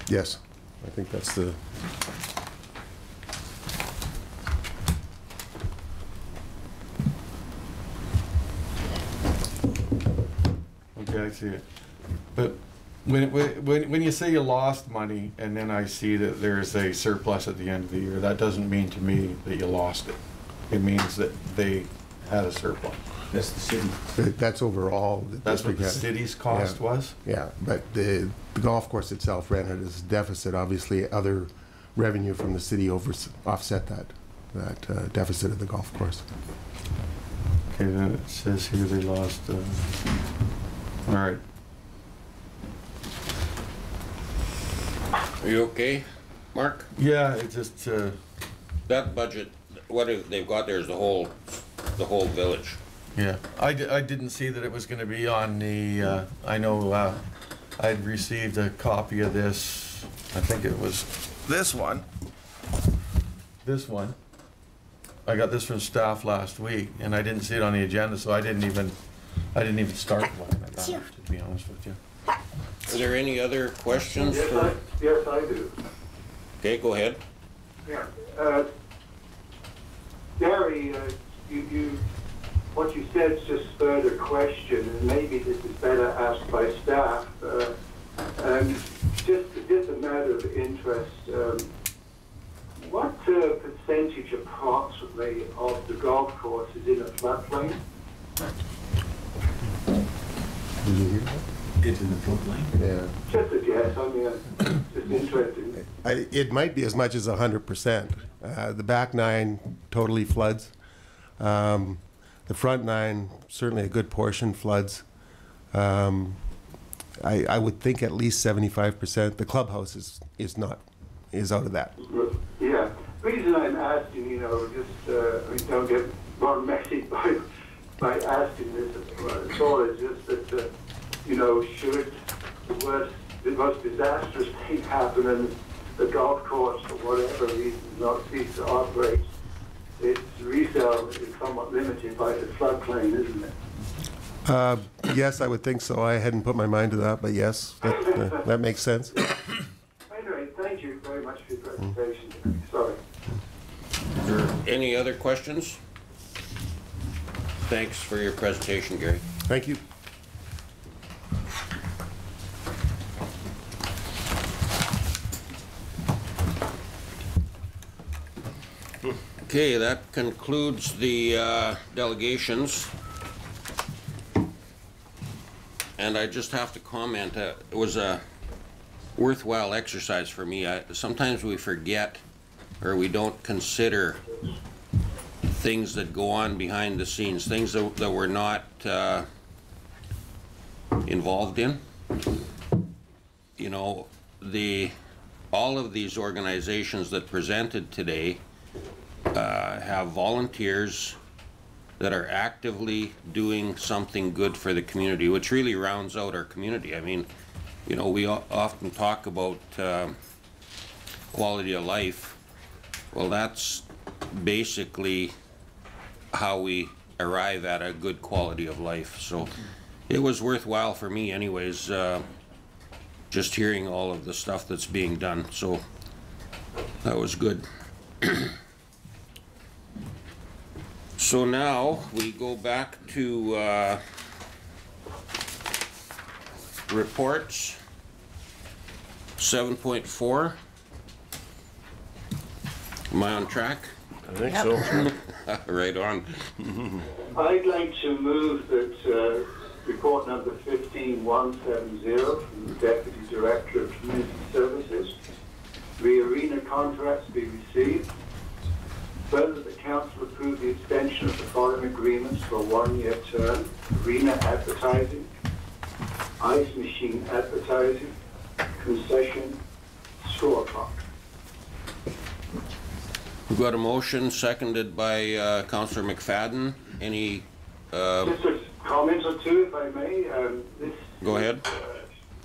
Yes, I think that's the. Okay, I see it. But when you say you lost money, and then I see that there's a surplus at the end of the year, that doesn't mean to me that you lost it. It means that they had a surplus. That's the city. That's overall. That's what the city's cost was? Yeah, but the golf course itself ran it as a deficit. Obviously, other revenue from the city offset that deficit of the golf course. Okay, then it says here they lost. All right. Are you okay, Mark? Yeah, it just. That budget, what they've got there is the whole village. Yeah, I didn't see that it was going to be on the, I know I'd received a copy of this, I think it was this one. This one. I got this from staff last week, and I didn't see it on the agenda, so I didn't even start looking at that, to be honest with you. Are there any other questions? Yes, I do. Okay, go ahead. Yeah. Gary, what you said just spurred a question, and maybe this is better asked by staff. Just a matter of interest. What percentage approximately of the golf course is in a floodplain? Did you hear that? It's in the floodplain? Yeah. Just a guess. I mean, just interesting. It might be as much as 100%. The back 9 totally floods. The front 9, certainly a good portion floods. I would think at least 75%. The clubhouse is out of that. Yeah. The reason I'm asking, just don't get wrong message by asking this at all, is just that, should the most disastrous thing happen and the golf course, for whatever reason, not cease to operate, its resale is somewhat limited by the floodplain, isn't it? Yes, I would think so. I hadn't put my mind to that, but yes, that makes sense. Anyway, thank you very much for your presentation. Sorry. Is there any other questions? Thanks for your presentation, Gary. Thank you. Okay, that concludes the delegations. And I just have to comment, it was a worthwhile exercise for me. Sometimes we forget or we don't consider things that go on behind the scenes, things that we're not involved in. All of these organizations that presented today have volunteers that are actively doing something good for the community, which really rounds out our community. I mean, we often talk about quality of life. Well, that's basically how we arrive at a good quality of life. So it was worthwhile for me anyways, just hearing all of the stuff that's being done. So that was good. So now we go back to reports. 7.4. Am I on track? I think so. Right on. I'd like to move that report number 15170 from the Deputy Director of Community Services, re-arena contracts be received. Further, the Council approve the extension of the following agreements for a one-year term: arena advertising, ice machine advertising, concession, score clock. We've got a motion seconded by Councillor McFadden. Any? Just a comment or two, if I may. This Go ahead.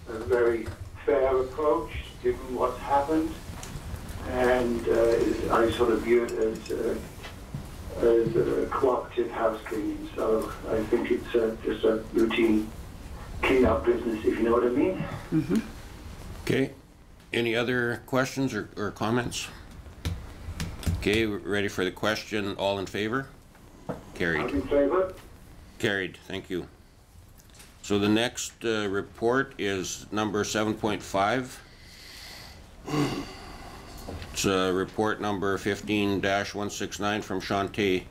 is a very fair approach, given what's happened, and I sort of view it as cooperative house cleaning. So I think it's just a routine clean-up business, if you know what I mean. Mm-hmm. Okay. Any other questions or comments? Okay, we're ready for the question. All in favor? Carried. I'm in favor. Carried. Thank you. So the next report is number 7.5. It's report number 15-169 from Shantae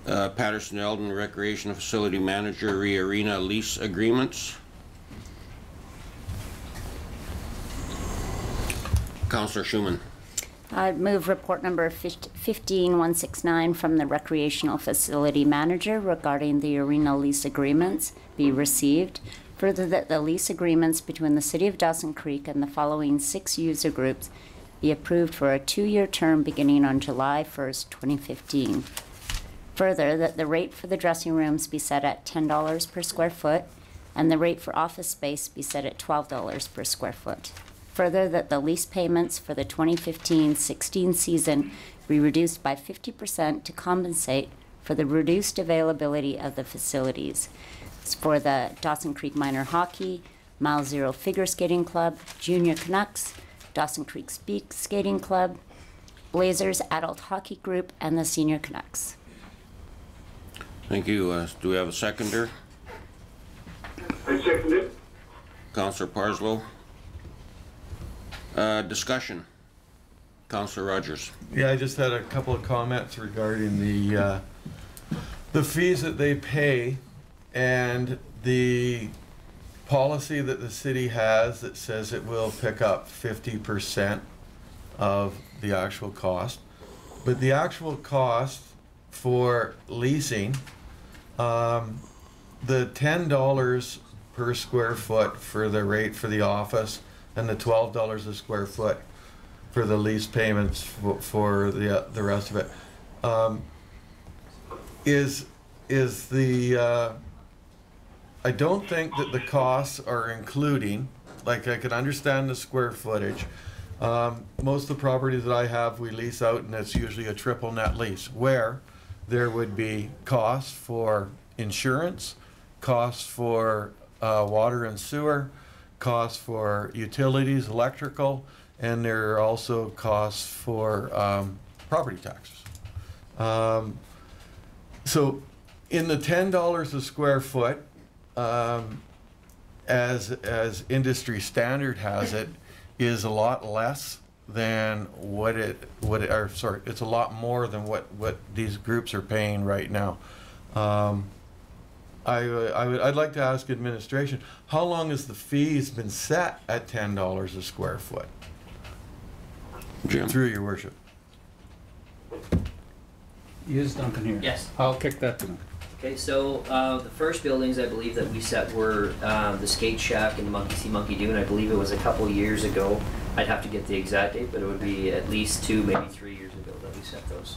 Patterson Eldon, Recreation Facility Manager, Arena Lease Agreements. Councillor Schumann. I move report number 15-169 from the Recreational Facility Manager regarding the arena lease agreements be received. Further, that the lease agreements between the City of Dawson Creek and the following 6 user groups be approved for a 2-year term beginning on July 1st, 2015. Further, that the rate for the dressing rooms be set at $10 per square foot and the rate for office space be set at $12 per square foot. Further, that the lease payments for the 2015-16 season be reduced by 50% to compensate for the reduced availability of the facilities. It's for the Dawson Creek Minor Hockey, Mile Zero Figure Skating Club, Junior Canucks, Dawson Creek Speak Skating Club, Blazers Adult Hockey Group, and the Senior Canucks. Thank you. Do we have a seconder? I second it. Councillor Parslow. Discussion. Councillor Rogers. Yeah, I just had a couple of comments regarding the fees that they pay and the policy that the city has that says it will pick up 50% of the actual cost. But the actual cost for leasing, the $10 per square foot for the rate for the office and the $12 a square foot for the lease payments for the rest of it, is the I don't think that the costs are including, like I could understand the square footage. Most of the properties that I have, we lease out and it's usually a triple net lease where there would be costs for insurance, costs for water and sewer, costs for utilities, electrical, and there are also costs for property taxes. So in the $10 a square foot, as industry standard has it, is a lot less than it's a lot more than what these groups are paying right now. I'd like to ask administration, how long has the fees been set at $10 a square foot? Jim. Through your worship. Is Duncan here? Yes. I'll kick that to him. Okay, so the first buildings I believe that we set were the Skate Shack and the Monkey See, Monkey Do, and I believe it was a couple years ago. I'd have to get the exact date, but it would be at least 2, maybe 3 years ago that we set those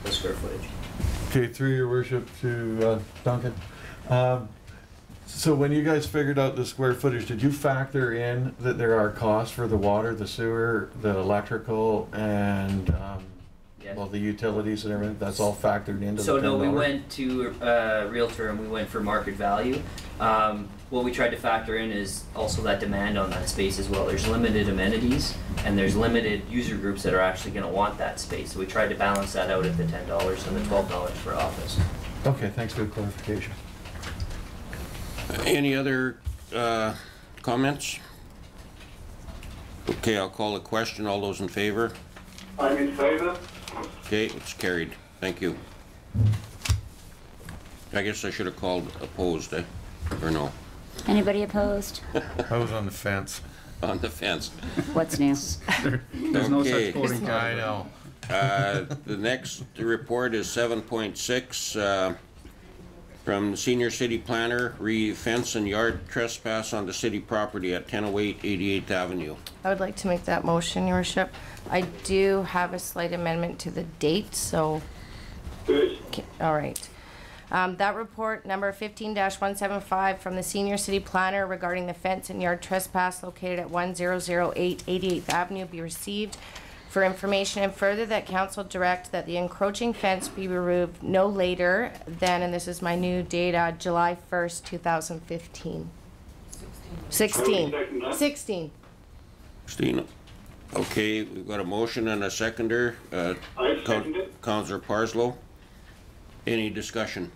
square footage. Okay, through your worship to Duncan. So when you guys figured out the square footage, did you factor in that there are costs for the water, the sewer, the electrical, and well, the utilities and everything? That's all factored into So the $10? no, we went to Realtor and we went for market value. What we tried to factor in is also that demand on that space as well. There's limited amenities and there's limited user groups that are actually going to want that space. So we tried to balance that out at the $10 and the $12 for office. Okay, thanks for the clarification. Any other comments? Okay, I'll call a question. All those in favor? I'm in favor. Okay, it's carried. Thank you. I guess I should have called opposed, or no? Anybody opposed? I was on the fence. On the fence. What's new? There's no such voting category. I know. The next report is 7.6 from from the senior city planner, re-fence and yard trespass on the city property at 1008 88th Avenue. I would like to make that motion, Your Worship. I do have a slight amendment to the date, so. Okay, all right. That report, number 15-175 from the senior city planner regarding the fence and yard trespass located at 1008 88th Avenue be received for information, and further that council direct that the encroaching fence be removed no later than, and this is my new date, July 1st, 2015. 16. 16. Okay, we've got a motion and a seconder. I second it. Councillor Parslow. Any discussion?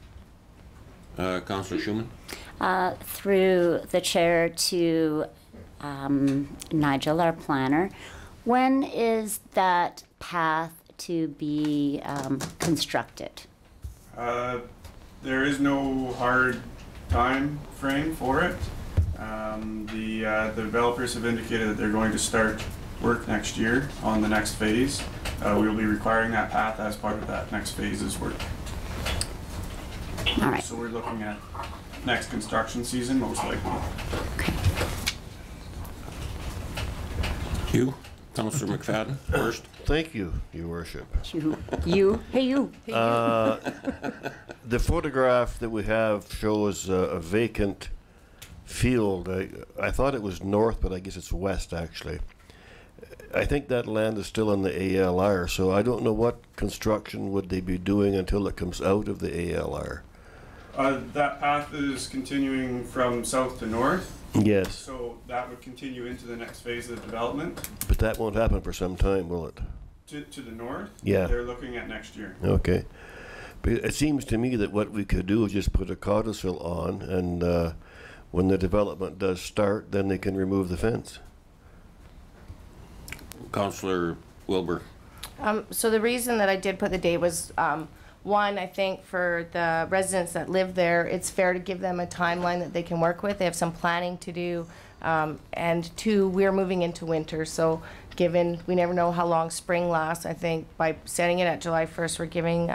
Councillor Schumann? Through the chair to Nigel, our planner, when is that path to be constructed? There is no hard time frame for it. The developers have indicated that they're going to start work next year on the next phase. We will be requiring that path as part of that next phase's work. All right. So we're looking at next construction season, most likely. You, Councillor McFadden, first. Thank you, Your Worship. You. Hey, you. The photograph that we have shows a vacant field. I thought it was north, but I guess it's west, actually. I think that land is still in the ALR, so I don't know what construction would they be doing until it comes out of the ALR. That path is continuing from south to north. Yes. So that would continue into the next phase of the development. But that won't happen for some time, will it? To the north? Yeah. They're looking at next year. Okay. But it seems to me that what we could do is just put a codicil on, and when the development does start, then they can remove the fence. Councillor Wilbur. So the reason that I did put the date was, one, I think for the residents that live there, it's fair to give them a timeline that they can work with. They have some planning to do. And two, we're moving into winter, so given we never know how long spring lasts, I think by setting it at July 1st, we're giving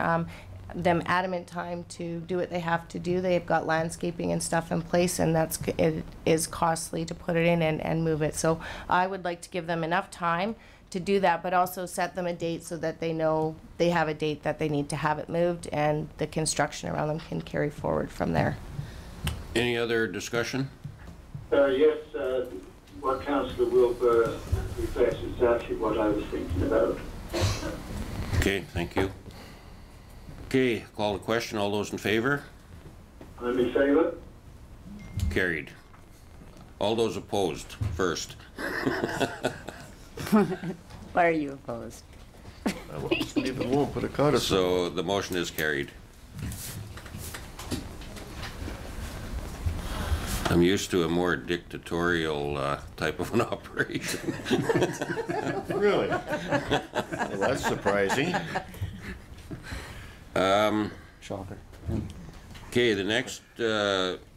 them adamant time to do what they have to do. They've got landscaping and stuff in place, and it is costly to put it in and move it. So I would like to give them enough time to do that, but also set them a date so that they know they have a date that they need to have it moved, and the construction around them can carry forward from there. Any other discussion? Yes, what Councillor Wilbur reflects exactly what I was thinking about. Okay, thank you. Okay, call the question. All those in favor? I'm in favour. Carried. All those opposed first. Why are you opposed? Won't put a codicil. So the motion is carried. I'm used to a more dictatorial type of an operation. Really? Well, that's surprising. Shocker. Okay, the next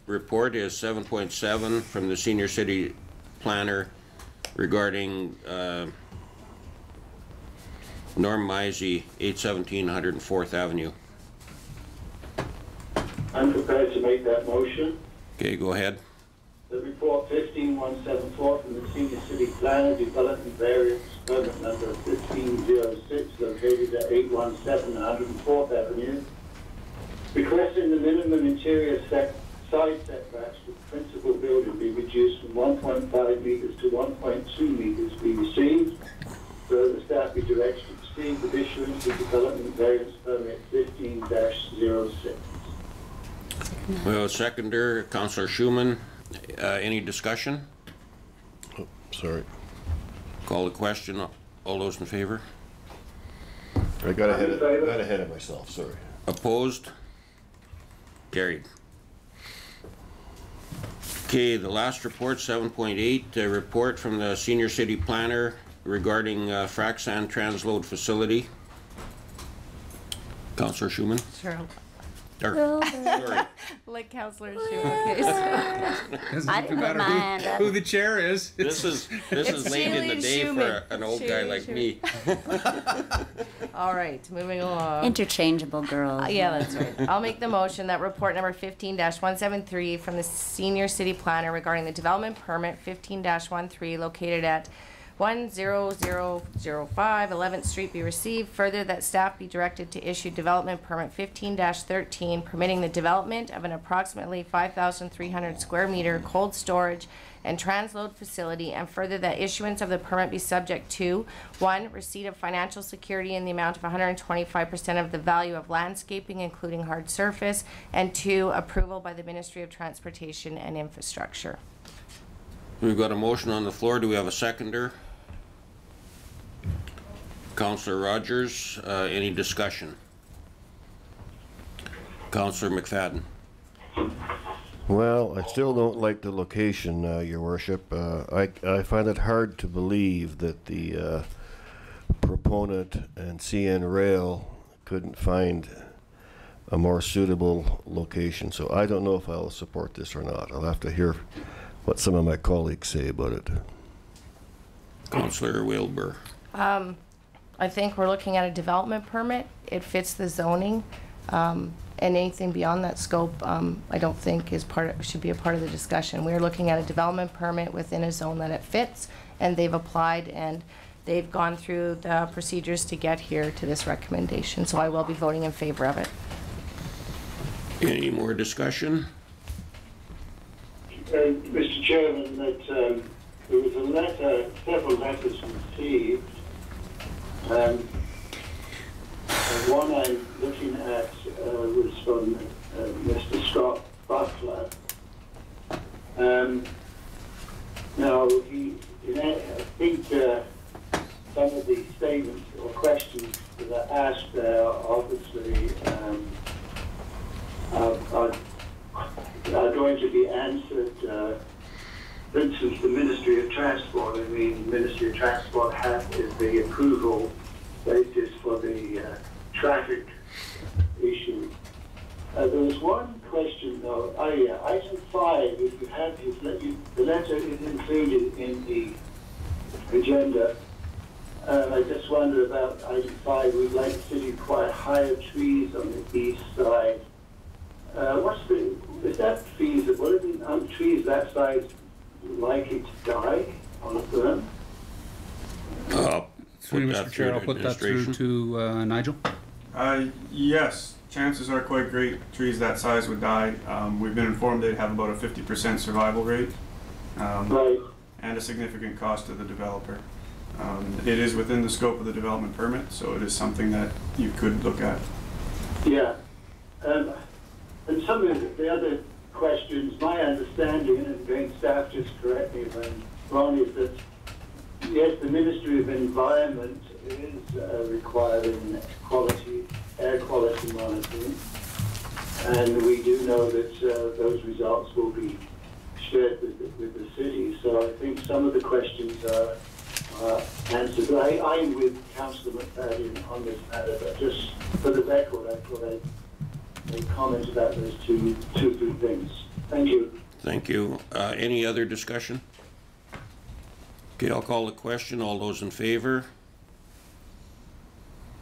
report is 7.7 from the senior city planner regarding Norm Misey, 817 104th Avenue. I'm prepared to make that motion. Okay, go ahead. The report 15174 from the Senior City Planner, Development Variance Permit number 1506, located at 817 104th Avenue, requesting the minimum interior side setbacks for the principal building be reduced from 1.5 meters to 1.2 meters be received. Further, staff be directed to proceed with issuance of Development Variance Permit 15-06. Well, seconder, Councillor Schumann. Any discussion? Oh, sorry. Call the question. All those in favor? I got ahead of myself, sorry. Opposed? Carried. Okay, the last report, 7.8, a report from the senior city planner regarding frac sand transload facility. Councillor Schumann. Sure. Sorry. Like Councillor Schumer. Doesn't matter who the chair is. This is late in the day for an old guy like me. All right, moving along. Interchangeable girls. Yeah, that's right. I'll make the motion that report number 15-173 from the senior city planner regarding the development permit 15-13 located at 10005 11th Street be received. Further, that staff be directed to issue development permit 15-13 permitting the development of an approximately 5,300 square meter cold storage and transload facility, and further that issuance of the permit be subject to 1. Receipt of financial security in the amount of 125% of the value of landscaping including hard surface, and 2. Approval by the Ministry of Transportation and Infrastructure. We've got a motion on the floor. Do we have a seconder? Councillor Rogers, any discussion? Councillor McFadden. Well, I still don't like the location, Your Worship. I find it hard to believe that the proponent and CN Rail couldn't find a more suitable location. So I don't know if I'll support this or not. I'll have to hear what some of my colleagues say about it. Councillor Wilbur. I think we're looking at a development permit. It fits the zoning, and anything beyond that scope, I don't think should be a part of the discussion. We're looking at a development permit within a zone that it fits, and they've applied and they've gone through the procedures to get here to this recommendation. So I will be voting in favor of it. Any more discussion? Mr. Chairman, that there was a letter, several letters received. One I'm looking at was from Mr. Scott Butler. Now, I think some of the statements or questions that are asked there obviously are going to be answered. For instance, the Ministry of Transport, the Ministry of Transport has the approval basis for the traffic issue. There was one question though. Item 5, if you have the letter is included in the agenda. I just wonder about item 5. We'd like to see quite higher trees on the east side. Is that feasible? Are trees that size likely to die on the firm? Mr. Chair, I'll put that through to Nigel. Yes, chances are quite great trees that size would die. We've been informed they have about a 50% survival rate, right, and a significant cost to the developer. It is within the scope of the development permit, so it is something that you could look at. Yeah. And some of the other questions, my understanding, and again, staff just correct me if I'm wrong, is that yes, the Ministry of Environment is requiring air quality monitoring, and we do know that those results will be shared with the city. So I think some of the questions are answered. I'm with Councillor McFadden on this matter, but just for the record, I thought I'd comment about those two things. Thank you. Thank you. Any other discussion? Okay, I'll call the question. All those in favor?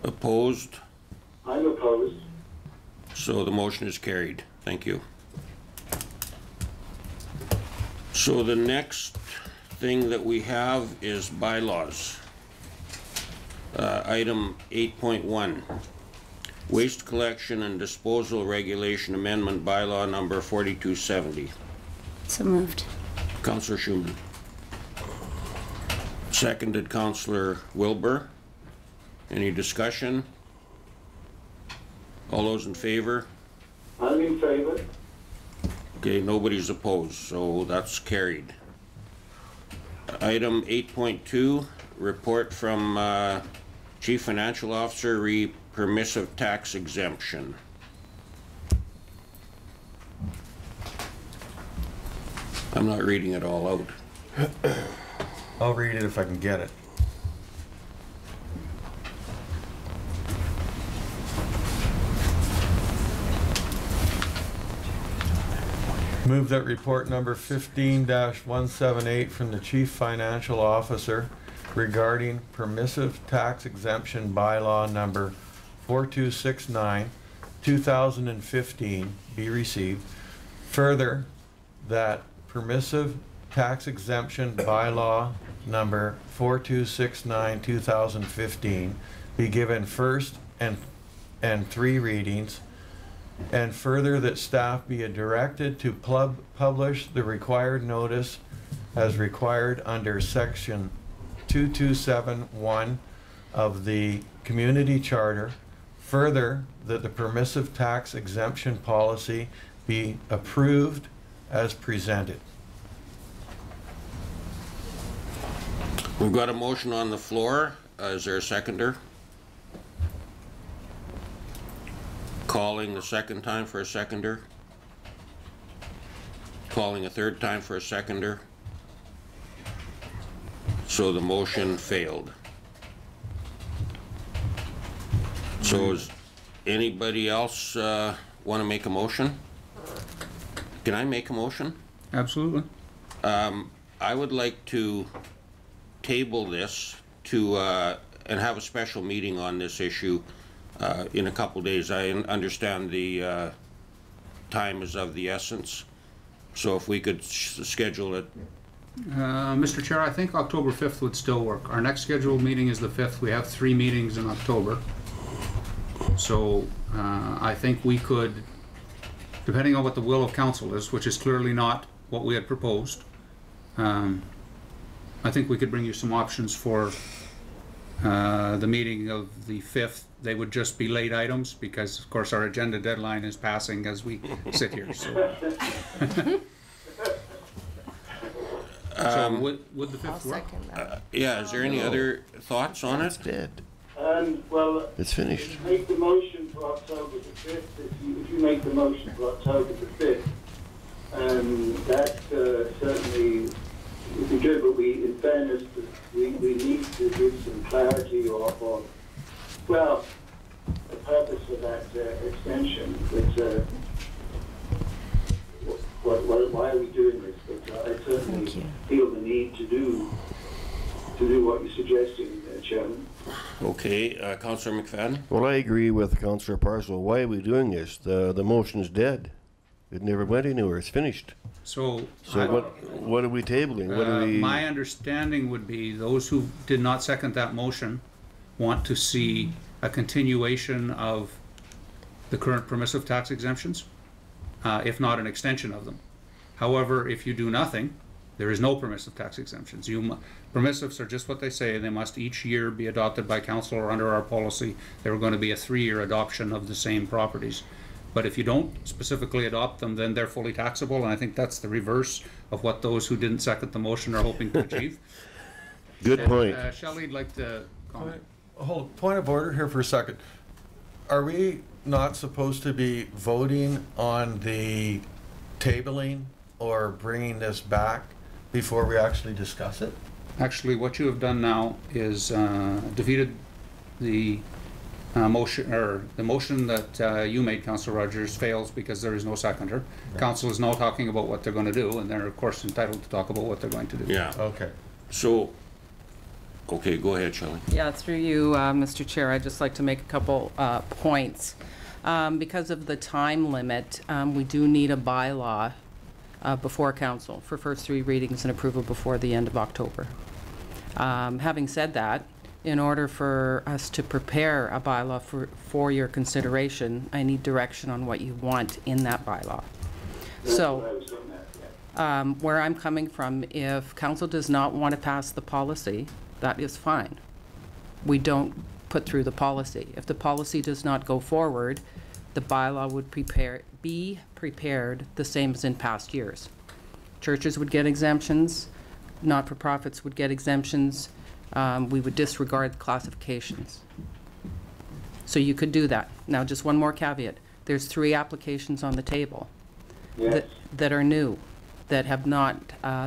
Opposed? I'm opposed. So the motion is carried. Thank you. So the next thing that we have is bylaws. Item 8.1. Waste Collection and Disposal Regulation Amendment Bylaw Number 4270. So moved. Councillor Schuman. Seconded Councillor Wilbur. Any discussion? All those in favor? I'm in favor. Okay, nobody's opposed, so that's carried. Item 8.2, report from Chief Financial Officer, permissive tax exemption. I'm not reading it all out. I'll read it if I can get it. Move that report number 15-178 from the Chief Financial Officer regarding permissive tax exemption bylaw number 4269, 2015 be received. Further, that permissive tax exemption bylaw number 4269, 2015 be given first and 3 readings. And further, that staff be directed to publish the required notice as required under section 2271 of the Community Charter. Further, that the permissive tax exemption policy be approved as presented. We've got a motion on the floor. Is there a seconder? Calling the second time for a seconder. Calling a third time for a seconder. So the motion failed. So does anybody else want to make a motion? Can I make a motion? Absolutely. I would like to table this to and have a special meeting on this issue in a couple days. I understand the time is of the essence, so if we could schedule it. Mr. Chair, I think October 5th would still work. Our next scheduled meeting is the 5th. We have 3 meetings in October. So I think we could, depending on what the will of council is, which is clearly not what we had proposed, I think we could bring you some options for the meeting of the 5th. They would just be late items because, of course, our agenda deadline is passing as we sit here. So, would the 5th work? Yeah, is there any other thoughts on it? It's dead. Well, It's finished. make the motion for October the 5th. If you make the motion for October the 5th, that certainly would be good, but in fairness, we need to give some clarity or well, the purpose of that extension. Why are we doing this? But I certainly feel the need to do what you're suggesting, Chairman. Okay, Councillor McFadden? Well, I agree with Councillor Parcel. Why are we doing this? The motion is dead. It never went anywhere. It's finished. So what are we tabling? What are we? My understanding would be those who did not second that motion want to see a continuation of the current permissive tax exemptions, if not an extension of them. However, if you do nothing, there is no permissive tax exemptions. Permissives are just what they say. They must each year be adopted by council, or under our policy, there are going to be a 3-year adoption of the same properties. But if you don't specifically adopt them, then they're fully taxable, and I think that's the reverse of what those who didn't second the motion are hoping to achieve. Good point. Shelley'd like to comment. Hold, point of order here for a second. Are we not supposed to be voting on the tabling or bringing this back before we actually discuss it? Actually, what you have done now is defeated the motion, or the motion that you made, Councillor Rogers, fails because there is no seconder. Right. Council is now talking about what they're going to do, and they're of course entitled to talk about what they're going to do. Yeah. Okay. So, okay, go ahead, Shelley. Yeah, through you, Mr. Chair, I'd just like to make a couple points. Because of the time limit, we do need a bylaw before council for first 3 readings and approval before the end of October. Having said that, in order for us to prepare a bylaw for your consideration, I need direction on what you want in that bylaw. So, where I'm coming from, if council does not want to pass the policy, that is fine. We don't put through the policy. If the policy does not go forward, the bylaw would be prepared the same as in past years. Churches would get exemptions, not-for-profits would get exemptions. We would disregard classifications. So you could do that. Now, just one more caveat. There's 3 applications on the table that are new, that have not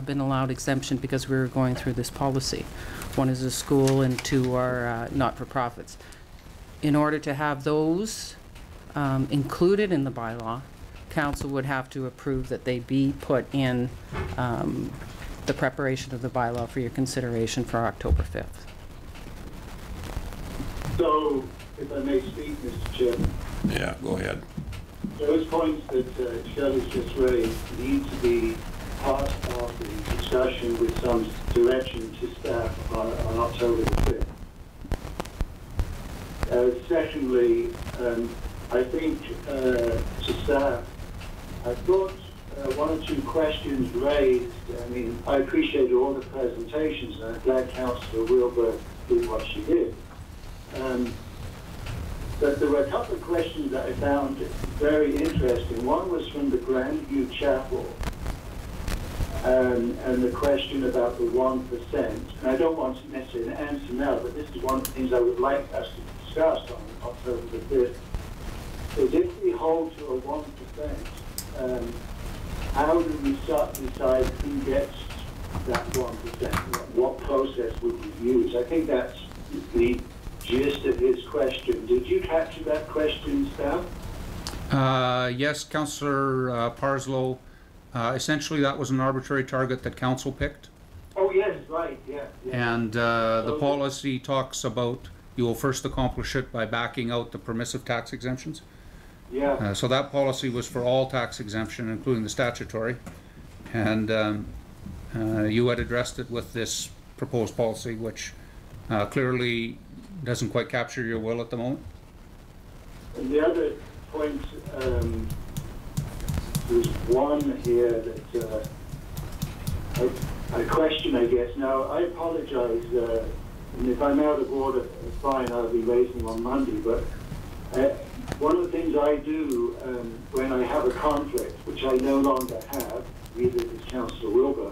been allowed exemption because we were going through this policy. 1 is a school and 2 are not-for-profits. In order to have those included in the bylaw, council would have to approve that they be put in the preparation of the bylaw for your consideration for October 5th. So, if I may speak, Mr. Chairman. Yeah, go ahead. Those points that Shelley's just raised need to be part of the discussion with some direction to staff on October the 5th. Secondly, I think to staff, I thought one or two questions raised. I mean, I appreciated all the presentations, and I'm glad Councillor Wilbur did what she did. But there were a couple of questions that I found very interesting. One was from the Grandview Chapel, and the question about the 1%. And I don't want to necessarily an answer now, but this is one of the things I would like us to discuss on October the 5th. Is if we hold to a 1%, how do we decide who gets that 1%? What process would we use? I think that's the gist of his question. Did you capture that question, staff? Yes, Councillor Parslow. Essentially, that was an arbitrary target that council picked. Oh, yes, right, yeah. And the policy talks about you will first accomplish it by backing out the permissive tax exemptions. Yeah. So that policy was for all tax exemption, including the statutory. And you had addressed it with this proposed policy, which clearly doesn't quite capture your will at the moment. And the other point, there's one here that I question, I guess. Now, I apologize, and if I'm out of order, fine, I'll be raising them on Monday, but one of the things I do when I have a conflict, which I no longer have, either as Councillor Wilbur,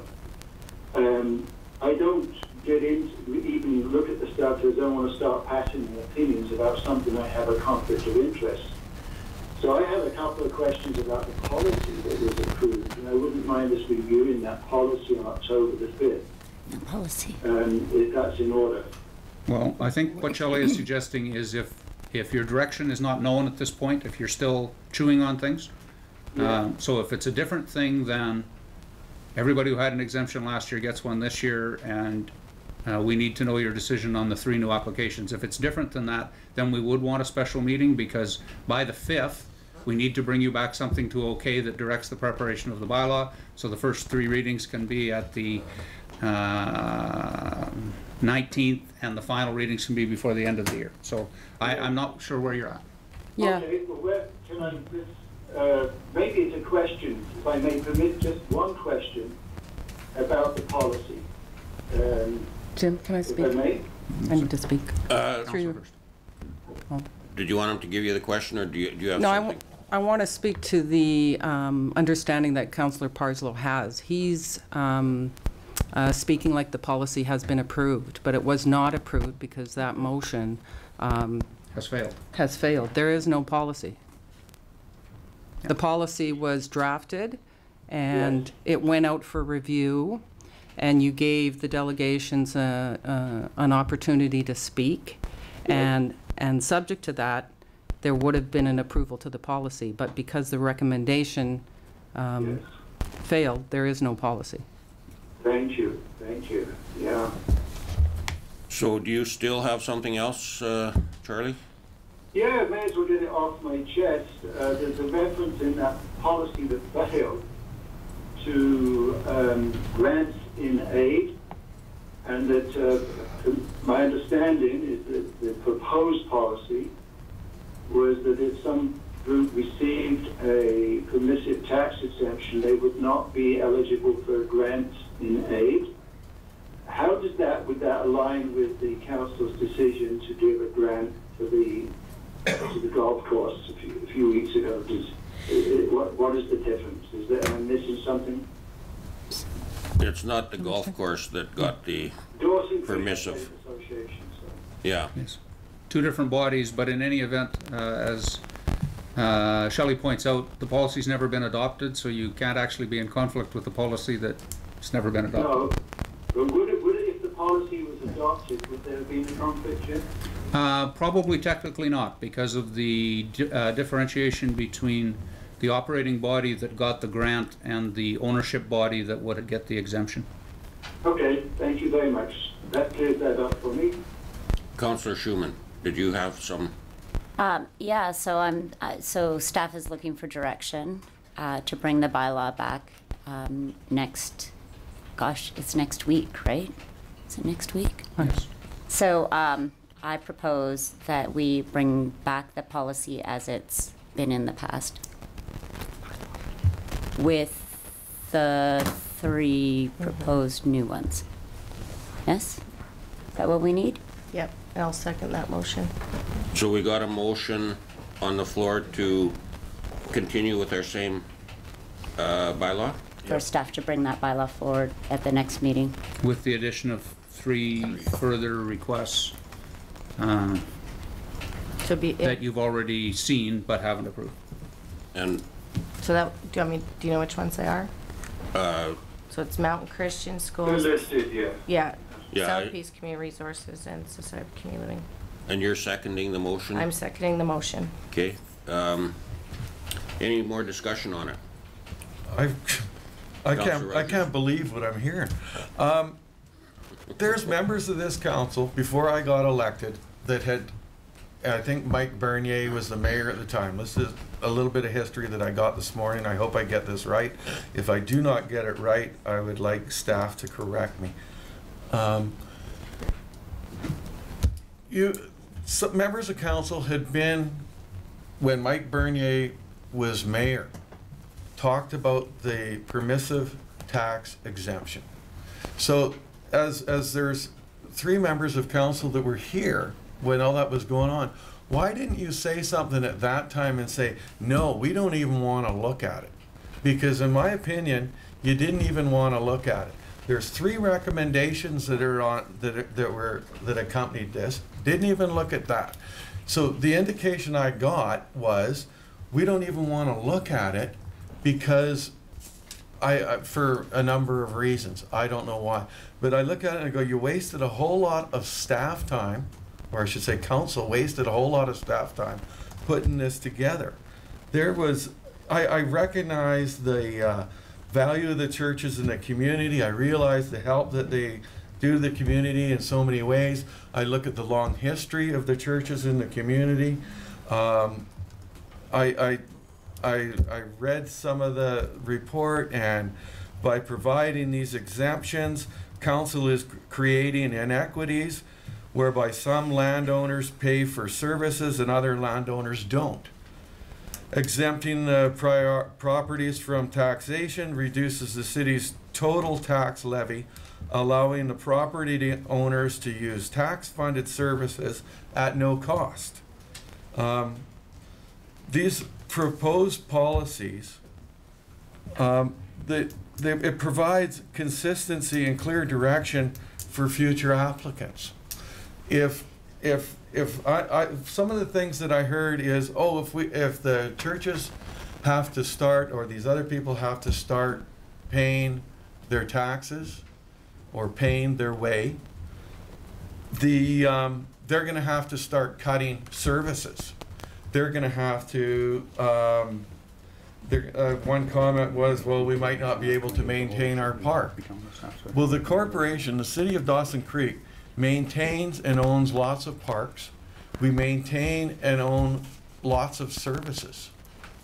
I don't get into, even look at the stuff, because I don't want to start passing opinions about something I have a conflict of interest. So I have a couple of questions about the policy that was approved, and I wouldn't mind us reviewing that policy on October the 5th. The policy. If that's in order. Well, I think what Shelley is suggesting is if your direction is not known at this point, if you're still chewing on things, so if it's a different thing than everybody who had an exemption last year gets one this year, and we need to know your decision on the 3 new applications. If it's different than that, then we would want a special meeting, because by the 5th, we need to bring you back something to okay that directs the preparation of the bylaw, so the first 3 readings can be at the 19th, and the final readings can be before the end of the year. So I'm not sure where you're at. Yeah. Okay, well, where can I just, maybe it's a question, if I may permit just one question about the policy. Jim, can I speak? If I may? I need to speak. Through you. Did you want him to give you the question, or do you have No, something? I want to speak to the understanding that Councillor Parslow has. He's speaking like the policy has been approved, but it was not approved because that motion has failed. Has failed. There is no policy. Yeah. The policy was drafted, and it went out for review, and you gave the delegations an opportunity to speak, and subject to that, there would have been an approval to the policy, but because the recommendation failed, there is no policy. Thank you, yeah. So do you still have something else, Charlie? Yeah, I may as well get it off my chest. There's a reference in that policy that failed to grants in aid, and that my understanding is that the proposed policy was that if some group received a permissive tax exemption, they would not be eligible for a grant in aid. How does that, would that align with the council's decision to give a grant to the golf course a few weeks ago? What is the difference? Is that, am I missing something? It's not the golf course that got the Dawson permissive. Association. So. Yeah. Yes. 2 different bodies, but in any event, as Shelley points out, the policy's never been adopted, so you can't actually be in conflict with the policy that's never been adopted. No, but would it, if the policy was adopted, would there be a conflict here? Probably technically not, because of the differentiation between The operating body that got the grant and the ownership body that would get the exemption. Okay, thank you very much. That clears that up for me. Councillor Schumann, did you have some? Yeah, so staff is looking for direction to bring the bylaw back it's next week, right? Is it next week? Yes. So I propose that we bring back the policy as it's been in the past with the 3 proposed new ones. Yes? Is that what we need? Yep, I'll second that motion. So we got a motion on the floor to continue with our same bylaw? For staff to bring that bylaw forward at the next meeting. With the addition of 3 further requests To be, that you've already seen but haven't approved. And so that, do you know which ones they are? uh, So it's Mountain Christian They're Schools. listed, yeah. Yeah, Yeah, South Peace Community Resources and Society of Community Living. and you're seconding the motion? I'm seconding the motion. Okay. Any more discussion on it? I can't believe what I'm hearing. There's members of this council, before I got elected, that had, I think Mike Bernier was the mayor at the time. This is a little bit of history that I got this morning. I hope I get this right. If I do not get it right, I would like staff to correct me. Some members of council had been, when Mike Bernier was mayor, talked about the permissive tax exemption. So as there's 3 members of council that were here when all that was going on, why didn't you say something at that time and say, no, we don't even want to look at it? Because in my opinion, you didn't even want to look at it. There's 3 recommendations that are on that accompanied this. Didn't even look at that. So the indication I got was, we don't even want to look at it because for a number of reasons. I don't know why. But I look at it and I go, you wasted a whole lot of staff time, or I should say council wasted a whole lot of staff time putting this together. I recognize the value of the churches in the community. I realize the help that they do to the community in so many ways. I look at the long history of the churches in the community. I read some of the report, and by providing these exemptions, council is creating inequities whereby some landowners pay for services and other landowners don't. Exempting the properties from taxation reduces the city's total tax levy, allowing the property owners to use tax-funded services at no cost. These proposed policies, it provides consistency and clear direction for future applicants. If some of the things that I heard is, oh, if the churches have to start, or these other people have to start paying their taxes or paying their way, they're going to have to start cutting services. They're going to have to, one comment was, well, we might not be able to maintain our park. Well, the corporation, the city of Dawson Creek, maintains and owns lots of parks. We maintain and own lots of services.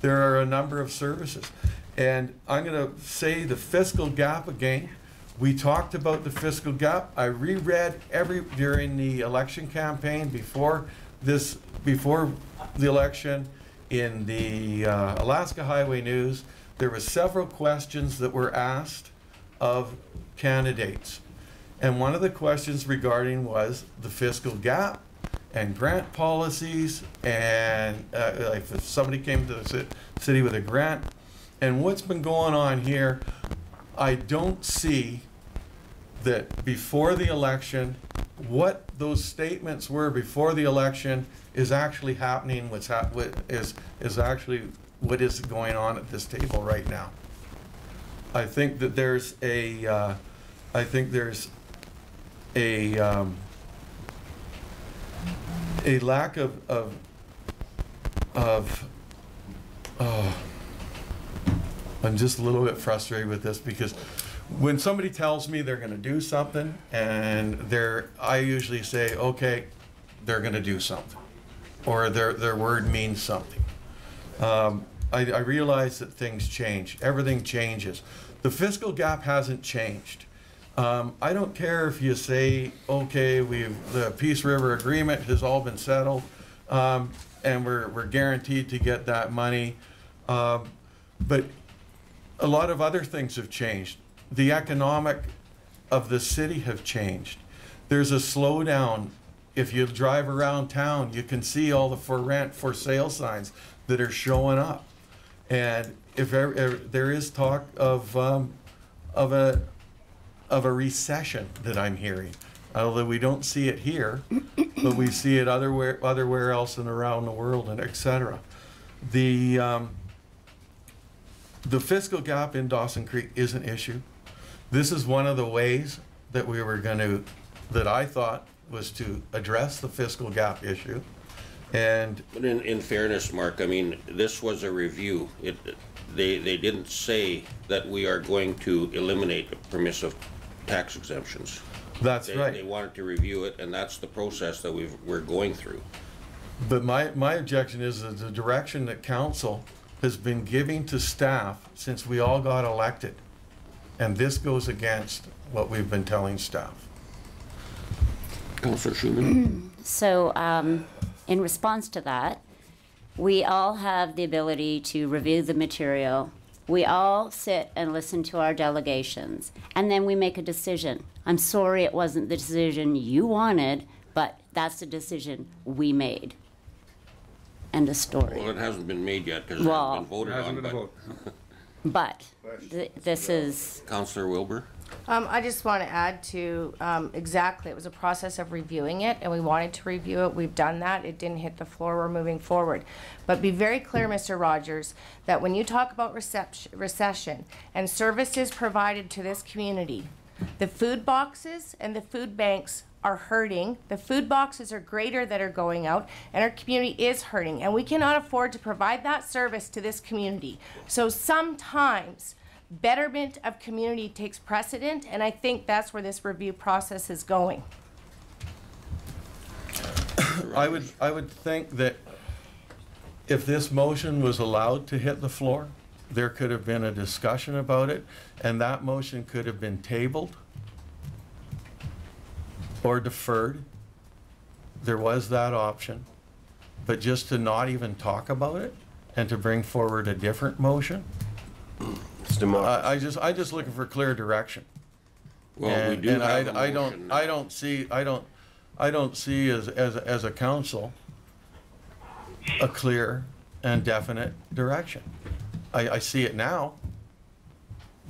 There are a number of services. And I'm going to say the fiscal gap again. We talked about the fiscal gap. I reread during the election campaign before the election in the Alaska Highway News. There were several questions that were asked of candidates. And one of the questions regarding was the fiscal gap and grant policies, and like if somebody came to the city with a grant. And what's been going on here, I don't see that before the election, what those statements were before the election is actually happening, is actually what is going on at this table right now. I think that there's a lack of I'm just a little bit frustrated with this because when somebody tells me they're going to do something and I usually say, okay, they're going to do something, or their word means something. I realize that things change. Everything changes. The fiscal gap hasn't changed. I don't care if you say, okay, the Peace River Agreement has all been settled, and we're guaranteed to get that money. But a lot of other things have changed. The economic of the city have changed. There's a slowdown. If you drive around town, you can see all the for rent, for sale signs that are showing up. And if there is talk of a recession that I'm hearing, although we don't see it here, but we see it otherwhere else and around the world, and etc. The fiscal gap in Dawson Creek is an issue. This is one of the ways that we were going to, that I thought was to address the fiscal gap issue. And but in fairness, Mark, I mean, this was a review. They didn't say that we are going to eliminate permissive tax exemptions. That's right. They wanted to review it, and that's the process that we're going through. But my objection is that the direction that council has been giving to staff since we all got elected, and this goes against what we've been telling staff. Councillor Schumann. So, in response to that, we all have the ability to review the material. We all sit and listen to our delegations, and then we make a decision. I'm sorry it wasn't the decision you wanted, but that's the decision we made. End of story. Well, it hasn't been made yet because it hasn't been voted on. But this is... Councillor Wilbur? I just want to add to exactly, it was a process of reviewing it, and we wanted to review it. We've done that. It didn't hit the floor. We're moving forward. But be very clear, Mr. Rogers, that when you talk about recession and services provided to this community, the food boxes and the food banks are hurting. The food boxes are greater that are going out, and our community is hurting, and we cannot afford to provide that service to this community. So sometimes betterment of community takes precedent, and I think that's where this review process is going. I would think that if this motion was allowed to hit the floor, there could have been a discussion about it, and that motion could have been tabled or deferred. There was that option. But just to not even talk about it and to bring forward a different motion, I just looking for clear direction. Well, and, we do and have a motion. I don't see as a council a clear and definite direction. I see it now,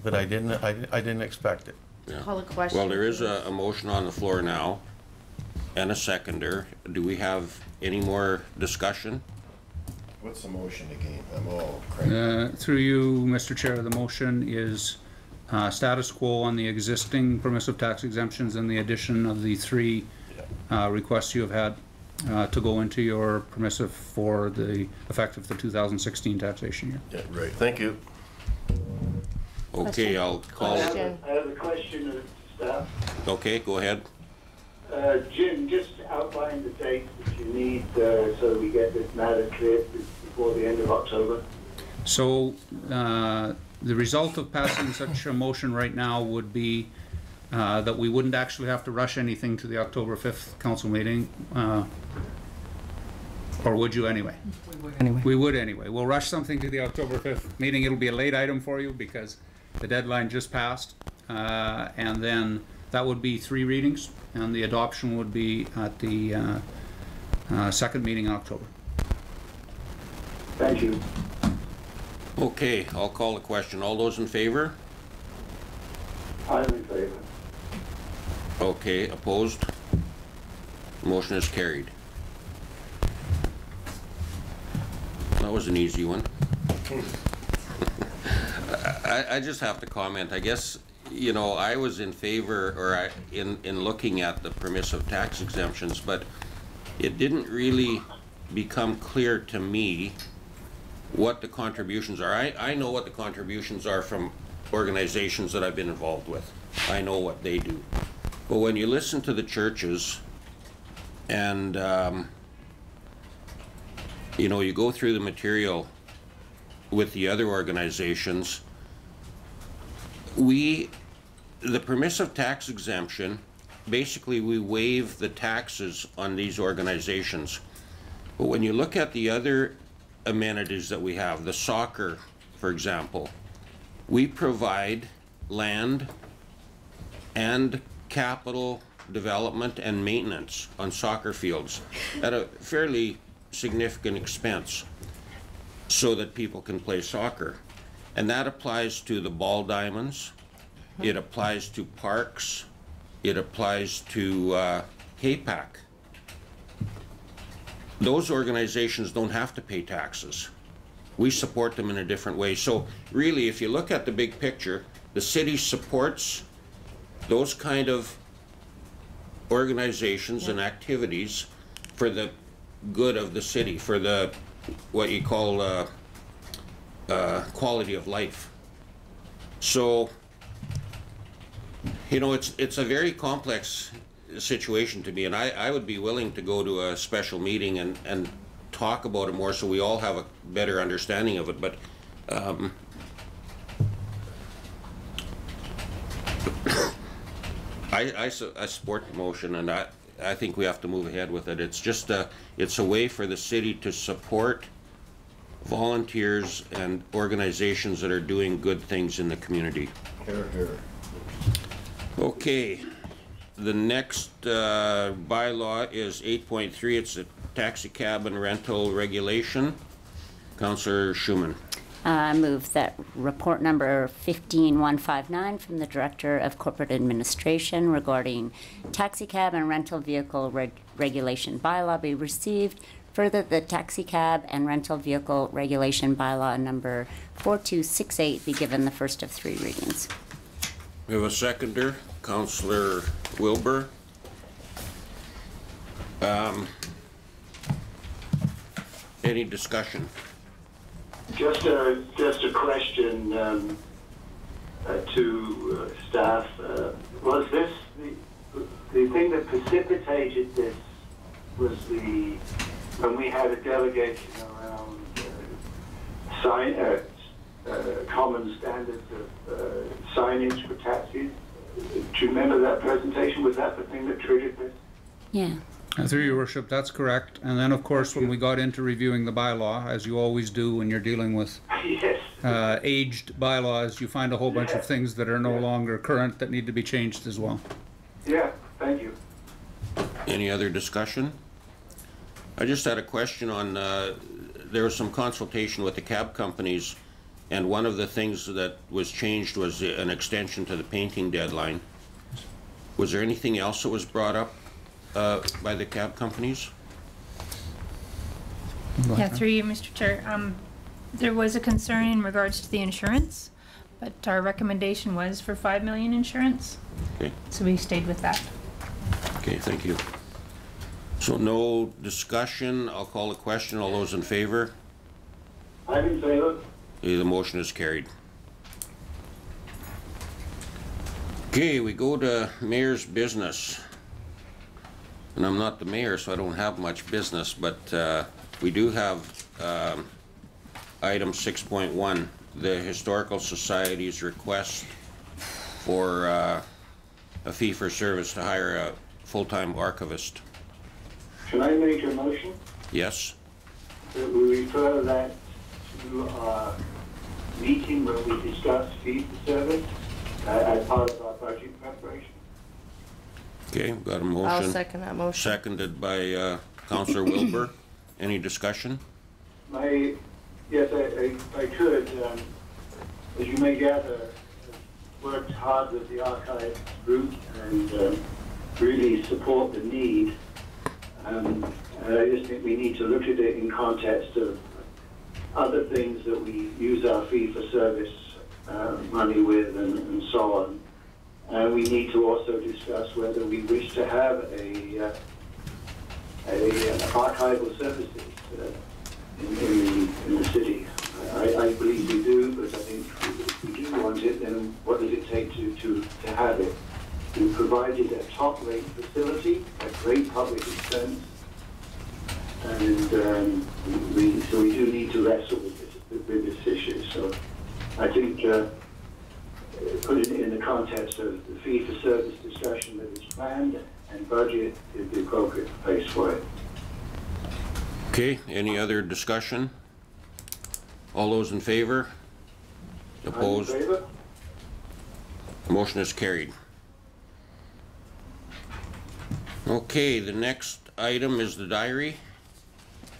but I didn't expect it. Yeah. Call a question. Well, there is a motion on the floor now and a seconder. Do we have any more discussion? What's the motion again? I'm all crazy. Through you, Mr. Chair, the motion is status quo on the existing permissive tax exemptions and the addition of the 3 requests you have had to go into your permissive for the effective the 2016 taxation year. Yeah, right. Thank you. Okay, I'll call. I have a question of staff. Okay, go ahead. Jim, just outline the dates that you need so we get this matter cleared before the end of October. So the result of passing such a motion right now would be that we wouldn't actually have to rush anything to the October 5th council meeting. Or would you anyway? We would anyway. We'll rush something to the October 5th meeting. It'll be a late item for you because the deadline just passed. And then that would be 3 readings, and the adoption would be at the second meeting in October. Thank you. Okay, I'll call the question. All those in favor? I'm in favor. Okay, opposed? Motion is carried. That was an easy one. I just have to comment. I guess, you know, I was in favor, or in looking at the permissive tax exemptions, but it didn't really become clear to me what the contributions are. I know what the contributions are from organizations that I've been involved with. I know what they do. But when you listen to the churches and, you know, you go through the material with the other organizations, the permissive tax exemption, basically we waive the taxes on these organizations. But when you look at the other amenities that we have, the soccer, for example, we provide land and capital development and maintenance on soccer fields at a fairly significant expense so that people can play soccer. And that applies to the ball diamonds, it applies to parks, it applies to KPAC. Those organizations don't have to pay taxes. We support them in a different way. So really, if you look at the big picture, the city supports those kind of organizations and activities for the good of the city, for the what you call quality of life. So, you know, it's a very complex situation to me, and I would be willing to go to a special meeting and talk about it more so we all have a better understanding of it. But I support the motion, and I think we have to move ahead with it. It's just it's a way for the city to support volunteers and organizations that are doing good things in the community. Hear, hear. Okay, the next bylaw is 8.3. It's a taxi cab and rental regulation. Councillor Schumann. I move that report number 15159 from the Director of Corporate Administration regarding taxi cab and rental vehicle regulation bylaw be received. Further, the taxi cab and rental vehicle regulation bylaw number 4268 be given the first of 3 readings. We have a seconder, Councillor Wilbur. Any discussion? Just a question to staff. Was this the thing that precipitated this? Was when we had a delegation around common standards of signage for taxis? Do you remember that presentation? Was that the thing that triggered this? Yeah. Through your worship, that's correct. And then, of course, when we got into reviewing the bylaw, as you always do when you're dealing with yes. Aged bylaws, you find a whole bunch of things that are no longer current that need to be changed as well. Yeah, thank you. Any other discussion? I just had a question on, there was some consultation with the cab companies, and one of the things that was changed was an extension to the painting deadline. Was there anything else that was brought up by the cab companies? Yeah, through you, Mr. Chair. There was a concern in regards to the insurance, but our recommendation was for $5 million insurance. Okay. So we stayed with that. Okay, thank you. So no discussion. I'll call the question. All those in favor? I'm in favor. Okay, the motion is carried. Okay, we go to mayor's business. And I'm not the mayor, so I don't have much business, but we do have item 6.1, the Historical Society's request for a fee for service to hire a full-time archivist. Can I make a motion? Yes? That we refer that to our meeting where we discuss fee for service as part of our budget preparation. Okay, got a motion. I'll second that motion. Seconded by Councillor Wilbur. Any discussion? Yes, I could. As you may gather, worked hard with the archive group and really support the need. And I just think we need to look at it in context of other things that we use our fee for service money with and so on. We need to also discuss whether we wish to have a archival services in the city. I believe we do, but I think if we do want it, then what does it take to have it? We've provided a top-rate facility at great public expense, and so we do need to wrestle with this issue. So I think put it in the context of the fee-for-service discussion that is planned and budget is the appropriate place for it. Okay, any other discussion? All those in favor? Opposed? I'm in favor. Motion is carried. Okay, the next item is the diary.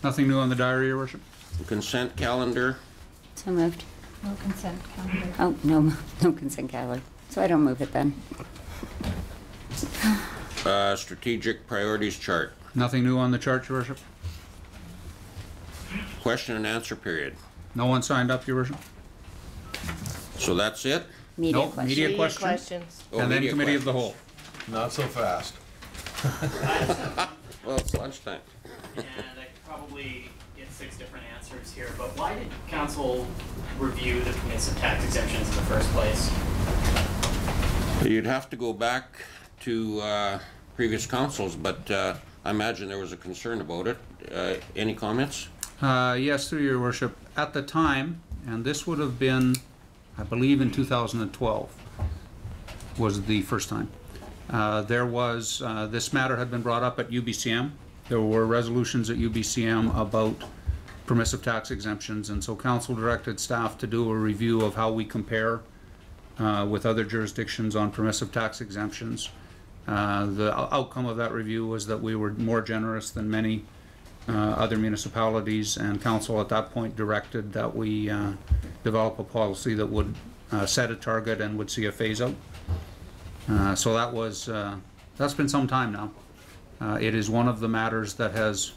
Nothing new on the diary, Your Worship? Consent calendar. So moved. No consent calendar. Oh, no consent calendar. So I don't move it then. Strategic priorities chart. Nothing new on the chart, Your Worship? Question and answer period. No one signed up, Your Worship? So that's it? Media Nope, questions. media Media questions. questions. Oh, And then media committee of the whole. questions. Not so fast. Well, it's lunchtime. And I could probably get 6 different answers here, but why did council review the permissive tax exemptions in the first place? You'd have to go back to previous councils, but I imagine there was a concern about it. Any comments? Yes, through Your Worship. At the time, and this would have been, I believe, in 2012, was the first time. There was, this matter had been brought up at UBCM. There were resolutions at UBCM about permissive tax exemptions, and so council directed staff to do a review of how we compare with other jurisdictions on permissive tax exemptions. The outcome of that review was that we were more generous than many other municipalities, and council at that point directed that we develop a policy that would set a target and would see a phase out. So that was, that's been some time now. It is one of the matters that has,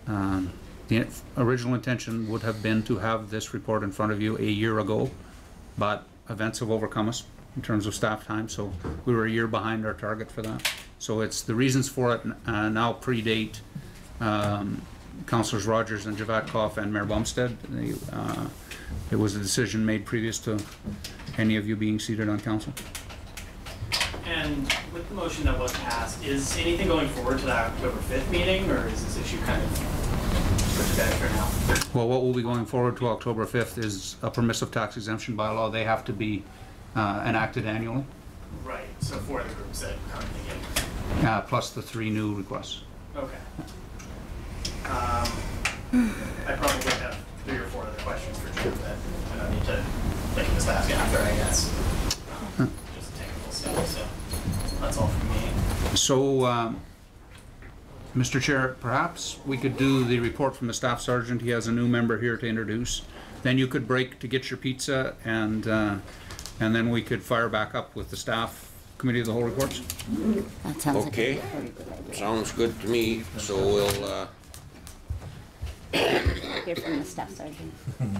the original intention would have been to have this report in front of you a year ago, but events have overcome us in terms of staff time, so we were a year behind our target for that. So it's, the reasons for it now predate Councillors Rogers and Javatkoff and Mayor Bumstead. It was a decision made previous to any of you being seated on council. And with the motion that was passed, is anything going forward to that October 5th meeting, or is this issue kind of put to bed for now? Well, what will be going forward to October 5th is a permissive tax exemption bylaw. They have to be enacted annually. Right, so for the groups that currently get. Plus the 3 new requests. Okay. I probably have 3 or 4 other questions for Jim that I don't need to just ask after, I guess. Just technical stuff, so that's all from me. So, Mr. Chair, perhaps we could do the report from the staff sergeant. He has a new member here to introduce. Then you could break to get your pizza, and then we could fire back up with the staff committee of the whole reports. That sounds Okay, sounds good to me. So we'll hear from the staff sergeant.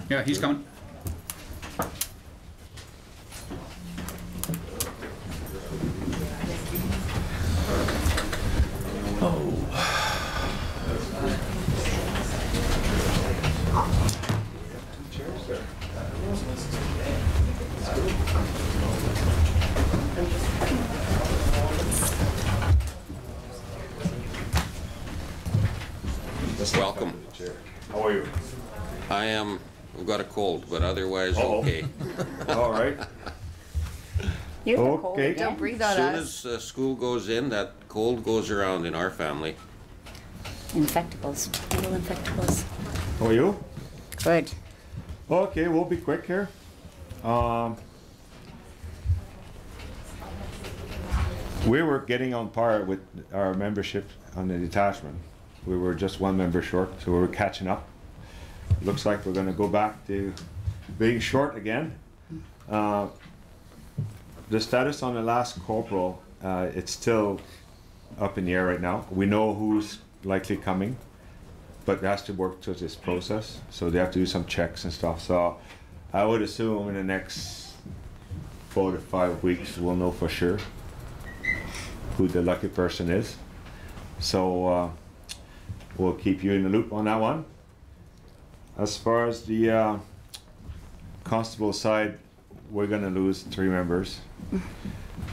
Yeah, he's coming. welcome. How are you? I am. I've got a cold, but otherwise okay. All right. You're Okay. the cold again. Don't breathe on As soon us. as school goes in, that cold goes around in our family. Infectables. Little infectables. How are you? Good. Okay, we'll be quick here. We were getting on par with our membership on the detachment. We were just 1 member short, so we were catching up. Looks like we're going to go back to being short again. The status on the last corporal, it's still up in the air right now. We know who's likely coming, but it has to work through this process, so they have to do some checks and stuff. So I would assume in the next 4 to 5 weeks we'll know for sure who the lucky person is. So we'll keep you in the loop on that one. As far as the constable side, we're gonna lose 3 members.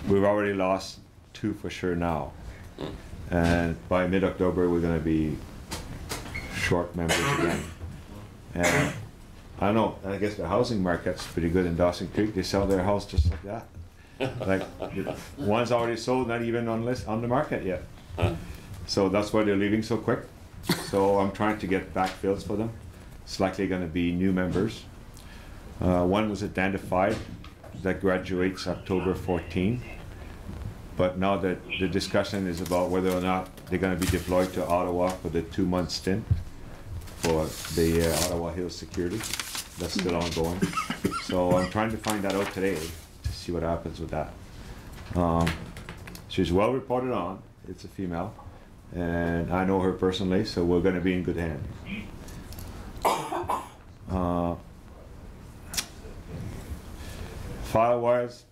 We've already lost 2 for sure now. And by mid-October, we're gonna be short members again. And I don't know, I guess the housing market's pretty good in Dawson Creek. They sell their house just like that. Like, one's already sold, not even on the market yet. So that's why they're leaving so quick. So I'm trying to get backfills for them. It's likely gonna be new members. One was identified that graduates October 14. But now that the discussion is about whether or not they're gonna be deployed to Ottawa for the 2-month stint for the Ottawa Hills Security. That's still ongoing. So I'm trying to find that out today to see what happens with that. She's well reported on. It's a female. And I know her personally, so we're gonna be in good hands. File-wise,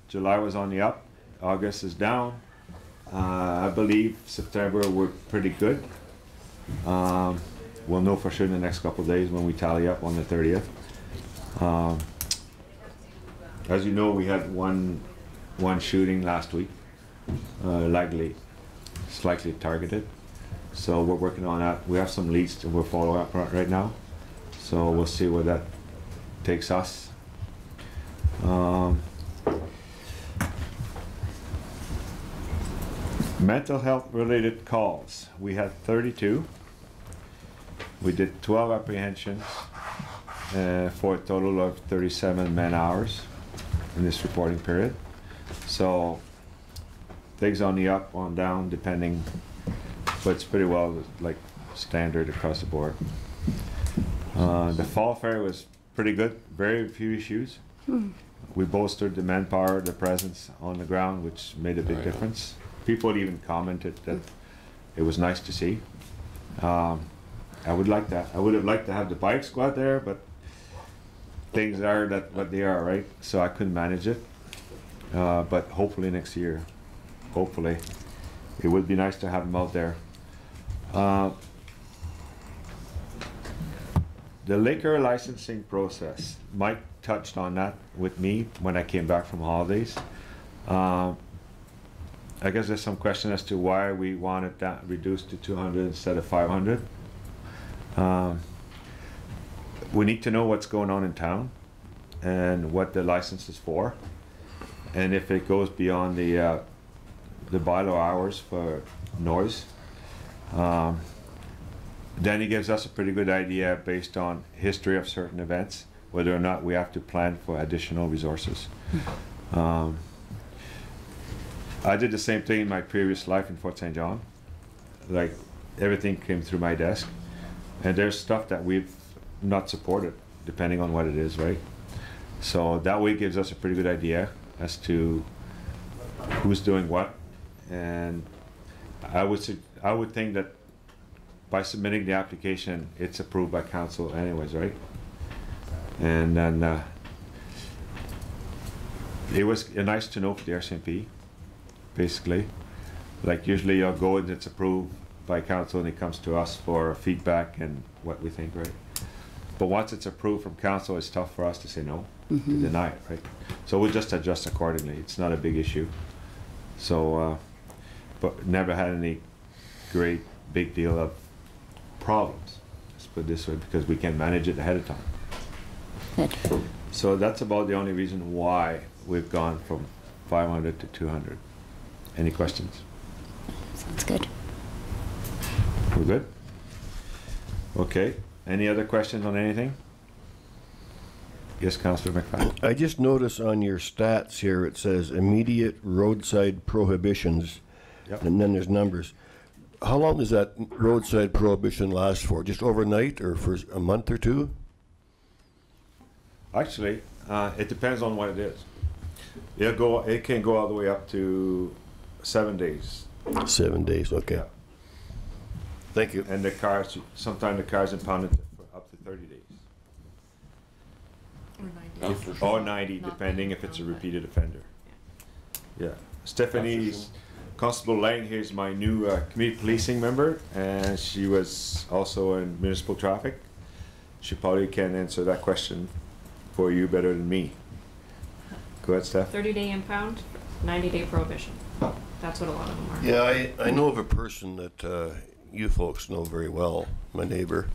July was on the up. August is down. I believe September we're pretty good. We'll know for sure in the next couple of days when we tally up on the 30th. As you know, we had one shooting last week, likely, slightly targeted. So we're working on that. We have some leads that we're following up right now. So we'll see where that takes us. Mental health related calls. We had 32. We did 12 apprehensions for a total of 37 man-hours in this reporting period. So things on the up, on down, depending, but it's pretty well like standard across the board. The fall fair was pretty good, very few issues. We bolstered the manpower, the presence on the ground, which made a big difference. People even commented that it was nice to see. I would like that. I would have liked to have the bikes go out there, but things are what they are, right? So I couldn't manage it. But hopefully next year, hopefully, it would be nice to have them out there. The liquor licensing process, Mike touched on that with me when I came back from holidays. I guess there's some question as to why we wanted that reduced to 200 instead of 500. We need to know what's going on in town and what the license is for, and if it goes beyond the bylaw hours for noise. Then it gives us a pretty good idea based on history of certain events, whether or not we have to plan for additional resources. I did the same thing in my previous life in Fort St. John. Like, everything came through my desk. And there's stuff that we've not supported, depending on what it is, right? So that way gives us a pretty good idea as to who's doing what. And I would think that by submitting the application, it's approved by council anyways, right? And then it was nice to know for the RCMP, basically. Like, usually you'll go and it's approved by council and it comes to us for feedback and what we think, right? But once it's approved from council, it's tough for us to say no, to deny it, right? So we'll just adjust accordingly. It's not a big issue. So, but never had any great big deal of problems, let's put it this way, because we can manage it ahead of time. So that's about the only reason why we've gone from 500 to 200. Any questions? Sounds good. We're good? Okay. Any other questions on anything? Yes, Councillor McFadden. I just noticed on your stats here, it says immediate roadside prohibitions, and then there's numbers. How long does that roadside prohibition last for? Just overnight or for a month or two? Actually, it depends on what it is. It can go all the way up to 7 days. 7 days, okay. Yeah. Thank you. And sometimes the car's impounded for up to 30 days. Or 90, depending if it's a repeated offender. Yeah. Stephanie's, Constable Lang here is my new community policing member, and she was also in municipal traffic. She probably can answer that question for you better than me. Go ahead, Steph. 30-day impound, 90-day prohibition. That's what a lot of them are. Yeah, I know of a person that you folks know very well, my neighbor.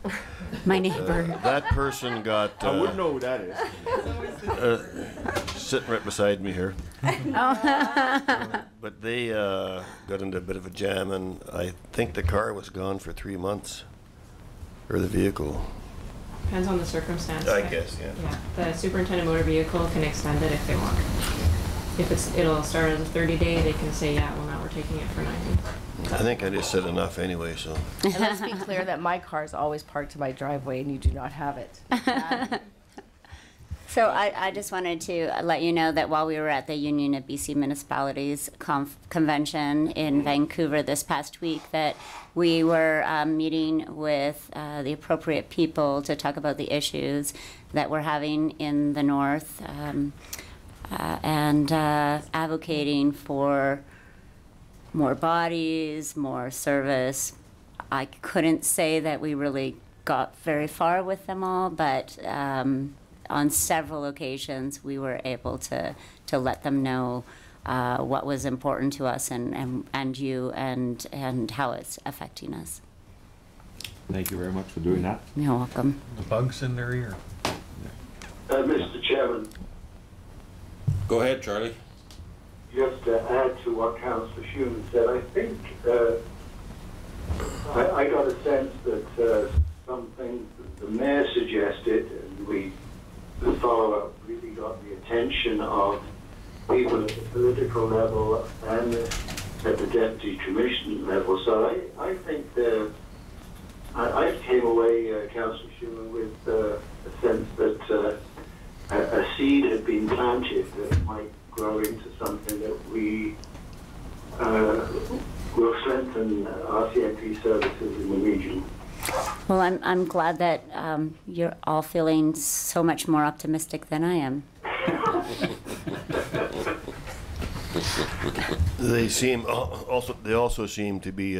My neighbor. That person got... I wouldn't know who that is. Sitting right beside me here. But they got into a bit of a jam, and I think the car was gone for 3 months, or the vehicle. Depends on the circumstance. I guess, yeah. Yeah, the superintendent motor vehicle can extend it if they want. If it'll start as a 30-day, they can say, yeah, well, now we're taking it for 90. I think I just said enough anyway, so. And let's be clear that my car is always parked in my driveway and you do not have it. So I just wanted to let you know that while we were at the Union of BC Municipalities convention in Vancouver this past week, that we were meeting with the appropriate people to talk about the issues that we're having in the north and advocating for more bodies, more service. I couldn't say that we really got very far with them all, but on several occasions we were able to let them know what was important to us and you and how it's affecting us. Thank you very much for doing that. You're welcome. The bugs in their ear. Mr. Chairman, Go ahead, Charlie. just to add to what Councillor Schumann said, I think I got a sense that some things that the mayor suggested, and the follow-up really got the attention of people at the political level and at the deputy commission level. So I think I came away, Councillor Schumann, with a sense that a seed had been planted that might grow into something that we will strengthen RCMP services in the region. Well, I'm glad that you're all feeling so much more optimistic than I am. They also seem to be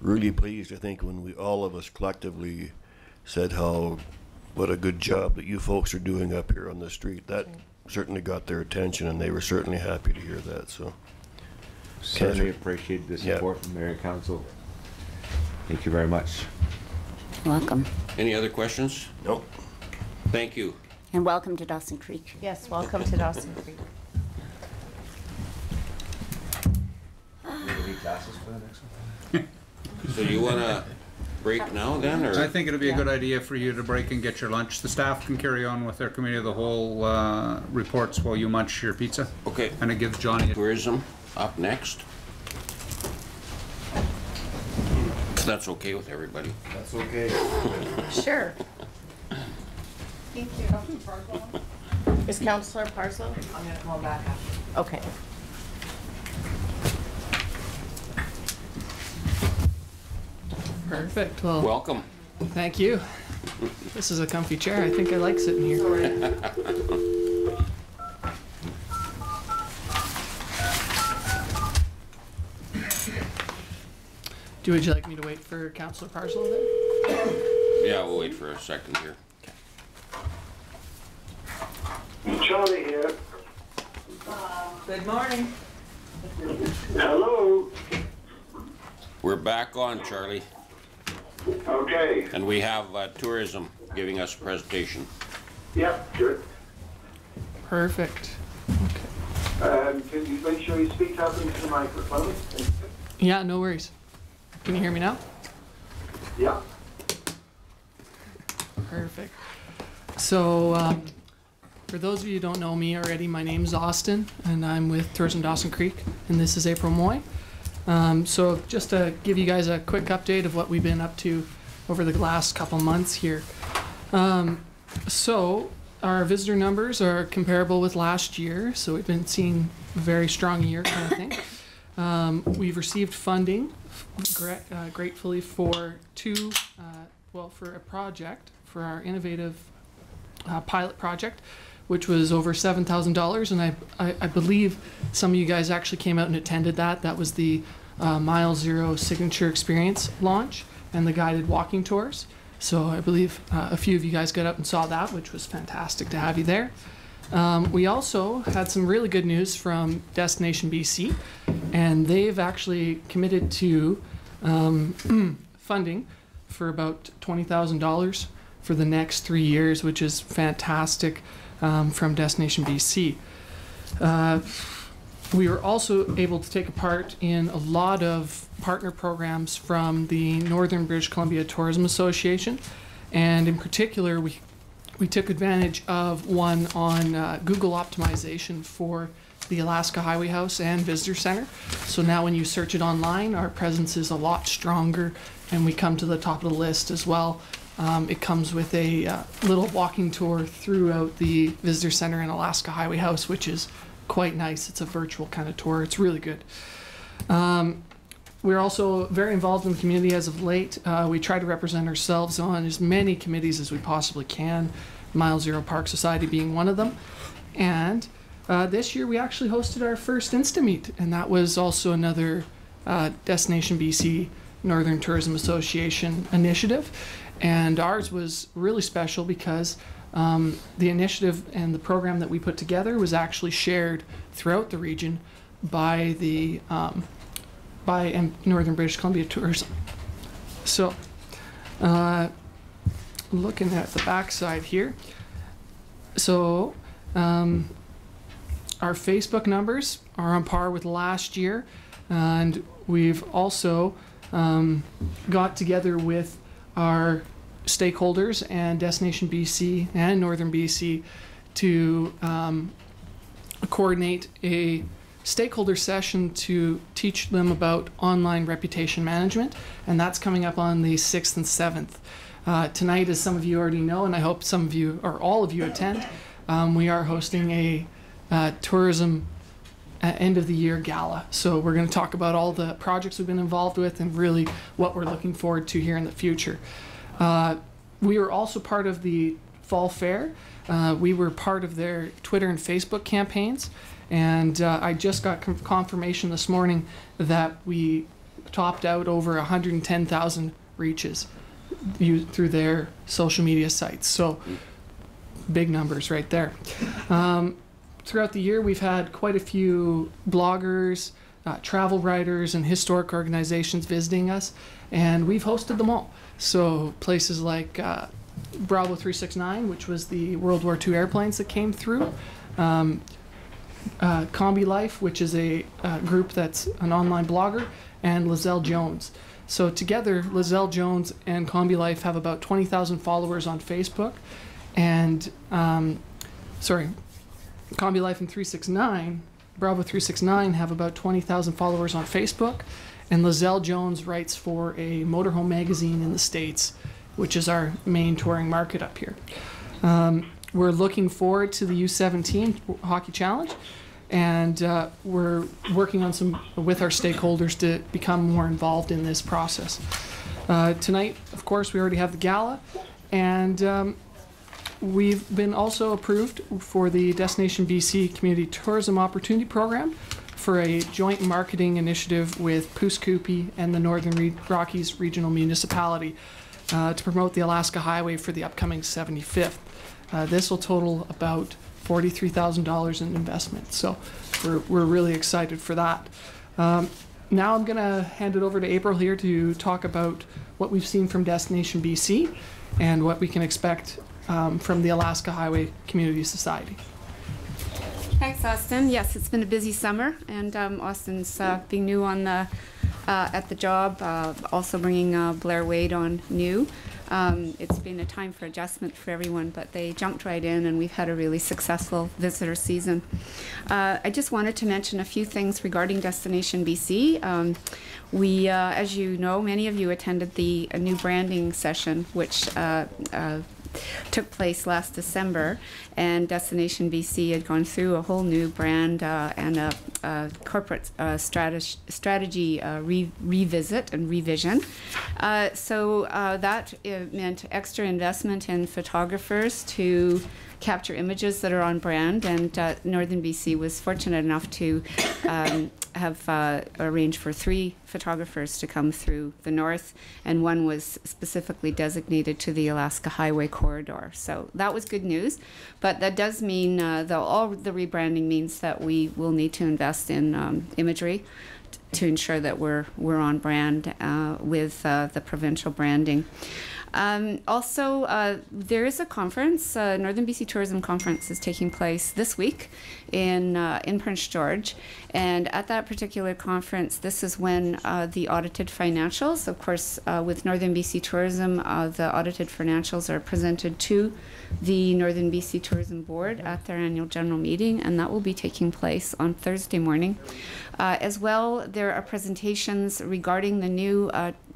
really pleased, I think, when all of us collectively said what a good job that you folks are doing up here on the street. That certainly got their attention, and they were certainly happy to hear that. So Certainly appreciate the support from Mayor and Council. Thank you very much. Welcome. Any other questions? Nope. Thank you. And welcome to Dawson Creek. Yes, welcome to Dawson Creek. Any classes for the next one? So you want to break now then, or? I think it'd be a good idea for you to break and get your lunch. The staff can carry on with their committee of the whole reports while you munch your pizza. Okay. And it gives Johnny tourism up next. That's okay with everybody. That's okay. Sure. Thank you. Is Councillor Parslow? I'm going to call back after. Okay. Perfect. Well, welcome. Thank you. This is a comfy chair. I think I like sitting here. Would you like me to wait for Councillor Parslow then? Yeah, we'll wait for a second here. Charlie here. Good morning. Hello. We're back on, Charlie. Okay. And we have tourism giving us a presentation. Yep, good. Perfect. Can you make sure you speak up into the microphone? Yeah, no worries. Can you hear me now? Yeah. Perfect. So, for those of you who don't know me already, my name's Austin, and I'm with Tourism Dawson Creek, and this is April Moy. So just to give you guys a quick update of what we've been up to over the last couple months here. So our visitor numbers are comparable with last year, so we've been seeing a very strong year kind of thing. We've received funding gratefully for for a project, for our innovative pilot project, which was over $7,000, and I believe some of you guys actually came out and attended that. That was the Mile Zero Signature Experience launch and the guided walking tours. So I believe a few of you guys got up and saw that, which was fantastic to have you there. We also had some really good news from Destination BC, and they've actually committed to funding for about $20,000 for the next 3 years, which is fantastic from Destination BC. We were also able to take a part in a lot of partner programs from the Northern British Columbia Tourism Association, and in particular we took advantage of one on Google optimization for the Alaska Highway House and Visitor Center. So now when you search it online, our presence is a lot stronger and we come to the top of the list as well. It comes with a little walking tour throughout the Visitor Center and Alaska Highway House, which is quite nice. It's a virtual kind of tour. It's really good. We're also very involved in the community as of late. We try to represent ourselves on as many committees as we possibly can, Mile Zero Park Society being one of them. And this year we actually hosted our first Insta-Meet, and that was also another Destination BC Northern Tourism Association initiative. And ours was really special because the initiative and the program that we put together was actually shared throughout the region by the by Northern British Columbia Tourism. So, looking at the backside here, so our Facebook numbers are on par with last year, and we've also got together with our stakeholders and Destination BC and Northern BC to coordinate a stakeholder session to teach them about online reputation management, and that's coming up on the 6th and 7th. Tonight, as some of you already know, and I hope some of you or all of you attend, we are hosting a tourism end of the year gala. So we're going to talk about all the projects we've been involved with and really what we're looking forward to here in the future. We were also part of the Fall Fair. We were part of their Twitter and Facebook campaigns, and I just got confirmation this morning that we topped out over 110,000 reaches through their social media sites. So big numbers right there. Throughout the year, we've had quite a few bloggers, travel writers, and historic organizations visiting us, and we've hosted them all. So places like Bravo 369, which was the World War II airplanes that came through, Combi Life, which is a group that's an online blogger, and Lizelle Jones. So together, Lizelle Jones and Combi Life have about 20,000 followers on Facebook, and Combi Life and 369, Bravo 369 have about 20,000 followers on Facebook, and Lizelle Jones writes for a motorhome magazine in the States, which is our main touring market up here. We're looking forward to the U17 Hockey Challenge, and we're working on with our stakeholders to become more involved in this process. Tonight, of course, we already have the gala, and we've been also approved for the Destination BC Community Tourism Opportunity Program for a joint marketing initiative with Puskupi and the Northern Rockies Regional Municipality to promote the Alaska Highway for the upcoming 75th. This will total about $43,000 in investment, so we're really excited for that. Now I'm going to hand it over to April here to talk about what we've seen from Destination BC and what we can expect from the Alaska Highway Community Society. Thanks, Austin. Yes, it's been a busy summer, and Austin's being new on the at the job, also bringing Blair Wade on new. It's been a time for adjustment for everyone, but they jumped right in, and we've had a really successful visitor season. I just wanted to mention a few things regarding Destination BC. We, as you know, many of you attended the new branding session, which took place last December, and Destination BC had gone through a whole new brand and a corporate strategy revisit and revision. So that meant extra investment in photographers to capture images that are on brand, and Northern BC was fortunate enough to have arranged for 3 photographers to come through the north, and one was specifically designated to the Alaska Highway corridor. So that was good news, but that does mean, though all the rebranding means that we will need to invest in imagery to ensure that we're on brand with the provincial branding. Also, there is a conference, Northern BC Tourism Conference is taking place this week in Prince George. And at that particular conference, this is when the audited financials, of course, with Northern BC Tourism, the audited financials are presented to the Northern BC Tourism Board at their annual general meeting, and that will be taking place on Thursday morning. As well, there are presentations regarding the new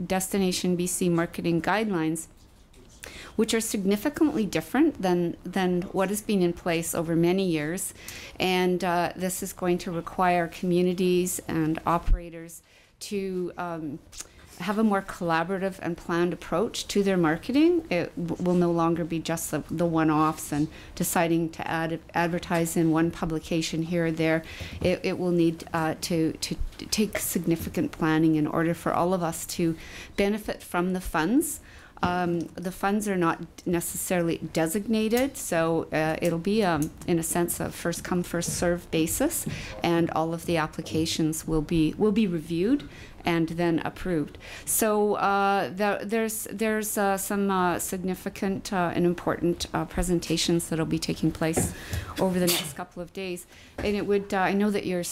Destination BC marketing guidelines, which are significantly different than what has been in place over many years. And this is going to require communities and operators to have a more collaborative and planned approach to their marketing. It will no longer be just the one-offs and deciding to advertise in one publication here or there. It will need to take significant planning in order for all of us to benefit from the funds. The funds are not necessarily designated, so it'll be, in a sense, a first come, first served basis, and all of the applications will be reviewed and then approved. So there's some significant and important presentations that'll be taking place over the next couple of days, and it would. I know that you're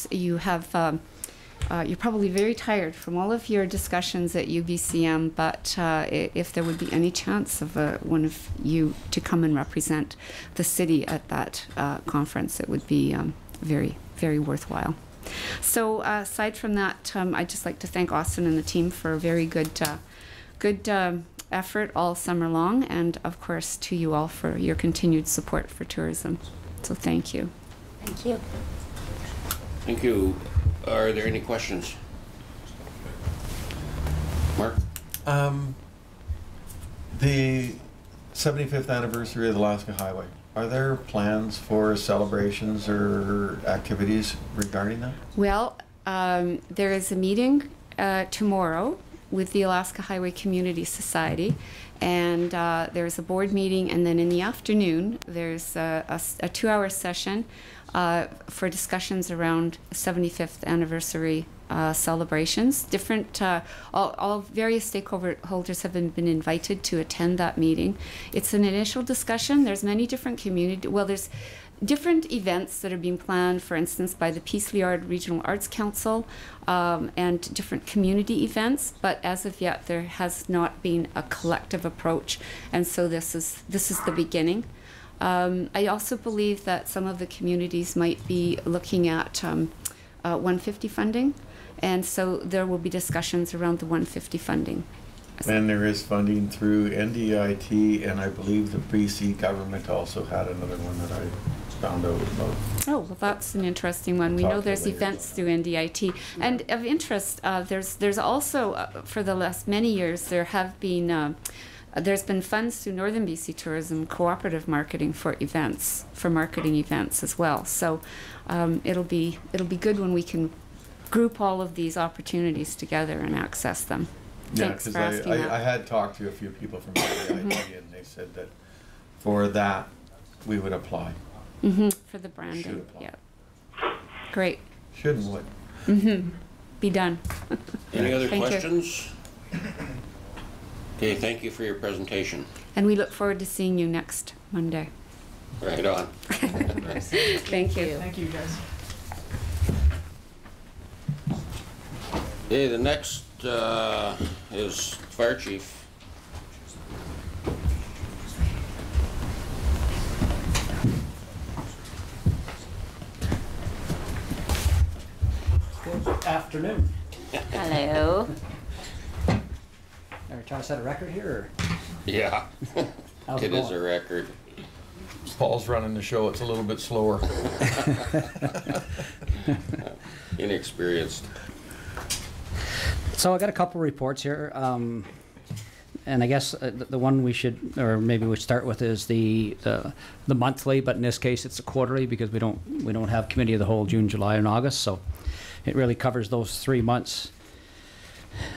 probably very tired from all of your discussions at UBCM, but if there would be any chance of one of you to come and represent the city at that conference, it would be very, very worthwhile. So aside from that, I'd just like to thank Austin and the team for a very good effort all summer long, and of course to you all for your continued support for tourism. So thank you. Thank you. Thank you. Are there any questions? Mark? The 75th anniversary of the Alaska Highway, are there plans for celebrations or activities regarding that? Well, there is a meeting tomorrow with the Alaska Highway Community Society, and there's a board meeting, and then in the afternoon there's a 2-hour session for discussions around 75th anniversary celebrations. Different, all various stakeholders have been invited to attend that meeting. It's an initial discussion. There's many different there's different events that are being planned, for instance, by the Peace Liard Regional Arts Council, and different community events, but as of yet there has not been a collective approach, and so this is the beginning. I also believe that some of the communities might be looking at 150 funding, and so there will be discussions around the 150 funding. And there is funding through NDIT, and I believe the BC government also had another one that I found out about. Oh, well, that's an interesting one. We know there's events through NDIT, and of interest, there's also for the last many years there have been. There's been funds through Northern BC Tourism cooperative marketing for marketing events as well. So it'll be good when we can group all of these opportunities together and access them. Yeah, Thanks because for asking that. I had talked to a few people from NDIT, and they said that for that we would apply. For the branding, yeah. Great. Should and would. Be done. Any other Thank you. questions? Okay, thank you for your presentation. And we look forward to seeing you next Monday. Right on. Thank you. Thank you, guys. Okay, the next is Fire Chief. Good afternoon. Hello. Are we trying to set a record here? Or? Yeah, How's it it is a going? record. Paul's running the show. It's a little bit slower. Inexperienced. So I got a couple reports here. and I guess the one we should, or maybe we start with, is the monthly, but in this case it's a quarterly, because we don't have committee of the whole June, July, and August, so it really covers those 3 months.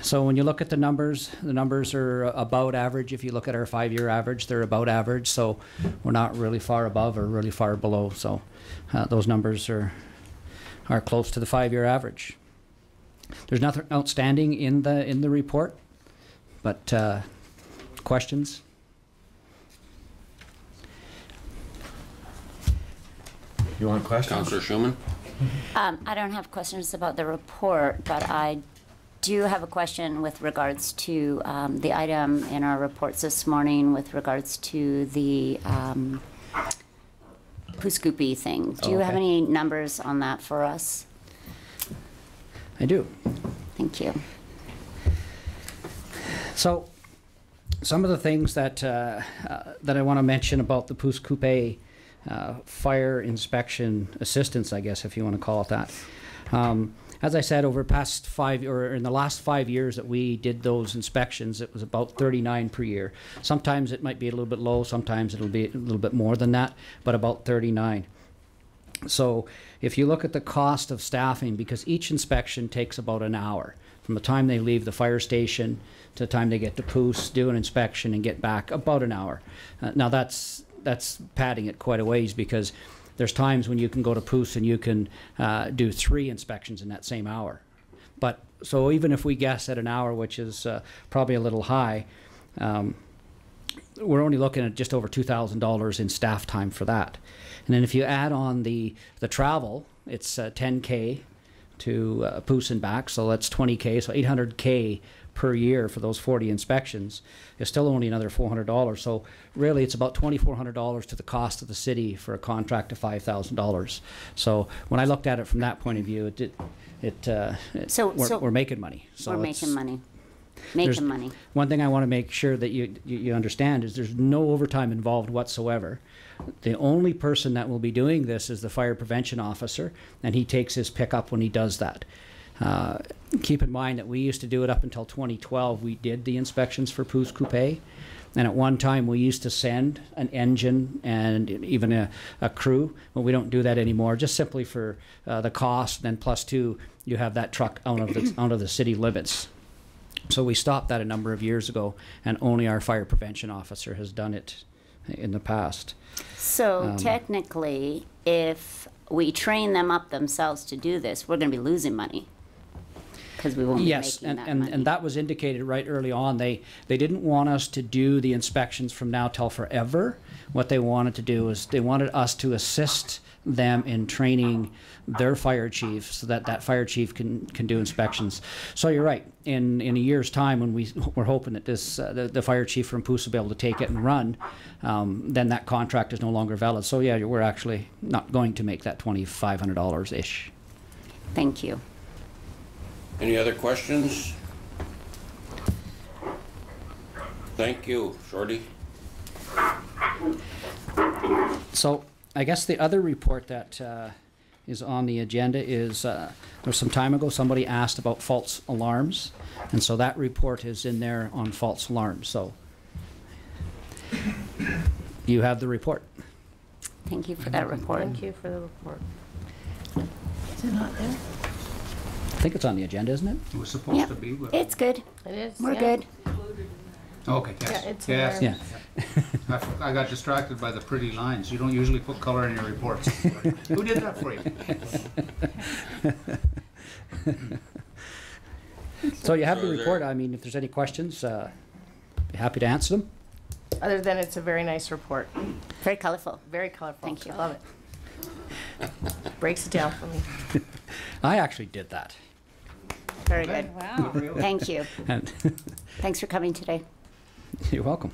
So when you look at the numbers are about average. If you look at our 5-year average, they're about average, so we're not really far above or really far below. So those numbers are close to the 5-year average. There's nothing outstanding in the report, but questions? You want questions? Councillor Schumann? I don't have questions about the report, but I do have a question with regards to the item in our reports this morning with regards to the Poo-Scoopy thing. Do you have any numbers on that for us? I do. Thank you. So, some of the things that I want to mention about the Poo-Scoopy fire inspection assistance, I guess, if you want to call it that. As I said, over past in the last 5 years that we did those inspections, it was about 39 per year. Sometimes it might be a little bit low, sometimes it'll be a little bit more than that, but about 39. So if you look at the cost of staffing, because each inspection takes about an hour, from the time they leave the fire station to the time they get to Poos, do an inspection and get back, about an hour. Now that's padding it quite a ways, because there's times when you can go to Poos and you can do 3 inspections in that same hour. But so even if we guess at an hour, which is probably a little high, we're only looking at just over $2,000 in staff time for that. And then if you add on the travel, it's $10K to Poos and back, so that's $20K, so $800K per year for those 40 inspections is still only another $400. So really it's about $2,400 to the cost of the city for a contract of $5,000. So when I looked at it from that point of view, we're making money. So we're making money. Making money. One thing I want to make sure that you understand is there's no overtime involved whatsoever. The only person that will be doing this is the fire prevention officer, and he takes his pick up when he does that. Keep in mind that we used to do it up until 2012. We did the inspections for Poo-Scoopy, and at one time we used to send an engine and even a crew, but we don't do that anymore, just simply for the cost, and plus 2, you have that truck out of the city limits. So we stopped that a number of years ago, and only our fire prevention officer has done it in the past. So technically, if we train them up themselves to do this, we're going to be losing money, because we won't be making that money. And that was indicated right early on. They didn't want us to do the inspections from now till forever. What they wanted to do is they wanted us to assist them in training their fire chief, so that fire chief can do inspections. So you're right. In a year's time, when we're hoping that this the fire chief from Poos will be able to take it and run, then that contract is no longer valid. So yeah, we're actually not going to make that $2,500 ish. Thank you. Any other questions? Thank you, Shorty. So I guess the other report that is on the agenda is there was some time ago somebody asked about false alarms, and so that report is in there on false alarms. So you have the report. Thank you for that report. Thank you for the report. Is it not there? I think it's on the agenda, isn't it? It was supposed to be. But It's good. It is. We're good. okay, yes. Yeah, it's yes. in Yeah. I got distracted by the pretty lines. You don't usually put color in your reports. Who did that for you? So you have the report. I mean, if there's any questions, be happy to answer them. Other than it's a very nice report. Very colorful. Very colorful. Thank you. I love it. Breaks it down for me. I actually did that. Very good. Wow. Thank you. And Thanks for coming today. you're welcome.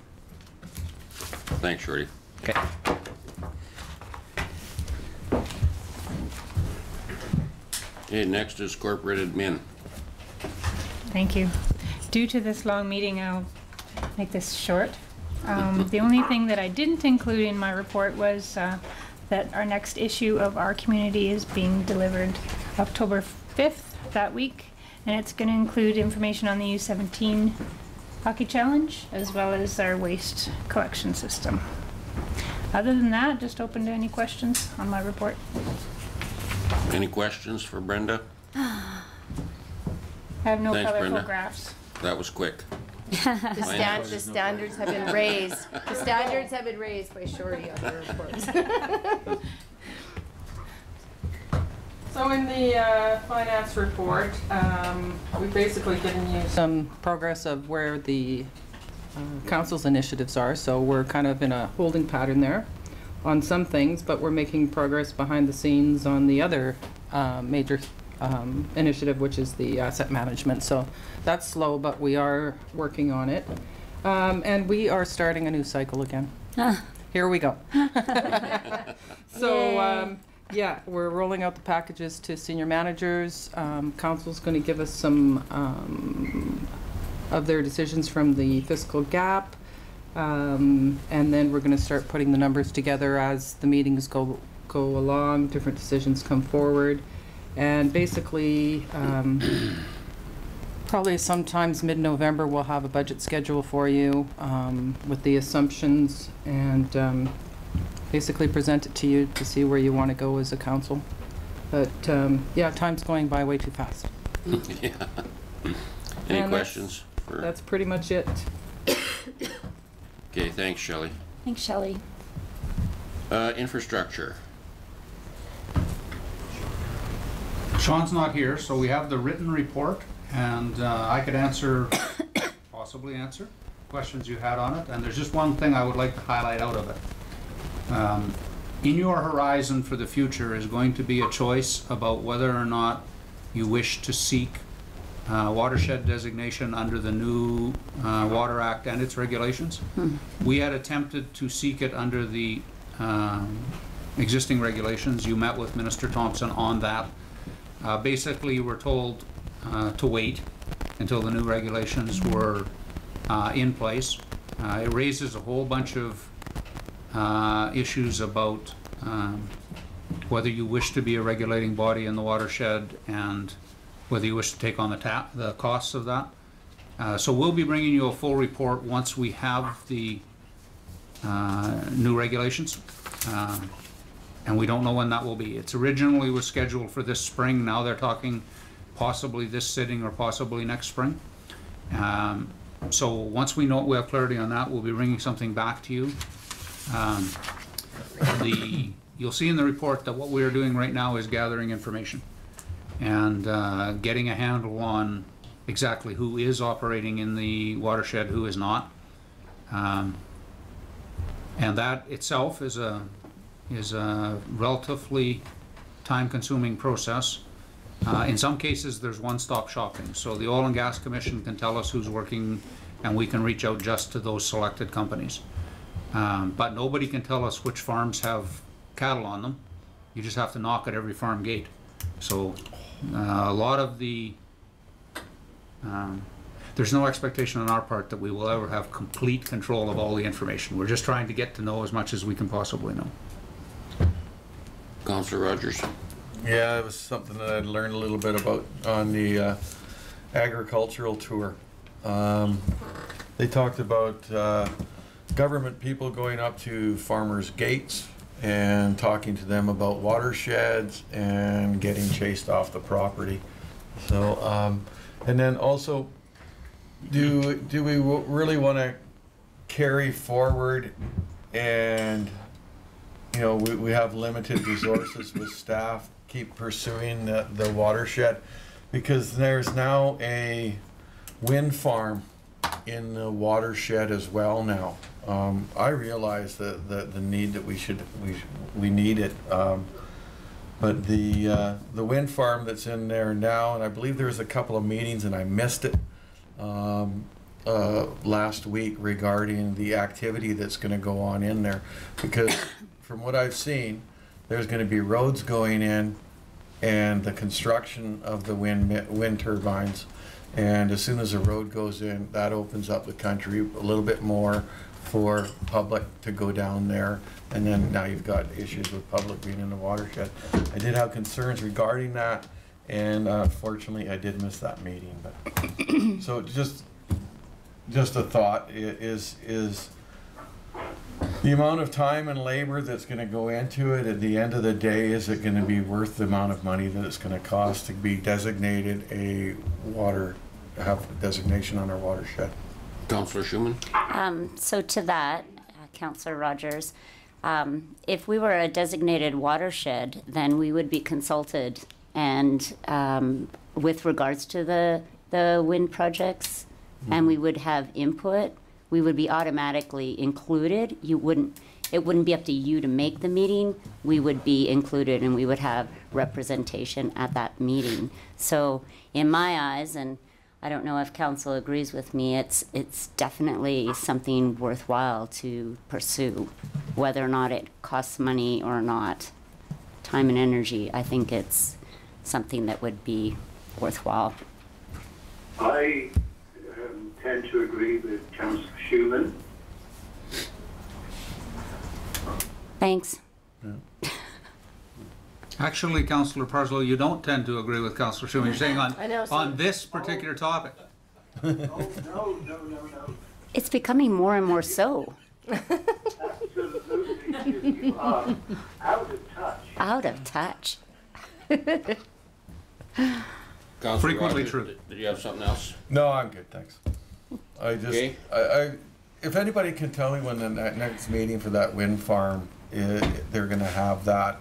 Thanks, Shorty. Okay. Okay, next is corporate admin. Thank you. Due to this long meeting, I'll make this short. The only thing that I didn't include in my report was that our next issue of Our Community is being delivered October 5th that week, and it's going to include information on the U17 hockey challenge, as well as our waste collection system. Other than that, just open to any questions on my report. Any questions for Brenda? I have no Thanks, colorful Brenda. graphs. That was quick. The standards have been raised. The standards have been raised by Shorty on the reports. So in the finance report, we've basically given you some progress of where the council's initiatives are. So we're kind of in a holding pattern there on some things, but we're making progress behind the scenes on the other major initiative, which is the asset management. So that's slow, but we are working on it. And we are starting a new cycle again. Here we go. So yeah, we're rolling out the packages to senior managers. Council's going to give us some of their decisions from the fiscal gap. And then we're going to start putting the numbers together as the meetings go along, different decisions come forward. And basically, probably sometimes mid-November, we'll have a budget schedule for you with the assumptions and basically present it to you to see where you want to go as a council. But yeah, time's going by way too fast. Yeah. Any And questions? That's pretty much it. Okay, thanks, Shelley. Thanks, Shelley. Infrastructure. Sean's not here, so we have the written report, and I could possibly answer questions you had on it. And there's just one thing I would like to highlight out of it. In your horizon for the future is going to be a choice about whether or not you wish to seek watershed designation under the new Water Act and its regulations. We had attempted to seek it under the existing regulations. You met with Minister Thompson on that. Basically, we're told to wait until the new regulations were in place. It raises a whole bunch of issues about whether you wish to be a regulating body in the watershed and whether you wish to take on the costs of that. So we'll be bringing you a full report once we have the new regulations. And we don't know when that will be. It's originally was scheduled for this spring. Now they're talking possibly this sitting or possibly next spring. So once we have clarity on that, we'll be bringing something back to you. You'll see in the report that what we're doing right now is gathering information and getting a handle on exactly who is operating in the watershed, who is not. And that itself is a relatively time-consuming process. In some cases, there's one-stop shopping. So the Oil and Gas Commission can tell us who's working, and we can reach out just to those selected companies. But nobody can tell us which farms have cattle on them. You just have to knock at every farm gate. So a lot of there's no expectation on our part that we will ever have complete control of all the information. We're just trying to get to know as much as we can possibly know. Councillor Rogers. Yeah, it was something that I'd learned a little bit about on the agricultural tour. They talked about government people going up to farmers' gates and talking to them about watersheds and getting chased off the property. So, and then also, do we really want to carry forward and, you know, we have limited resources with staff, keep pursuing the watershed, because there's now a wind farm in the watershed as well now. I realize the need that we need it, but the wind farm that's in there now, and I believe there was a couple of meetings and I missed it last week regarding the activity that's going to go on in there, because from what I've seen, there's going to be roads going in and the construction of the wind turbines. And as soon as the road goes in, that opens up the country a little bit more for public to go down there. And then now you've got issues with public being in the watershed. I did have concerns regarding that, and fortunately I did miss that meeting. But so just just a thought, is the amount of time and labor that's going to go into it, at the end of the day, is it going to be worth the amount of money that it's going to cost to be designated have a designation on our watershed? Councillor Schumann? So to that, Councillor Rogers, if we were a designated watershed, then we would be consulted, and with regards to the wind projects, and we would have input. We would be automatically included. It wouldn't be up to you to make the meeting. We would be included, and we would have representation at that meeting. So in my eyes, and I don't know if council agrees with me, it's definitely something worthwhile to pursue, whether or not it costs money or not, time and energy. I think it's something that would be worthwhile. I tend to agree with Councillor Schumann. Thanks. Yeah. Actually, Councillor Parslow, you don't tend to agree with Councillor Schumann. You're saying on this particular topic. No. It's becoming more and more so. Absolutely, you are out of touch. Out of touch. Councillor Frequently Rogers, true. Did you have something else? No, I'm good, thanks. Okay. If anybody can tell me when the next meeting for that wind farm, they're going to have that,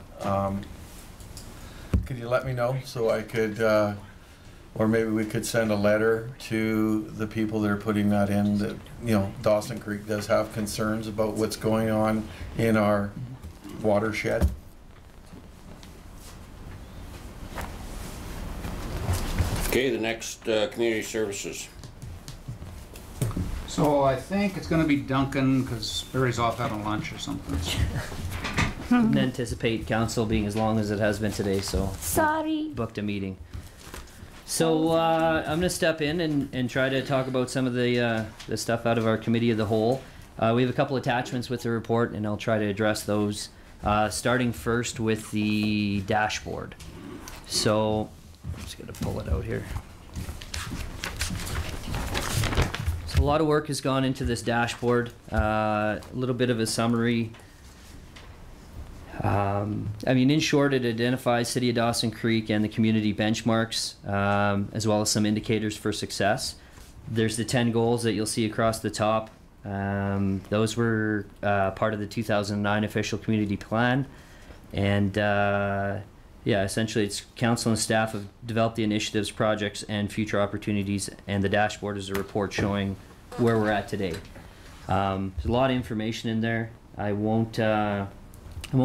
could you let me know so I could, or maybe we could send a letter to the people that are putting that in, that, Dawson Creek does have concerns about what's going on in our watershed. Okay, the next community services. So I think it's going to be Duncan, because Barry's off having lunch or something. Didn't anticipate council being as long as it has been today, so Sorry. booked a meeting. So I'm going to step in and try to talk about some of the stuff out of our committee of the whole. We have a couple attachments with the report, and I'll try to address those. Starting first with the dashboard. So I'm just going to pull it out here. So a lot of work has gone into this dashboard. A little bit of a summary. In short, it identifies City of Dawson Creek and the community benchmarks, as well as some indicators for success. There's the 10 goals that you'll see across the top. Those were part of the 2009 official community plan. And essentially it's council and staff have developed the initiatives, projects, and future opportunities, and the dashboard is a report showing where we're at today. There's a lot of information in there. I won't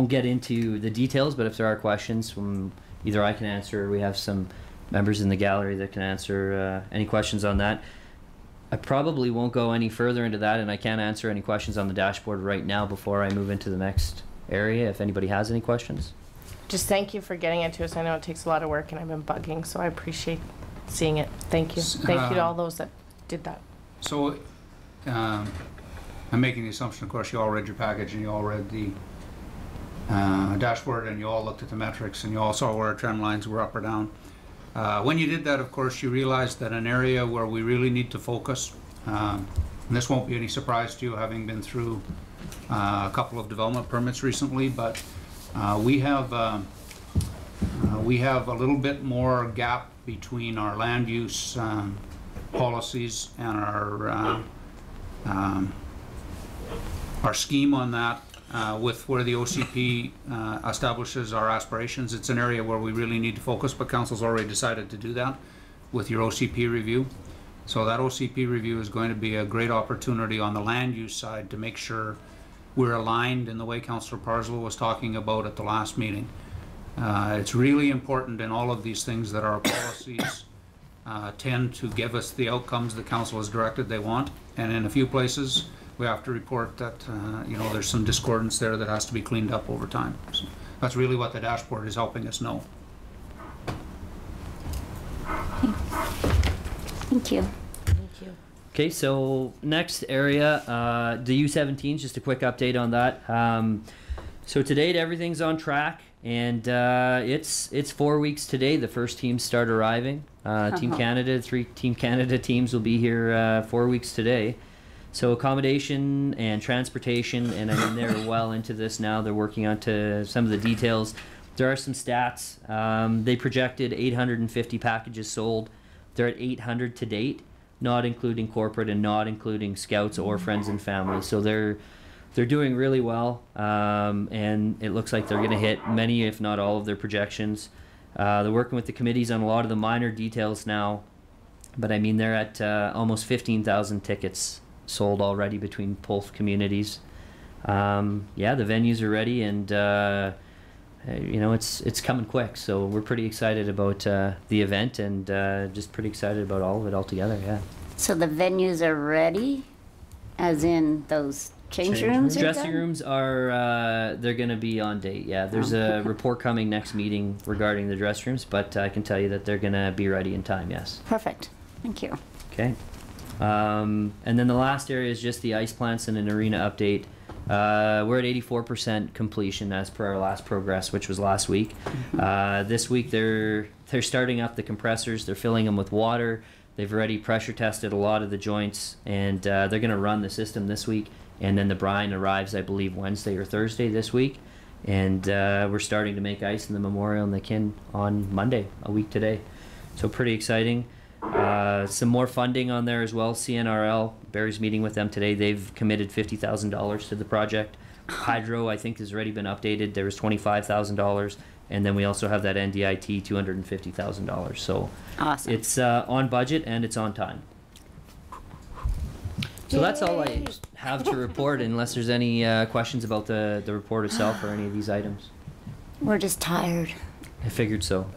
get into the details, but if there are questions, either I can answer, or we have some members in the gallery that can answer any questions on that. I probably won't go any further into that, and I can't answer any questions on the dashboard right now before I move into the next area, if anybody has any questions. Just thank you for getting it to us. I know it takes a lot of work, and I've been bugging, so I appreciate seeing it. Thank you. Thank you to all those that did that. So I'm making the assumption, of course, you all read your package and you all read the dashboard, and you all looked at the metrics, and you all saw where our trend lines were up or down. When you did that, of course, you realized that an area where we really need to focus, and this won't be any surprise to you, having been through a couple of development permits recently, but we have a little bit more gap between our land use policies and our scheme on that. With where the OCP establishes our aspirations. It's an area where we really need to focus, but council's already decided to do that with your OCP review. So that OCP review is going to be a great opportunity on the land use side to make sure we're aligned in the way Councillor Parslow was talking about at the last meeting. It's really important in all of these things that our policies tend to give us the outcomes the council has directed they want, and in a few places we have to report that there's some discordance there that has to be cleaned up over time. So that's really what the dashboard is helping us know. Thank you. Thank you. Okay, so next area, the U17s, just a quick update on that. So to date, everything's on track. And it's 4 weeks today. The first teams start arriving. Team Canada, 3 Team Canada teams will be here 4 weeks today. So accommodation and transportation, and I mean they're well into this now. They're working on to some of the details. There are some stats. They projected 850 packages sold. They're at 800 to date, not including corporate and not including scouts or friends and family. So they're doing really well, and it looks like they're going to hit many, if not all, of their projections. They're working with the committees on a lot of the minor details now, but I mean they're at almost 15,000 tickets sold already between both communities. Yeah, the venues are ready, and you know, it's coming quick. So we're pretty excited about the event, and just pretty excited about all of it altogether. Yeah. So the venues are ready, as in those change rooms. Dressing rooms are they're going to be on date. Yeah, there's a report coming next meeting regarding the dress rooms, but I can tell you that they're going to be ready in time. Yes. Perfect. Thank you. Okay. And then the last area is just the ice plants and an arena update. We're at 84% completion as per our last progress, which was last week. This week they're starting up the compressors. They're filling them with water. They've already pressure tested a lot of the joints, and they're going to run the system this week. And then the brine arrives, I believe, Wednesday or Thursday this week. And we're starting to make ice in the Memorial and the Kin on Monday, a week today. So pretty exciting. Some more funding on there as well. CNRL, Barry's meeting with them today. They've committed $50,000 to the project. Hydro, I think, has already been updated. There was $25,000. And then we also have that NDIT, $250,000. So awesome. It's on budget and it's on time. So that's all I have to report, unless there's any questions about the report itself or any of these items. We're just tired. I figured so.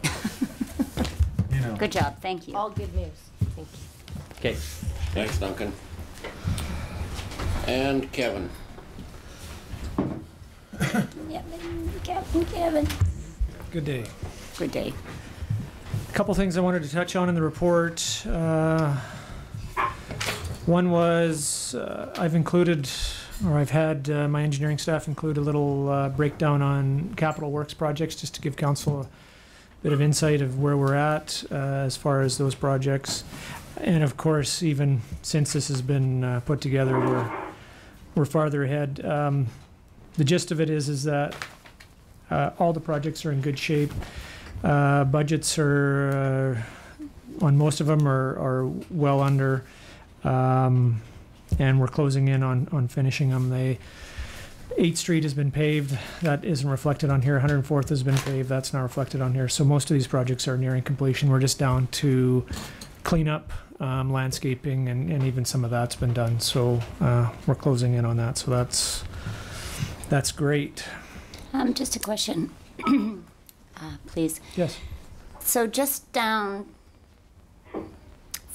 You know. Good job. Thank you. All good news. Thank you. Okay. Thanks, Duncan. And Kevin. Kevin. Good day. Good day. A couple things I wanted to touch on in the report. One was I've included, or I've had my engineering staff include a little breakdown on capital works projects, just to give council a bit of insight of where we're at as far as those projects. And of course, even since this has been put together, we're farther ahead. The gist of it is that all the projects are in good shape. Budgets are on most of them are well under. And we're closing in on finishing them. 8th Street has been paved. That isn't reflected on here. 104th has been paved. That's not reflected on here. So most of these projects are nearing completion. We're just down to cleanup, landscaping, and even some of that's been done. So we're closing in on that. So that's great. Just a question, please. Yes. So just down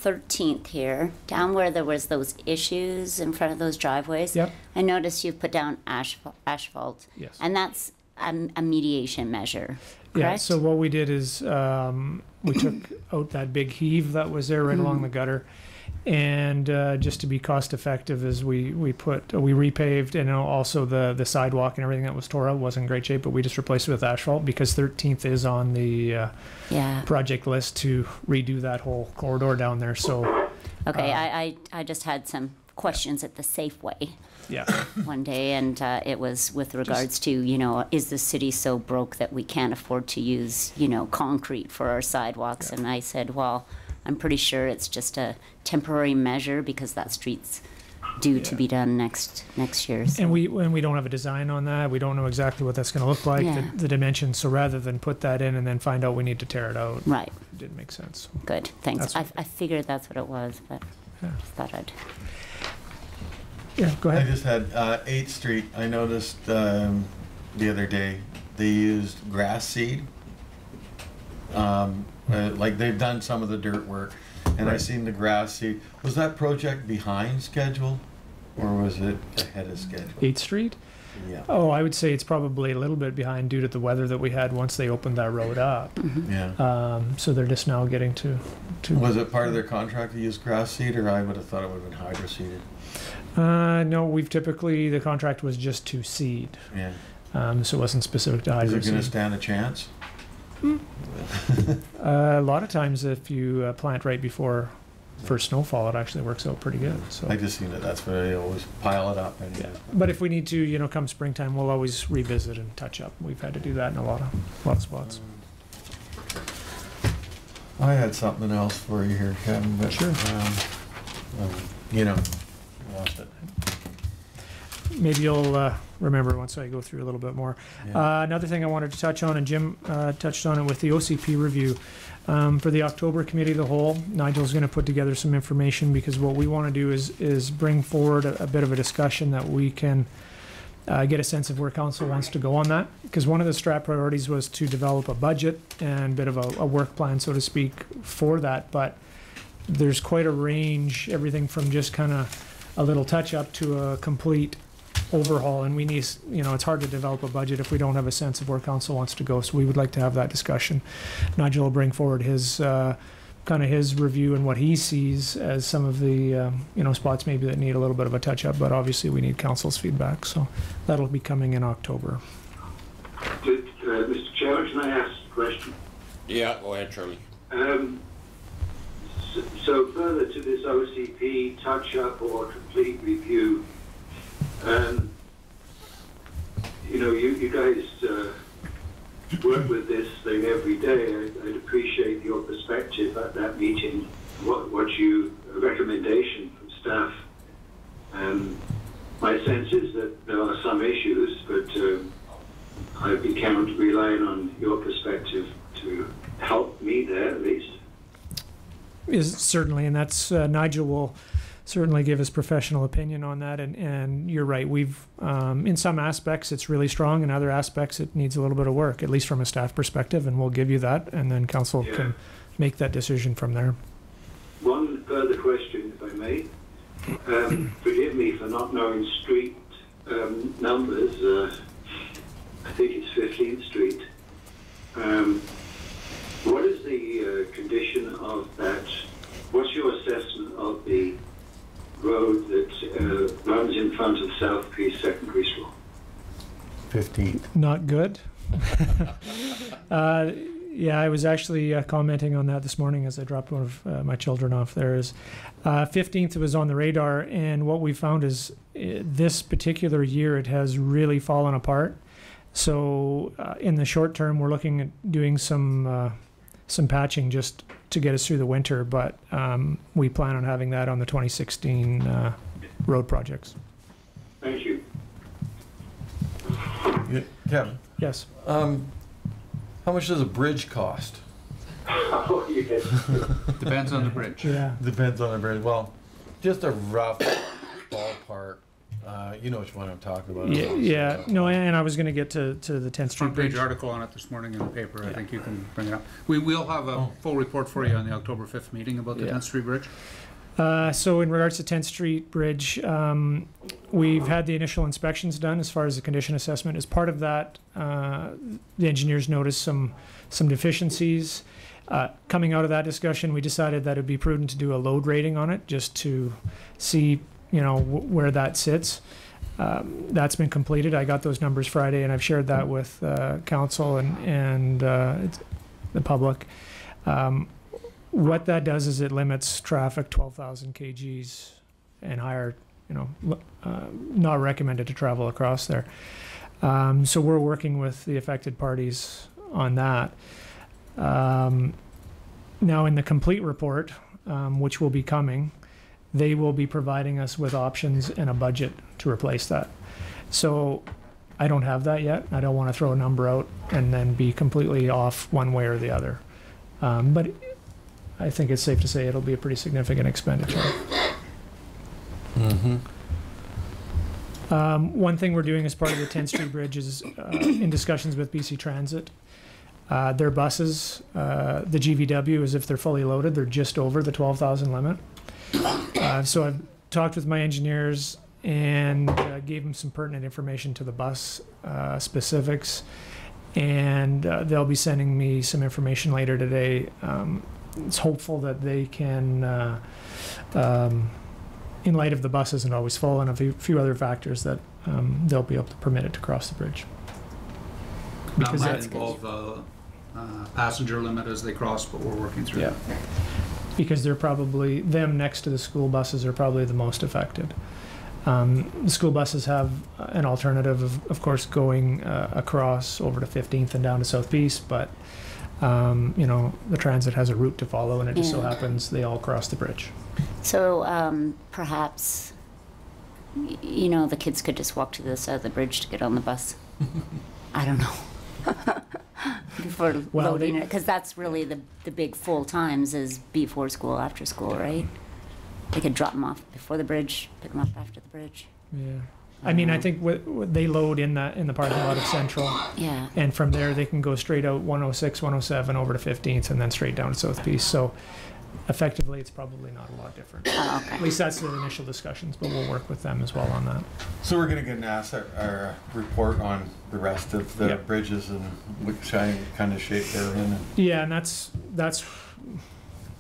13th here, down where there was those issues in front of those driveways. Yep. I noticed you've put down asphalt. Yes. And that's a mediation measure, correct? Yeah, so what we did is we took out that big heave that was there right along the gutter. And just to be cost effective, is we repaved, and also the sidewalk and everything that was tore out was in great shape, but we just replaced it with asphalt because 13th is on the project list to redo that whole corridor down there. So okay, I just had some questions at the Safeway. Yeah. One day, and it was with regards to, you know, is the city so broke that we can't afford to use, you know, concrete for our sidewalks? And I said, well, I'm pretty sure it's just a temporary measure because that street's due to be done next year. So. And we don't have a design on that. We don't know exactly what that's going to look like, the dimensions. So rather than put that in and then find out we need to tear it out, right? It didn't make sense. Good, thanks. I figured that's what it was, but yeah. Thought I'd. Yeah, go ahead. I just had 8th Street. I noticed the other day they used grass seed. Like they've done some of the dirt work, and I seen the grass seed. Was that project behind schedule, or was it ahead of schedule? 8th Street? Yeah. Oh, I would say it's probably a little bit behind due to the weather that we had once they opened that road up. Mm-hmm. Yeah. So they're just now getting to. Was it part of their contract to use grass seed, or I would have thought it would have been hydro seeded? No, the contract was just to seed. Yeah. So it wasn't specific to Is hydro it going to seed. stand a chance? A lot of times if you plant right before first snowfall, it actually works out pretty good. So. I just seen that. That's why I always pile it up. And But if we need to, come springtime, we'll always revisit and touch up. We've had to do that in a lot of spots. I had something else for you here, Kevin, but Sure. Lost it. Maybe you'll remember once I go through a little bit more. Yeah. Another thing I wanted to touch on, and Jim touched on it with the OCP review. For the October Committee of the Whole, Nigel's going to put together some information, because what we want to do is bring forward a bit of a discussion that we can get a sense of where council wants to go on that. Because one of the strat priorities was to develop a budget and a bit of a work plan, so to speak, for that. But there's quite a range, everything from just kind of a little touch up to a complete overhaul, and we need, it's hard to develop a budget if we don't have a sense of where council wants to go. So we would like to have that discussion. Nigel will bring forward his kind of his review and what he sees as some of the spots maybe that need a little bit of a touch up, but obviously we need council's feedback. So that'll be coming in October. Mr. Chairman, can I ask a question? Yeah, go ahead, Charlie. So further to this OCP touch-up or complete review, you guys work with this thing every day. I'd appreciate your perspective at that meeting, a recommendation from staff. My sense is that there are some issues, but I'd be relying on your perspective to help me there at least. Certainly, and that's Nigel will certainly give his professional opinion on that, and you're right, we've in some aspects it's really strong, in other aspects it needs a little bit of work, at least from a staff perspective, and we'll give you that, and then council can make that decision from there. One further question, if I may. Forgive me for not knowing street numbers. I think it's 15th Street. What is the condition of that? What's your assessment of the road that runs in front of South Peace Secondary School? 15th. Not good. Yeah, I was actually commenting on that this morning as I dropped one of my children off there. 15th was on the radar, and what we found is this particular year it has really fallen apart. So in the short term, we're looking at doing some patching just to get us through the winter, but we plan on having that on the 2016 road projects. Thank you. Kevin? Yes. How much does a bridge cost? Oh, yes. Depends on the bridge. Yeah. Depends on the bridge. Well, just a rough ballpark. You know which one I'm talking about. Yeah. No, and I was going to get to the 10th Street Front page Bridge. article on it this morning in the paper. I think you can bring it up. We'll have a full report for you on the October 5th meeting about the 10th Street Bridge. So in regards to 10th Street Bridge, we've had the initial inspections done as far as the condition assessment. As part of that, the engineers noticed some deficiencies. Coming out of that discussion, we decided that it would be prudent to do a load rating on it just to see where that sits. That's been completed. I got those numbers Friday, and I've shared that with council and the public. What that does is it limits traffic 12,000 kgs and higher, not recommended to travel across there. So we're working with the affected parties on that. Now in the complete report, which will be coming, they will be providing us with options and a budget to replace that. So I don't have that yet. I don't want to throw a number out and then be completely off one way or the other. But I think it's safe to say it'll be a pretty significant expenditure. Mm-hmm. One thing we're doing as part of the 10th Street Bridge is in discussions with BC Transit. Their buses, the GVW, as if they're fully loaded, they're just over the 12,000 limit. So I've talked with my engineers and gave them some pertinent information to the bus specifics, and they'll be sending me some information later today. It's hopeful that they can, in light of the bus isn't always full and a few other factors, that they'll be able to permit it to cross the bridge. That Because might that's involve passenger limit as they cross, but we're working through Yeah. that. Because they're probably, them next to the school buses are probably the most affected. The school buses have an alternative of course, going across over to 15th and down to South Peace, but you know, the transit has a route to follow, and it just so Yeah. happens they all cross the bridge. So perhaps, you know, the kids could just walk to the side of the bridge to get on the bus. I don't know. Before Well, loading they- it, because that's really the big full times is before school, after school, right? They could drop them off before the bridge, pick them up after the bridge. Yeah. I mean, I think they load in the parking lot of Central. Yeah. And from there, they can go straight out 106, 107 over to 15th, and then straight down to South Peace. So effectively, it's probably not a lot different. Oh, okay. At least that's the initial discussions, but we'll work with them as well on that. So we're gonna get an asset, our report on the rest of the Yep. bridges and which kind of shape they're in. Yeah, and that's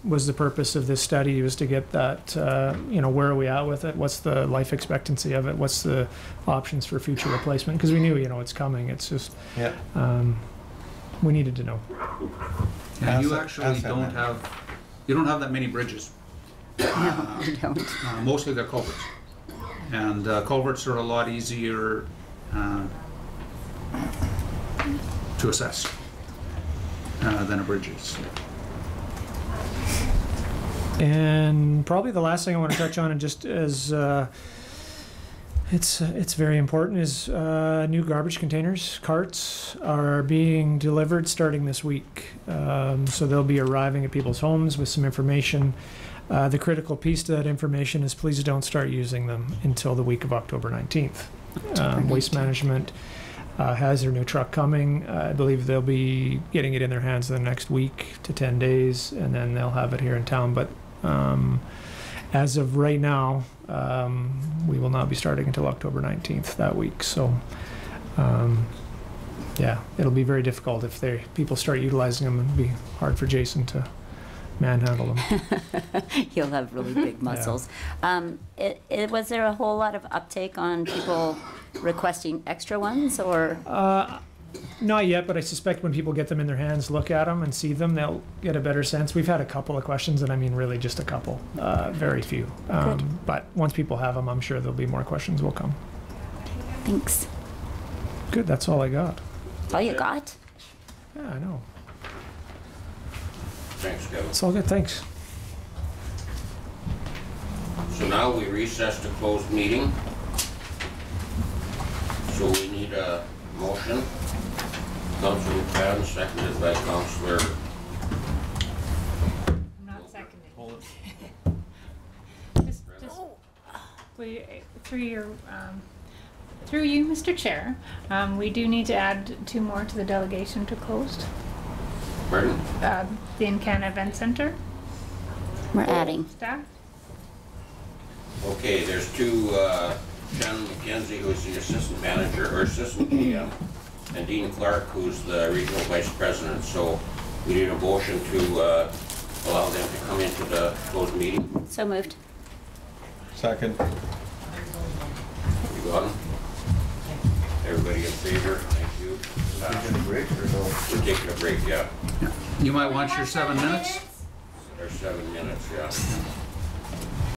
was the purpose of this study, was to get that, you know, where are we at with it? What's the life expectancy of it? What's the options for future replacement? Because we knew, you know, it's coming. It's just, Yeah. we needed to know. And you Asset- actually asset don't management. have, you don't have that many bridges. No, we don't. Mostly they're culverts. And culverts are a lot easier to assess than a bridge is. And probably the last thing I want to touch on, and just as it's very important, is new garbage containers, carts are being delivered starting this week. So they'll be arriving at people's homes with some information. The critical piece to that information is please don't start using them until the week of October 19th. Waste Management has their new truck coming. I believe they'll be getting it in their hands in the next week to 10 days, and then they'll have it here in town. But as of right now, we will not be starting until October 19th that week. So, yeah, it'll be very difficult if people start utilizing them. It'll be hard for Jason to manhandle them. He'll have really big muscles. Was there a whole lot of uptake on people requesting extra ones, or? Not yet, but I suspect when people get them in their hands, look at them and see them, they'll get a better sense. We've had a couple of questions, and I mean really just a couple, very few. But once people have them, I'm sure there'll be more questions will come. Thanks. Good, that's all I got. All you got? Yeah, I know. Thanks, Kevin. It's all good, thanks. So now we recess to closed meeting. So we need a motion. Councilor McFadden, seconded by Councilor. I'm not seconding. Just through you, Mr. Chair, we do need to add 2 more to the delegation to closed. Pardon? The Encana Event Center. We're adding. Staff. Okay, there's 2, Shannon McKenzie, who's the assistant manager, or assistant GM, and Dean Clark, who's the regional vice president. So we need a motion to allow them to come into the closed meeting. So moved. Second. You got them? Everybody in favor? Thank you. Taking a break or no? We're taking a break, yeah. You might want your 7 minutes. There's 7 minutes, yeah.